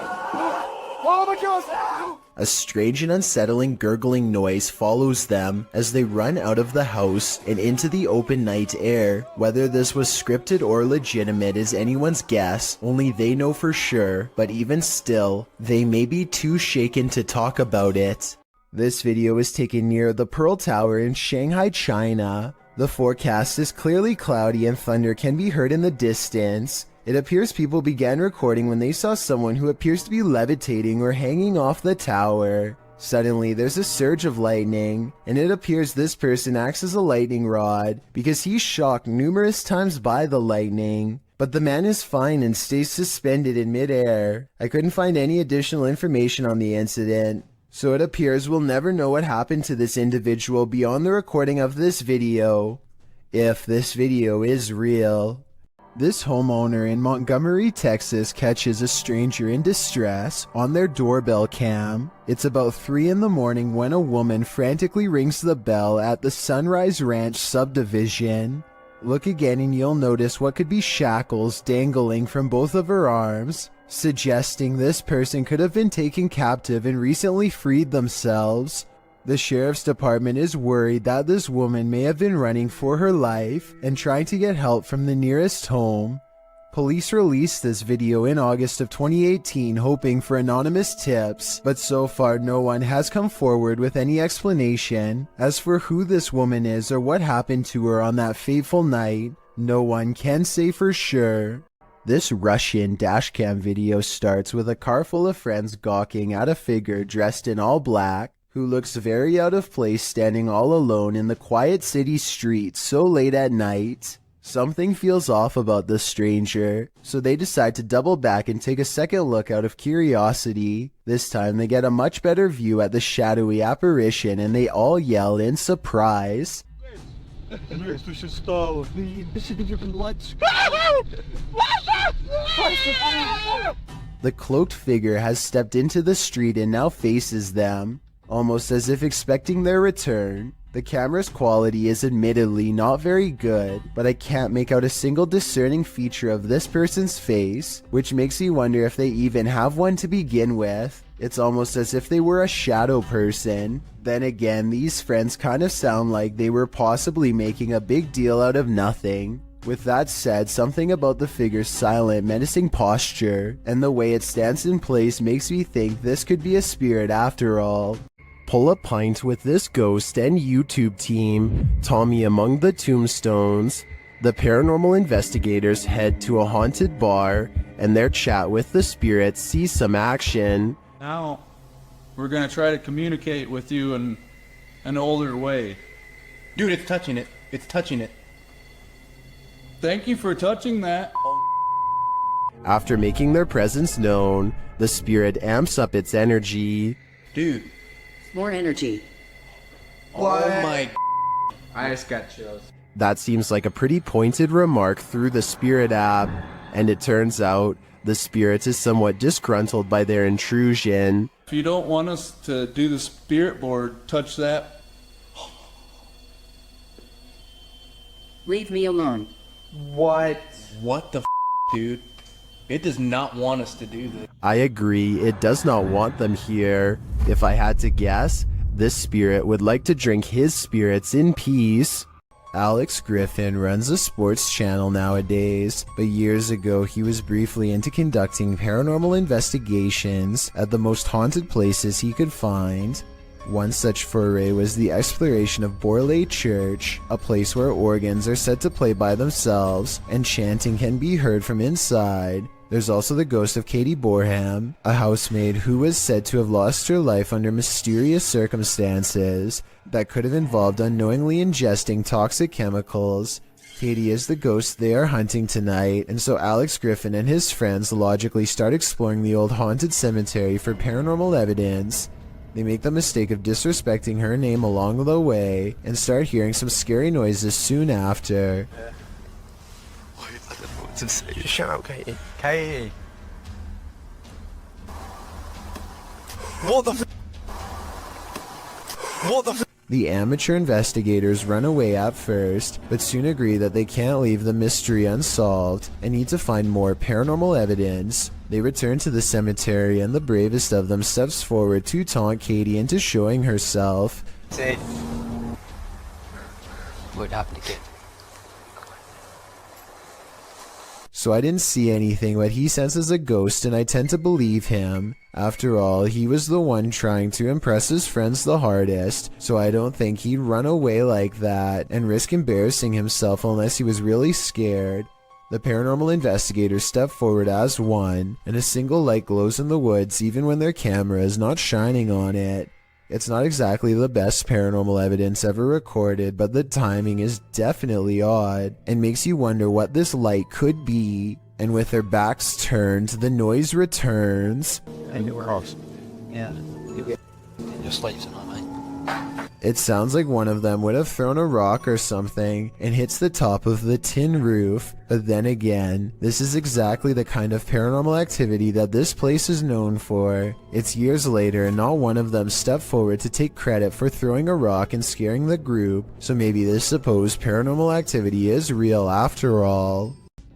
Oh my god! A strange and unsettling gurgling noise follows them as they run out of the house and into the open night air. Whether this was scripted or legitimate is anyone's guess, only they know for sure, but even still, they may be too shaken to talk about it. This video is taken near the Pearl Tower in Shanghai, China. The forecast is clearly cloudy and thunder can be heard in the distance. It appears people began recording when they saw someone who appears to be levitating or hanging off the tower. Suddenly, there's a surge of lightning, and it appears this person acts as a lightning rod because he's shocked numerous times by the lightning. But the man is fine and stays suspended in midair. I couldn't find any additional information on the incident, so it appears we'll never know what happened to this individual beyond the recording of this video, if this video is real. This homeowner in Montgomery, Texas catches a stranger in distress on their doorbell cam. It's about 3 in the morning when a woman frantically rings the bell at the Sunrise Ranch subdivision. Look again and you'll notice what could be shackles dangling from both of her arms, suggesting this person could have been taken captive and recently freed themselves. The sheriff's department is worried that this woman may have been running for her life and trying to get help from the nearest home. Police released this video in August of 2018 hoping for anonymous tips, but so far no one has come forward with any explanation. As for who this woman is or what happened to her on that fateful night, no one can say for sure. This Russian dashcam video starts with a car full of friends gawking at a figure dressed in all black, who looks very out of place standing all alone in the quiet city streets so late at night. Something feels off about this stranger, so they decide to double back and take a second look out of curiosity. This time they get a much better view at the shadowy apparition and they all yell in surprise. The cloaked figure has stepped into the street and now faces them, almost as if expecting their return. The camera's quality is admittedly not very good, but I can't make out a single discerning feature of this person's face, which makes me wonder if they even have one to begin with. It's almost as if they were a shadow person. Then again, these friends kind of sound like they were possibly making a big deal out of nothing. With that said, something about the figure's silent, menacing posture and the way it stands in place makes me think this could be a spirit after all. Pull a pint with this ghost and YouTube team. Tommy among the tombstones. The paranormal investigators head to a haunted bar and their chat with the spirits sees some action. Now, we're gonna try to communicate with you in an older way. Dude, it's touching it. It's touching it. Thank you for touching that. After making their presence known, the spirit amps up its energy. Dude. More energy. What? Oh my. I just got chills. That seems like a pretty pointed remark through the spirit app, and it turns out the spirit is somewhat disgruntled by their intrusion. If you don't want us to do the spirit board, touch that. Leave me alone. What? What the dude? It does not want us to do this. I agree, it does not want them here. If I had to guess, this spirit would like to drink his spirits in peace. Alex Griffin runs a sports channel nowadays, but years ago he was briefly into conducting paranormal investigations at the most haunted places he could find. One such foray was the exploration of Borley Church, a place where organs are said to play by themselves and chanting can be heard from inside. There's also the ghost of Katie Borham, a housemaid who was said to have lost her life under mysterious circumstances that could have involved unknowingly ingesting toxic chemicals. Katie is the ghost they are hunting tonight, and so Alex Griffin and his friends logically start exploring the old haunted cemetery for paranormal evidence. They make the mistake of disrespecting her name along the way and start hearing some scary noises soon after. Just shut up, Katie. Katie! What the f? What the f? The amateur investigators run away at first, but soon agree that they can't leave the mystery unsolved and need to find more paranormal evidence. They return to the cemetery and the bravest of them steps forward to taunt Katie into showing herself. Say, What happened again? So I didn't see anything, but he senses a ghost and I tend to believe him. After all, he was the one trying to impress his friends the hardest, so I don't think he'd run away like that and risk embarrassing himself unless he was really scared. The paranormal investigators step forward as one, and a single light glows in the woods even when their camera is not shining on it. It's not exactly the best paranormal evidence ever recorded, but the timing is definitely odd and makes you wonder what this light could be. And with their backs turned, the noise returns. I knew her house. Yeah. Just lights it on, mate. It sounds like one of them would have thrown a rock or something and hits the top of the tin roof. But then again, this is exactly the kind of paranormal activity that this place is known for. It's years later and not one of them stepped forward to take credit for throwing a rock and scaring the group, so maybe this supposed paranormal activity is real after all.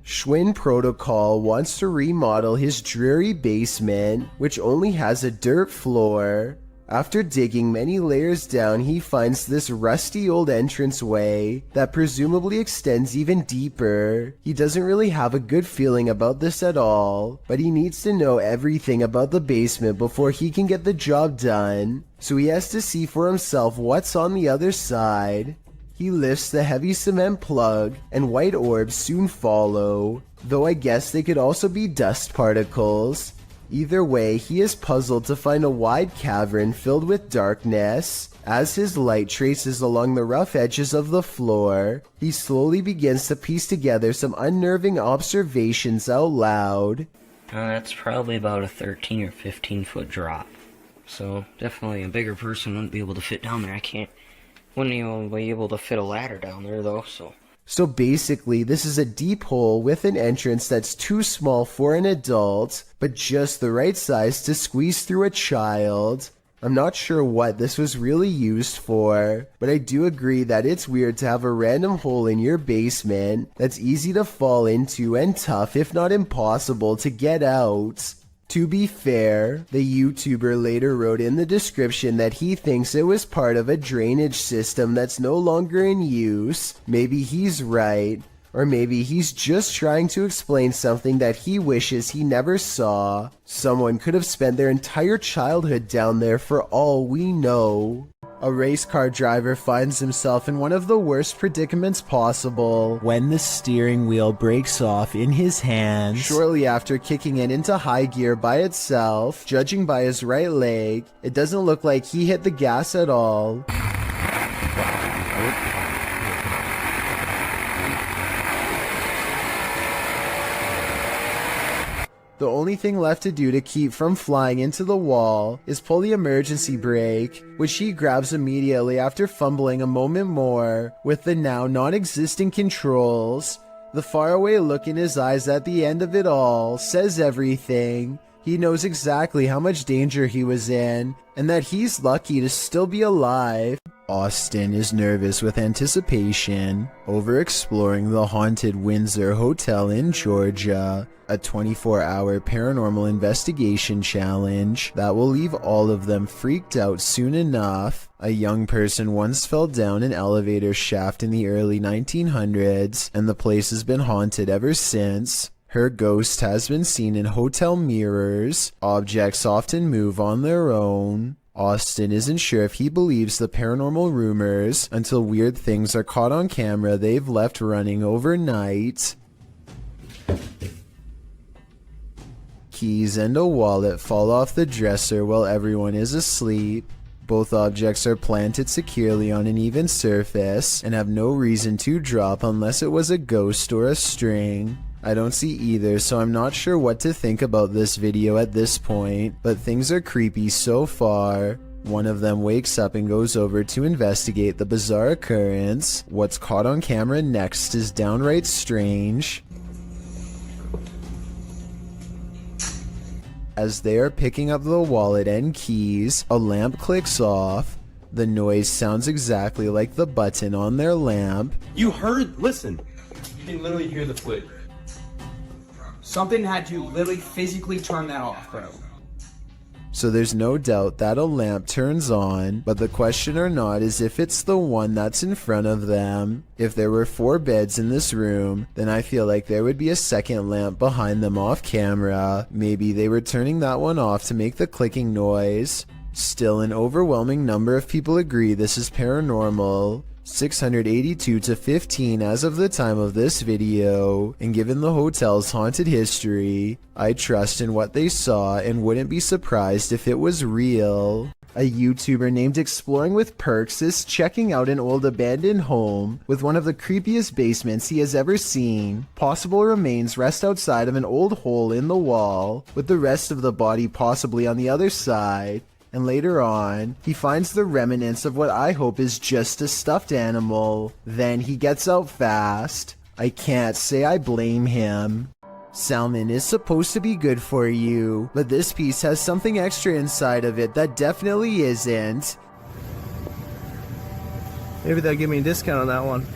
Schwinn Protocol wants to remodel his dreary basement, which only has a dirt floor. After digging many layers down, he finds this rusty old entranceway that presumably extends even deeper. He doesn't really have a good feeling about this at all, but he needs to know everything about the basement before he can get the job done, so he has to see for himself what's on the other side. He lifts the heavy cement plug, and white orbs soon follow, though I guess they could also be dust particles. Either way, he is puzzled to find a wide cavern filled with darkness. As his light traces along the rough edges of the floor, he slowly begins to piece together some unnerving observations out loud. That's probably about a 13 or 15 foot drop. So definitely a bigger person wouldn't be able to fit down there. Wouldn't even be able to fit a ladder down there though, So basically, this is a deep hole with an entrance that's too small for an adult, but just the right size to squeeze through a child. I'm not sure what this was really used for, but I do agree that it's weird to have a random hole in your basement that's easy to fall into and tough, if not impossible, to get out. To be fair, the YouTuber later wrote in the description that he thinks it was part of a drainage system that's no longer in use. Maybe he's right, or maybe he's just trying to explain something that he wishes he never saw. Someone could have spent their entire childhood down there for all we know. A race car driver finds himself in one of the worst predicaments possible when the steering wheel breaks off in his hands shortly after kicking it into high gear by itself. Judging by his right leg, it doesn't look like he hit the gas at all. The only thing left to do to keep from flying into the wall is pull the emergency brake, which he grabs immediately after fumbling a moment more with the now non-existent controls. The faraway look in his eyes at the end of it all says everything. He knows exactly how much danger he was in, and that he's lucky to still be alive. Austin is nervous with anticipation over exploring the haunted Windsor Hotel in Georgia, a 24-hour paranormal investigation challenge that will leave all of them freaked out soon enough. A young person once fell down an elevator shaft in the early 1900s, and the place has been haunted ever since. Her ghost has been seen in hotel mirrors. Objects often move on their own. Austin isn't sure if he believes the paranormal rumors until weird things are caught on camera they've left running overnight. Keys and a wallet fall off the dresser while everyone is asleep. Both objects are planted securely on an even surface and have no reason to drop unless it was a ghost or a string. I don't see either, so I'm not sure what to think about this video at this point, but things are creepy so far. One of them wakes up and goes over to investigate the bizarre occurrence. What's caught on camera next is downright strange. As they are picking up the wallet and keys, a lamp clicks off. The noise sounds exactly like the button on their lamp. You heard? Listen. You can literally hear the flick. Something had to literally physically turn that off, bro. So there's no doubt that a lamp turns on, but the question or not is if it's the one that's in front of them. If there were 4 beds in this room, then I feel like there would be a second lamp behind them off camera. Maybe they were turning that one off to make the clicking noise. Still, an overwhelming number of people agree this is paranormal. 682 to 15 as of the time of this video, and given the hotel's haunted history, I trust in what they saw and wouldn't be surprised if it was real. A YouTuber named Exploring with Perks is checking out an old abandoned home with one of the creepiest basements he has ever seen. Possible remains rest outside of an old hole in the wall, with the rest of the body possibly on the other side. And later on, he finds the remnants of what I hope is just a stuffed animal. Then he gets out fast. I can't say I blame him. Salmon is supposed to be good for you, but this piece has something extra inside of it that definitely isn't. Maybe they'll give me a discount on that one.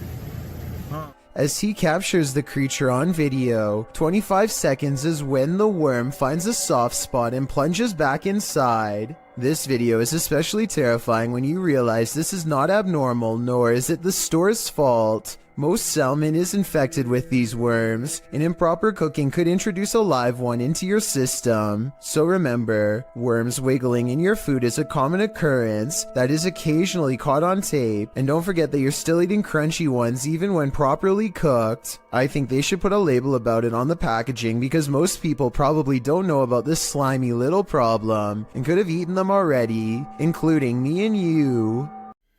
As he captures the creature on video, 25 seconds is when the worm finds a soft spot and plunges back inside. This video is especially terrifying when you realize this is not abnormal, nor is it the store's fault. Most salmon is infected with these worms, and improper cooking could introduce a live one into your system. So remember, worms wiggling in your food is a common occurrence that is occasionally caught on tape, and don't forget that you're still eating crunchy ones even when properly cooked. I think they should put a label about it on the packaging because most people probably don't know about this slimy little problem and could have eaten them already, including me and you.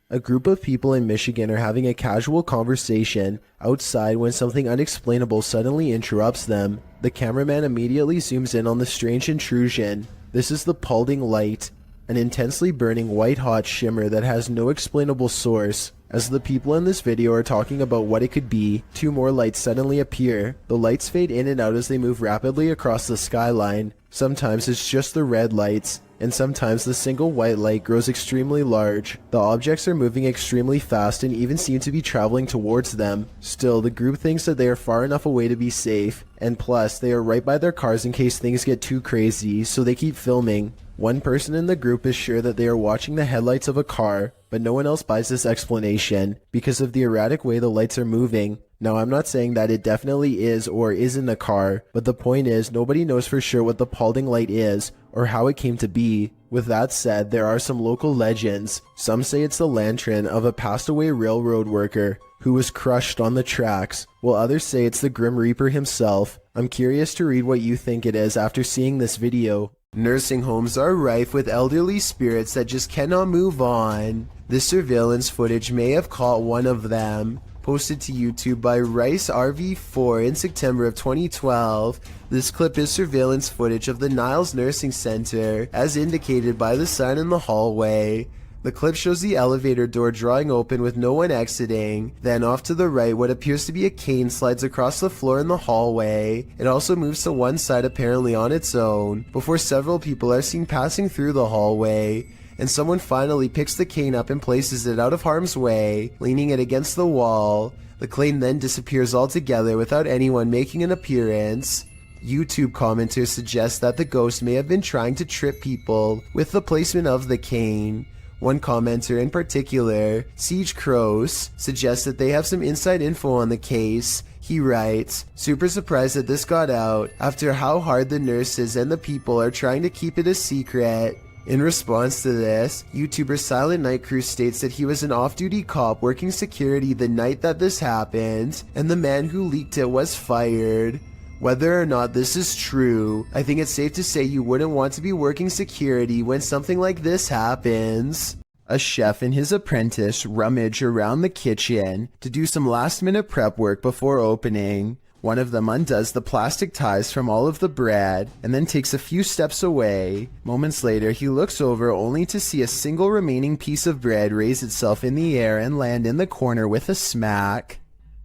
A group of people in Michigan are having a casual conversation outside when something unexplainable suddenly interrupts them. The cameraman immediately zooms in on the strange intrusion. This is the Paulding light, an intensely burning white-hot shimmer that has no explainable source. As the people in this video are talking about what it could be, 2 more lights suddenly appear. The lights fade in and out as they move rapidly across the skyline. Sometimes it's just the red lights, and sometimes the single white light grows extremely large. The objects are moving extremely fast and even seem to be traveling towards them. Still, the group thinks that they are far enough away to be safe, and plus, they are right by their cars in case things get too crazy, so they keep filming. One person in the group is sure that they are watching the headlights of a car, but no one else buys this explanation because of the erratic way the lights are moving. Now, I'm not saying that it definitely is or isn't a car, but the point is nobody knows for sure what the Paulding light is or how it came to be. With that said, there are some local legends. Some say it's the lantern of a passed away railroad worker who was crushed on the tracks, while others say it's the Grim Reaper himself. I'm curious to read what you think it is after seeing this video. Nursing homes are rife with elderly spirits that just cannot move on. This surveillance footage may have caught one of them. Posted to YouTube by Rice RV4 in September of 2012. This clip is surveillance footage of the Niles Nursing Center, as indicated by the sign in the hallway. The clip shows the elevator door drawing open with no one exiting. Then off to the right, what appears to be a cane slides across the floor in the hallway. It also moves to one side apparently on its own, before several people are seen passing through the hallway. And someone finally picks the cane up and places it out of harm's way, leaning it against the wall. The cane then disappears altogether without anyone making an appearance. YouTube commenters suggest that the ghost may have been trying to trip people with the placement of the cane. One commenter in particular, Siege Crows, suggests that they have some inside info on the case. He writes, "Super surprised that this got out after how hard the nurses and the people are trying to keep it a secret." In response to this, YouTuber Silent Night Crew states that he was an off-duty cop working security the night that this happened, and the man who leaked it was fired. Whether or not this is true, I think it's safe to say you wouldn't want to be working security when something like this happens. A chef and his apprentice rummage around the kitchen to do some last-minute prep work before opening. One of them undoes the plastic ties from all of the bread and then takes a few steps away. Moments later, he looks over only to see a single remaining piece of bread raise itself in the air and land in the corner with a smack.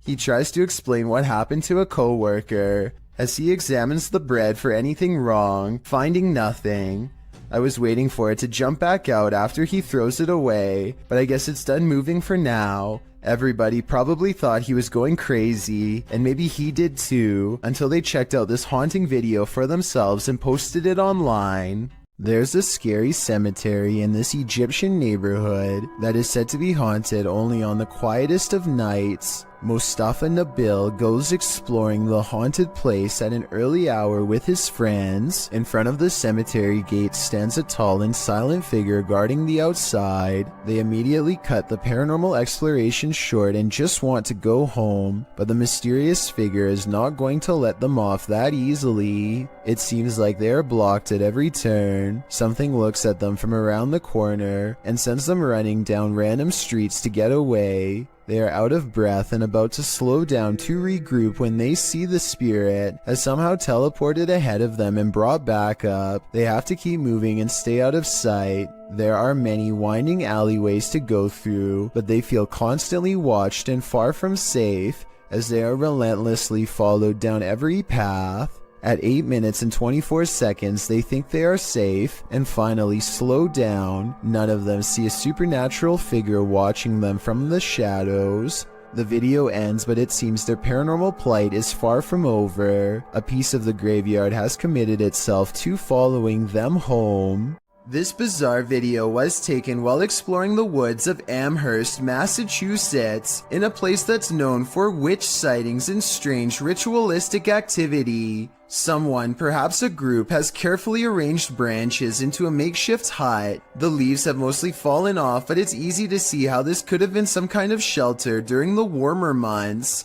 He tries to explain what happened to a co-worker as he examines the bread for anything wrong, finding nothing. I was waiting for it to jump back out after he throws it away, but I guess it's done moving for now. Everybody probably thought he was going crazy, and maybe he did too, until they checked out this haunting video for themselves and posted it online. There's a scary cemetery in this Egyptian neighborhood that is said to be haunted only on the quietest of nights. Mustafa Nabil goes exploring the haunted place at an early hour with his friends. In front of the cemetery gate stands a tall and silent figure guarding the outside. They immediately cut the paranormal exploration short and just want to go home, but the mysterious figure is not going to let them off that easily. It seems like they are blocked at every turn. Something looks at them from around the corner and sends them running down random streets to get away. They are out of breath and about to slow down to regroup when they see the spirit has somehow teleported ahead of them and brought back up. They have to keep moving and stay out of sight. There are many winding alleyways to go through, but they feel constantly watched and far from safe as they are relentlessly followed down every path. At 8 minutes and 24 seconds, they think they are safe and finally slow down. None of them see a supernatural figure watching them from the shadows. The video ends, but it seems their paranormal plight is far from over. A piece of the graveyard has committed itself to following them home. This bizarre video was taken while exploring the woods of Amherst, Massachusetts, in a place that's known for witch sightings and strange ritualistic activity. Someone, perhaps a group, has carefully arranged branches into a makeshift hut. The leaves have mostly fallen off, but it's easy to see how this could have been some kind of shelter during the warmer months.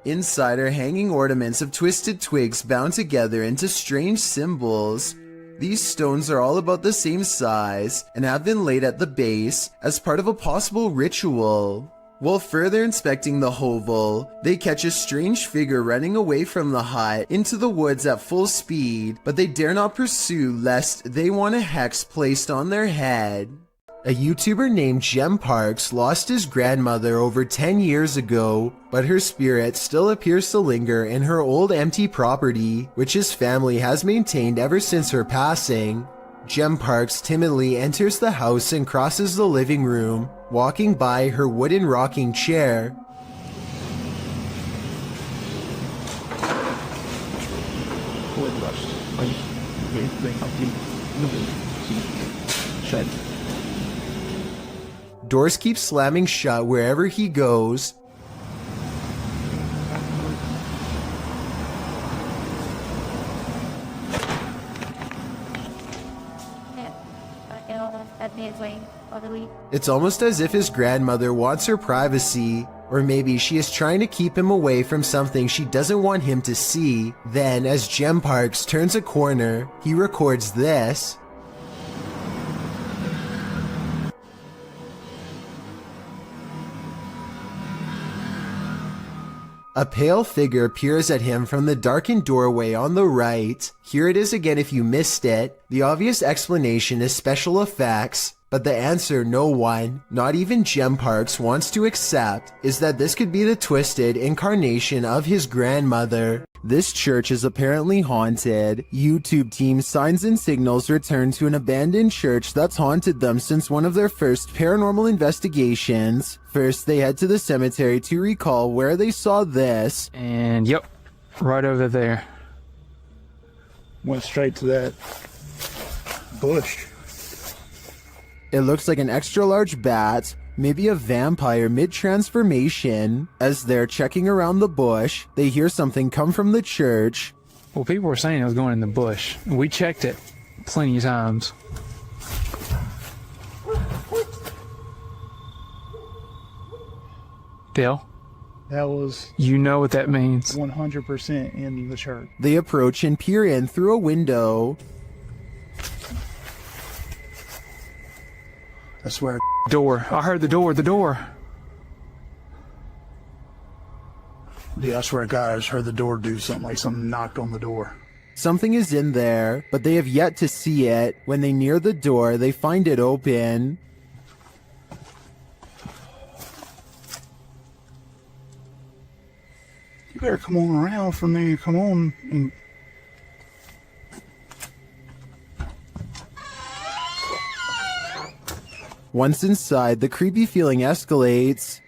Inside are hanging ornaments of twisted twigs bound together into strange symbols. These stones are all about the same size and have been laid at the base as part of a possible ritual. While further inspecting the hovel, they catch a strange figure running away from the hut into the woods at full speed, but they dare not pursue lest they want a hex placed on their head. A YouTuber named Jem Parks lost his grandmother over 10 years ago, but her spirit still appears to linger in her old empty property, which his family has maintained ever since her passing. Jem Parks timidly enters the house and crosses the living room, walking by her wooden rocking chair. Doors keep slamming shut wherever he goes. It's almost as if his grandmother wants her privacy, or maybe she is trying to keep him away from something she doesn't want him to see. Then, as Jem Parks turns a corner, he records this. A pale figure peers at him from the darkened doorway on the right. Here it is again if you missed it. The obvious explanation is special effects, but the answer no one, not even Jem Parks, wants to accept is that this could be the twisted incarnation of his grandmother. This church is apparently haunted. YouTube team Signs and Signals return to an abandoned church that's haunted them since one of their first paranormal investigations. First, they head to the cemetery to recall where they saw this. And yep, right over there. Went straight to that bush. It looks like an extra large bat, maybe a vampire mid-transformation. As they're checking around the bush, they hear something come from the church. Well, people were saying it was going in the bush. We checked it plenty of times. Dale, That was you know what that means. 100% in the church. They approach and peer in through a window. I swear. Door. I heard the door. The door. Dude, I swear to God, I just heard the door do something, like something knocked on the door. Something is in there, but they have yet to see it. When they near the door, they find it open. You better come on around for me. Come on. And Once inside, the creepy feeling escalates.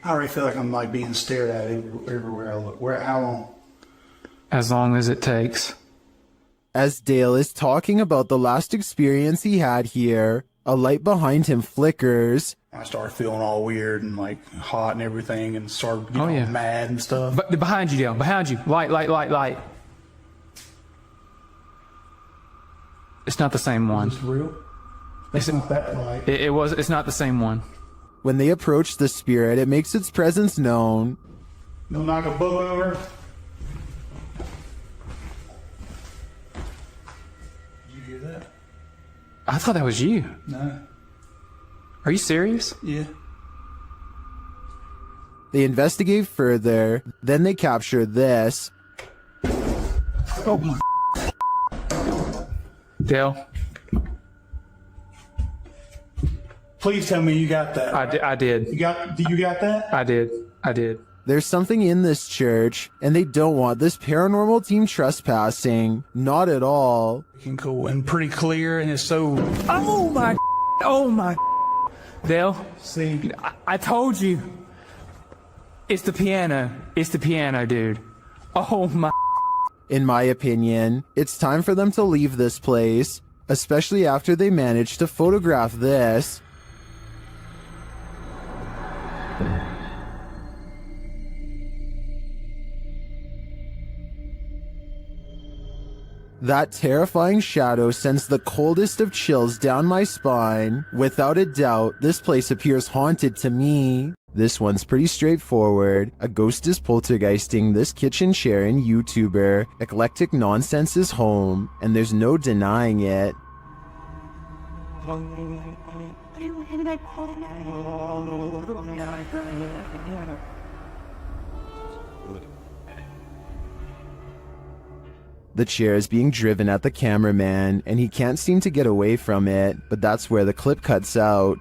I already feel like I'm like being stared at everywhere I look. How long? As long as it takes. As Dale is talking about the last experience he had here, a light behind him flickers. I started feeling all weird and like hot and everything, and started getting all mad and stuff. But behind you, Dale. Behind you. Light. It's not the same one. Is this real? It's not that light. It's not the same one. When they approach the spirit, it makes its presence known. No knock a book over. Did you hear that? I thought that was you. No. Are you serious? Yeah. They investigate further, then they capture this. Oh my. Dale. Please tell me you got that. I did. You got that? I did. There's something in this church, and they don't want this paranormal team trespassing. Not at all. Cool and pretty clear, and it's so. Oh my. Dale. See. I told you. It's the piano. It's the piano, dude. Oh my. In my opinion, it's time for them to leave this place, especially after they managed to photograph this. That terrifying shadow sends the coldest of chills down my spine. Without a doubt, this place appears haunted to me. This one's pretty straightforward. A ghost is poltergeisting this kitchen chair and YouTuber. Eclectic nonsense is home, and there's no denying it. The chair is being driven at the cameraman, and he can't seem to get away from it, but that's where the clip cuts out.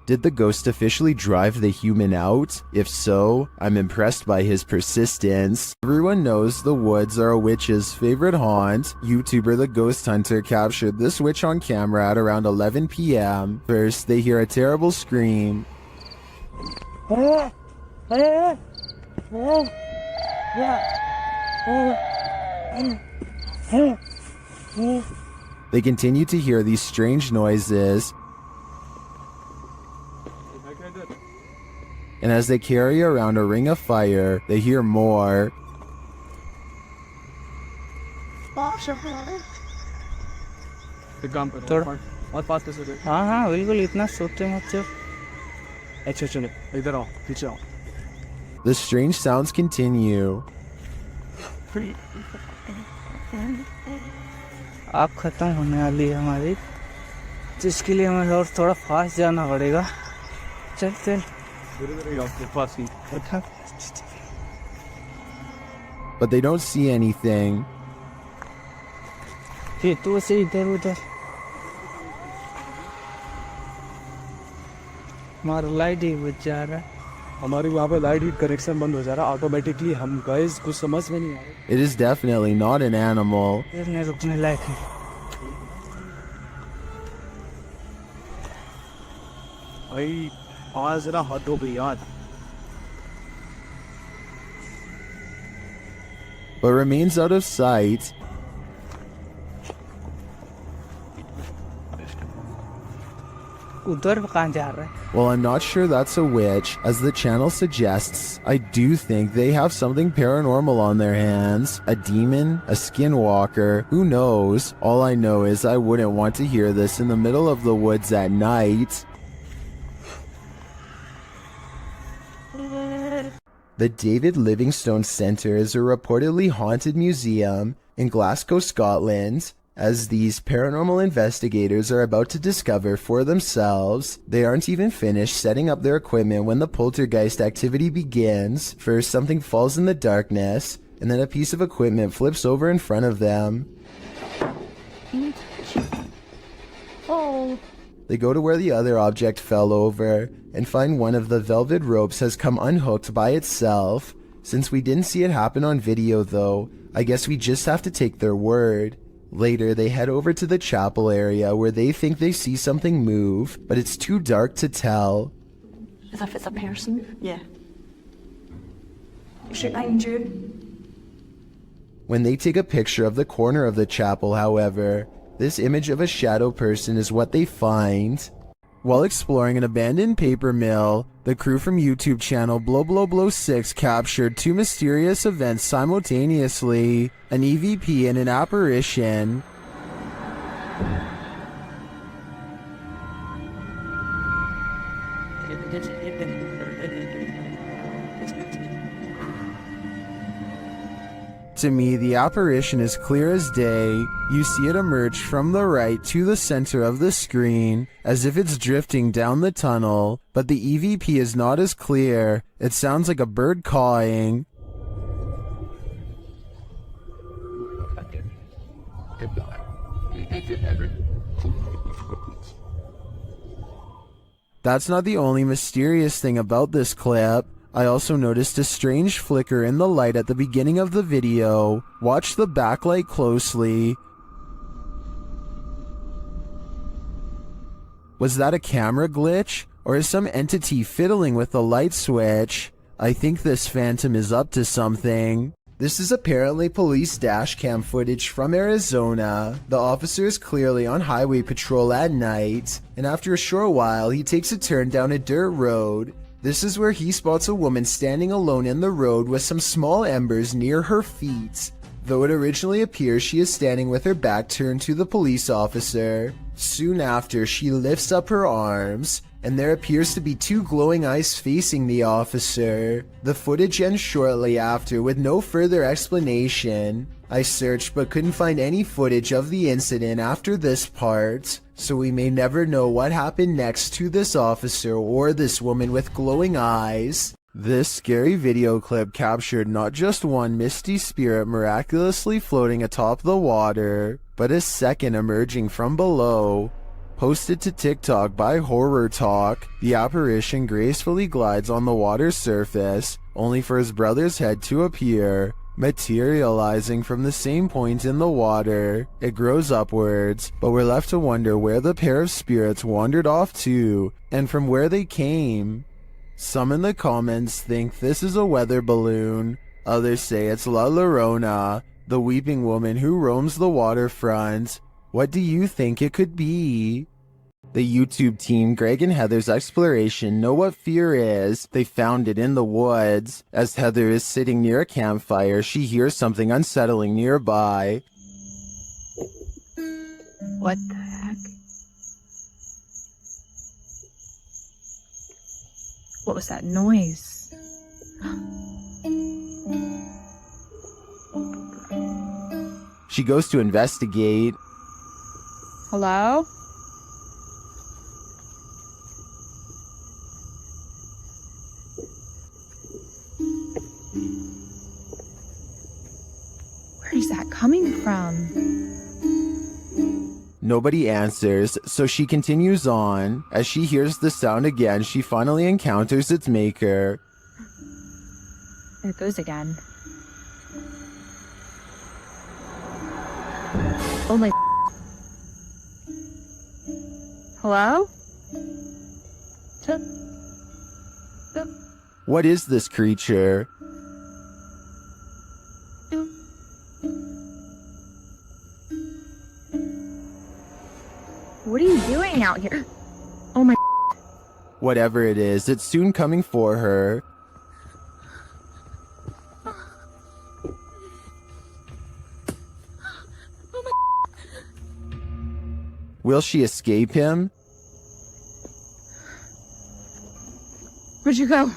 Did the ghost officially drive the human out? If so, I'm impressed by his persistence. Everyone knows the woods are a witch's favorite haunt. YouTuber The Ghost Hunter captured this witch on camera at around 11 p.m. First, they hear a terrible scream. They continue to hear these strange noises. And as they carry around a ring of fire, they hear more. हाँ बिल्कुल इतना सोचते मत चलो अच्छा चलो इधर आओ पीछे आओ The strange sounds continue. आप खत्म होने वाली है हमारी जिसके लिए हमें और थोड़ा फास्ट जाना पड़ेगा चल चल But they don't see anything. फिर तू से इधर उधर हमारा लाइट ही बच जा रहा है हमारी वहाँ पे लाइट ही कनेक्शन बंद हो जा रहा है ऑटोमेटिकली हम गाइस कुछ समझ में नहीं आ रहा It is definitely not an animal. फिर रुकने लायक है भाई आज जरा हद हो गई यार But remains out of sight. उधर कहाँ जा रहा है? Well, I'm not sure that's a witch. As the channel suggests, I do think they have something paranormal on their hands. A demon? A skinwalker? Who knows? All I know is I wouldn't want to hear this in the middle of the woods at night. The David Livingstone Centre is a reportedly haunted museum in Glasgow, Scotland. As these paranormal investigators are about to discover for themselves, they aren't even finished setting up their equipment when the poltergeist activity begins. First, something falls in the darkness, and then a piece of equipment flips over in front of them. Oh. They go to where the other object fell over and find one of the velvet ropes has come unhooked by itself. Since we didn't see it happen on video though, I guess we just have to take their word. Later, they head over to the chapel area where they think they see something move, but it's too dark to tell. As if it's a person? Yeah. Straight behind you. When they take a picture of the corner of the chapel, however, this image of a shadow person is what they find. While exploring an abandoned paper mill, the crew from YouTube channel Blow6 captured two mysterious events simultaneously, an EVP and an apparition. To me, the apparition is clear as day. You see it emerge from the right to the center of the screen, as if it's drifting down the tunnel, but the EVP is not as clear. It sounds like a bird cawing. That's not the only mysterious thing about this clip. I also noticed a strange flicker in the light at the beginning of the video. Watch the backlight closely. Was that a camera glitch? Or is some entity fiddling with the light switch? I think this phantom is up to something. This is apparently police dashcam footage from Arizona. The officer is clearly on highway patrol at night, and after a short while he takes a turn down a dirt road. This is where he spots a woman standing alone in the road with some small embers near her feet. Though it originally appears she is standing with her back turned to the police officer. Soon after, she lifts up her arms, and there appears to be two glowing eyes facing the officer. The footage ends shortly after with no further explanation. I searched but couldn't find any footage of the incident after this part, so we may never know what happened next to this officer or this woman with glowing eyes. This scary video clip captured not just one misty spirit miraculously floating atop the water, but a second emerging from below. Posted to TikTok by Horror Talk, the apparition gracefully glides on the water's surface, only for his brother's head to appear, materializing from the same point in the water. It grows upwards, but we're left to wonder where the pair of spirits wandered off to, and from where they came. Some in the comments think this is a weather balloon, others say it's La Llorona, the weeping woman who roams the waterfront. What do you think it could be? The YouTube team Greg and Heather's exploration know what fear is. They found it in the woods. As Heather is sitting near a campfire, she hears something unsettling nearby. What the heck? What was that noise? She goes to investigate. Hello? Where is that coming from? Nobody answers, so she continues on. As she hears the sound again, she finally encounters its maker. There it goes again. Oh my. Hello? What is this creature? What are you doing out here? Oh my. Whatever it is, it's soon coming for her. Will she escape him? Where'd you go?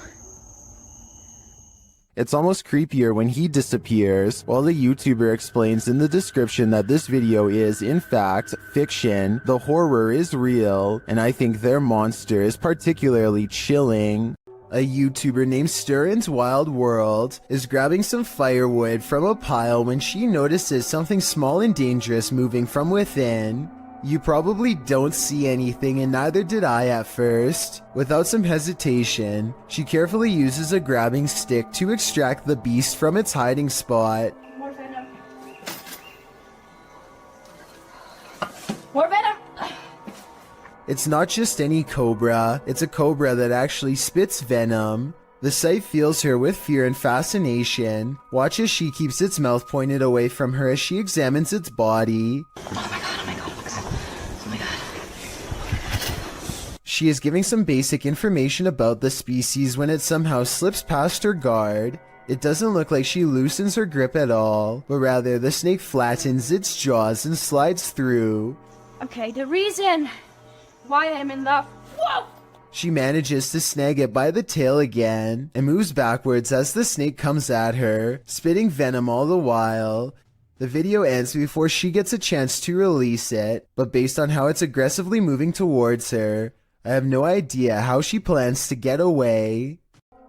It's almost creepier when he disappears, while the YouTuber explains in the description that this video is, in fact, fiction, the horror is real, and I think their monster is particularly chilling. A YouTuber named Stirrin's Wild World is grabbing some firewood from a pile when she notices something small and dangerous moving from within. You probably don't see anything, and neither did I at first. Without some hesitation, she carefully uses a grabbing stick to extract the beast from its hiding spot. More venom! It's not just any cobra, it's a cobra that actually spits venom. The sight fills her with fear and fascination. Watch as she keeps its mouth pointed away from her as she examines its body. She is giving some basic information about the species when it somehow slips past her guard. It doesn't look like she loosens her grip at all, but rather the snake flattens its jaws and slides through. Okay, the reason why I'm in the... Whoa! She manages to snag it by the tail again, and moves backwards as the snake comes at her, spitting venom all the while. The video ends before she gets a chance to release it, but based on how it's aggressively moving towards her, I have no idea how she plans to get away.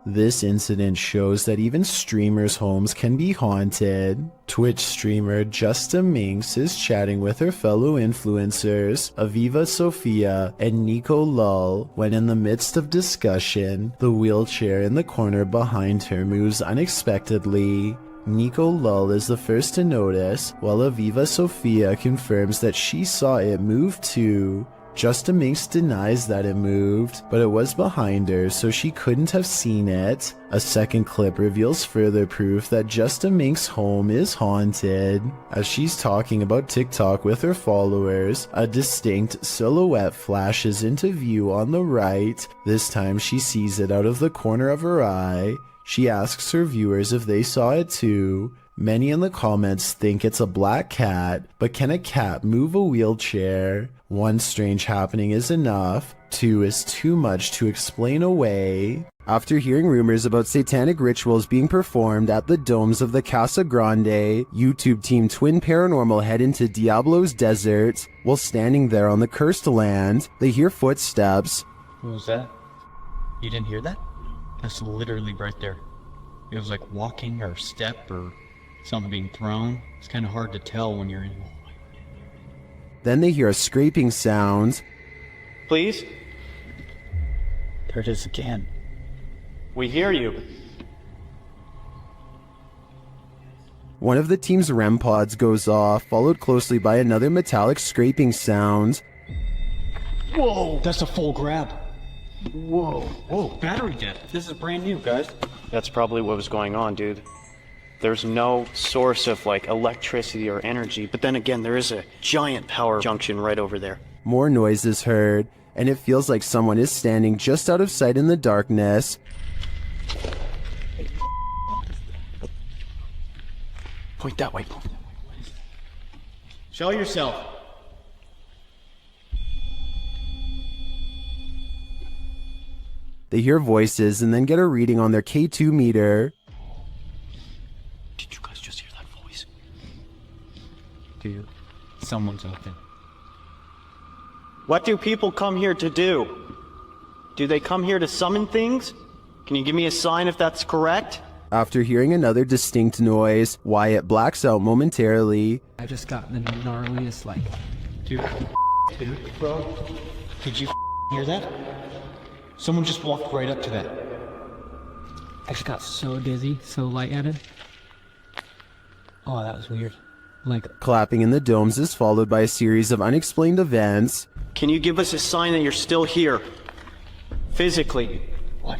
This incident shows that even streamers' homes can be haunted. Twitch streamer Justa Minx is chatting with her fellow influencers, Aviva Sophia and Nico Lull, when in the midst of discussion, the wheelchair in the corner behind her moves unexpectedly. Nico Lull is the first to notice, while Aviva Sophia confirms that she saw it move too. Justa Minx denies that it moved, but it was behind her, so she couldn't have seen it. A second clip reveals further proof that Justa Minx's home is haunted. As she's talking about TikTok with her followers, a distinct silhouette flashes into view on the right. This time she sees it out of the corner of her eye. She asks her viewers if they saw it too. Many in the comments think it's a black cat, but can a cat move a wheelchair? One strange happening is enough, two is too much to explain away. After hearing rumors about satanic rituals being performed at the domes of the Casa Grande, YouTube team Twin Paranormal head into Diablo's desert. While standing there on the cursed land, they hear footsteps. What was that? You didn't hear that? That's literally right there. It was like walking or step or something being thrown. It's kind of hard to tell when you're in. Then they hear a scraping sound. Please? There it is again. We hear you. One of the team's REM pods goes off, followed closely by another metallic scraping sound. Whoa! That's a full grab. Whoa. Whoa, battery dead. This is brand new, guys. That's probably what was going on, dude. There's no source of like electricity or energy, but then again, there is a giant power junction right over there. More noise is heard, and it feels like someone is standing just out of sight in the darkness. Point that way. Show yourself. They hear voices and then get a reading on their K2 meter. Did you guys just hear that voice? Dude, someone's out there. What do people come here to do? Do they come here to summon things? Can you give me a sign if that's correct? After hearing another distinct noise, Wyatt blacks out momentarily. I just got the gnarliest, like... Dude, bro, did you hear that? Someone just walked right up to that. I just got so dizzy, so lightheaded. Oh, that was weird. Like... Clapping in the domes is followed by a series of unexplained events. Can you give us a sign that you're still here? Physically. What?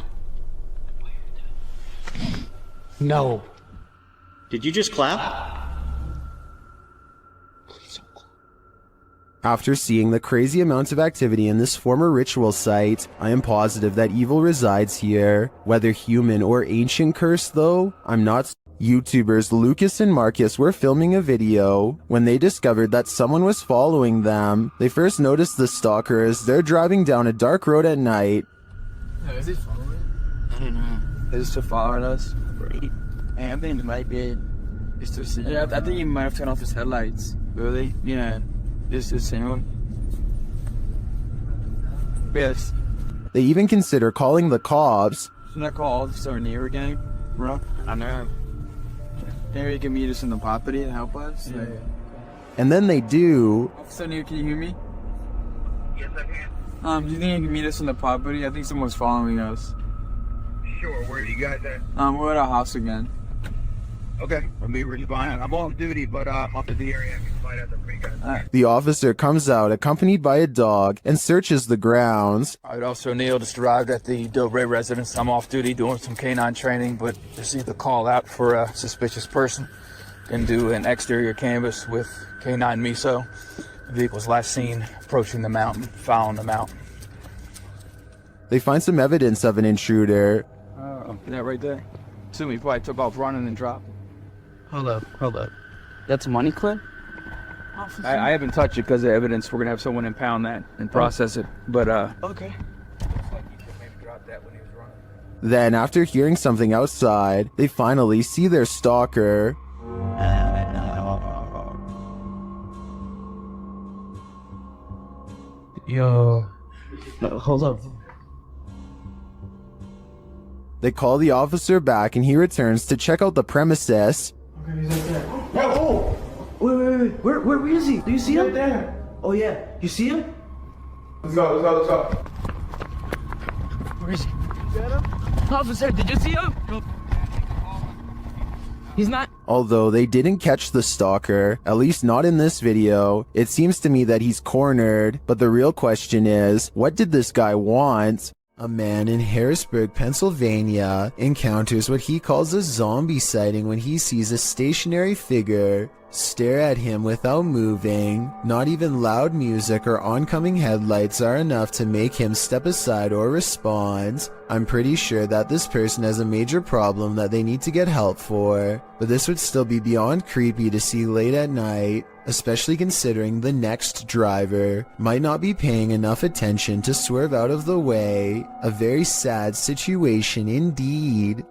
No. Did you just clap? After seeing the crazy amount of activity in this former ritual site, I am positive that evil resides here. Whether human or ancient curse though, I'm not. YouTubers Lucas and Marcus were filming a video when they discovered that someone was following them. They first noticed the stalker as they're driving down a dark road at night. Is he following? I don't know. Is he following us? I think it might be. Yeah, I think he might have turned off his headlights. Really? Yeah. This is him. Yes. They even consider calling the cops. Shouldn't I call Officer Near again, bro? I know. Maybe you can meet us in the property and help us. Yeah. And then they do. Officer Near, can you hear me? Yes, I can. Do you think you can meet us in the property? I think someone's following us. Sure, where are you guys at? We're at our house again. Okay, I'll be really behind. I'm on duty, but I'm up to the area. I can find out the free guys. The officer comes out accompanied by a dog and searches the grounds. All right, Officer O'Neill just arrived at the Delray residence. I'm off duty doing some canine training, but received a call out for a suspicious person. Can do an exterior canvass with K9 MISO. The vehicle was last seen approaching the mountain, following the mountain. They find some evidence of an intruder. That right there. Assume he probably took off running and dropped. Hold up. That's a money clip? I haven't touched it because of evidence. We're going to have someone impound that and process it. But, Okay. Then, after hearing something outside, they finally see their stalker. Yo. Hold up. They call the officer back and he returns to check out the premises. Okay, he's right there. Oh! Wait. Where is he? Do you see him? Right there. Oh, yeah. You see him? Let's go. Where is he? Officer, did you see him? He's not. Although they didn't catch the stalker, at least not in this video, it seems to me that he's cornered. But the real question is, what did this guy want? A man in Harrisburg, Pennsylvania, encounters what he calls a zombie sighting when he sees a stationary figure stare at him without moving. Not even loud music or oncoming headlights are enough to make him step aside or respond. I'm pretty sure that this person has a major problem that they need to get help for, but this would still be beyond creepy to see late at night, especially considering the next driver might not be paying enough attention to swerve out of the way. A very sad situation indeed.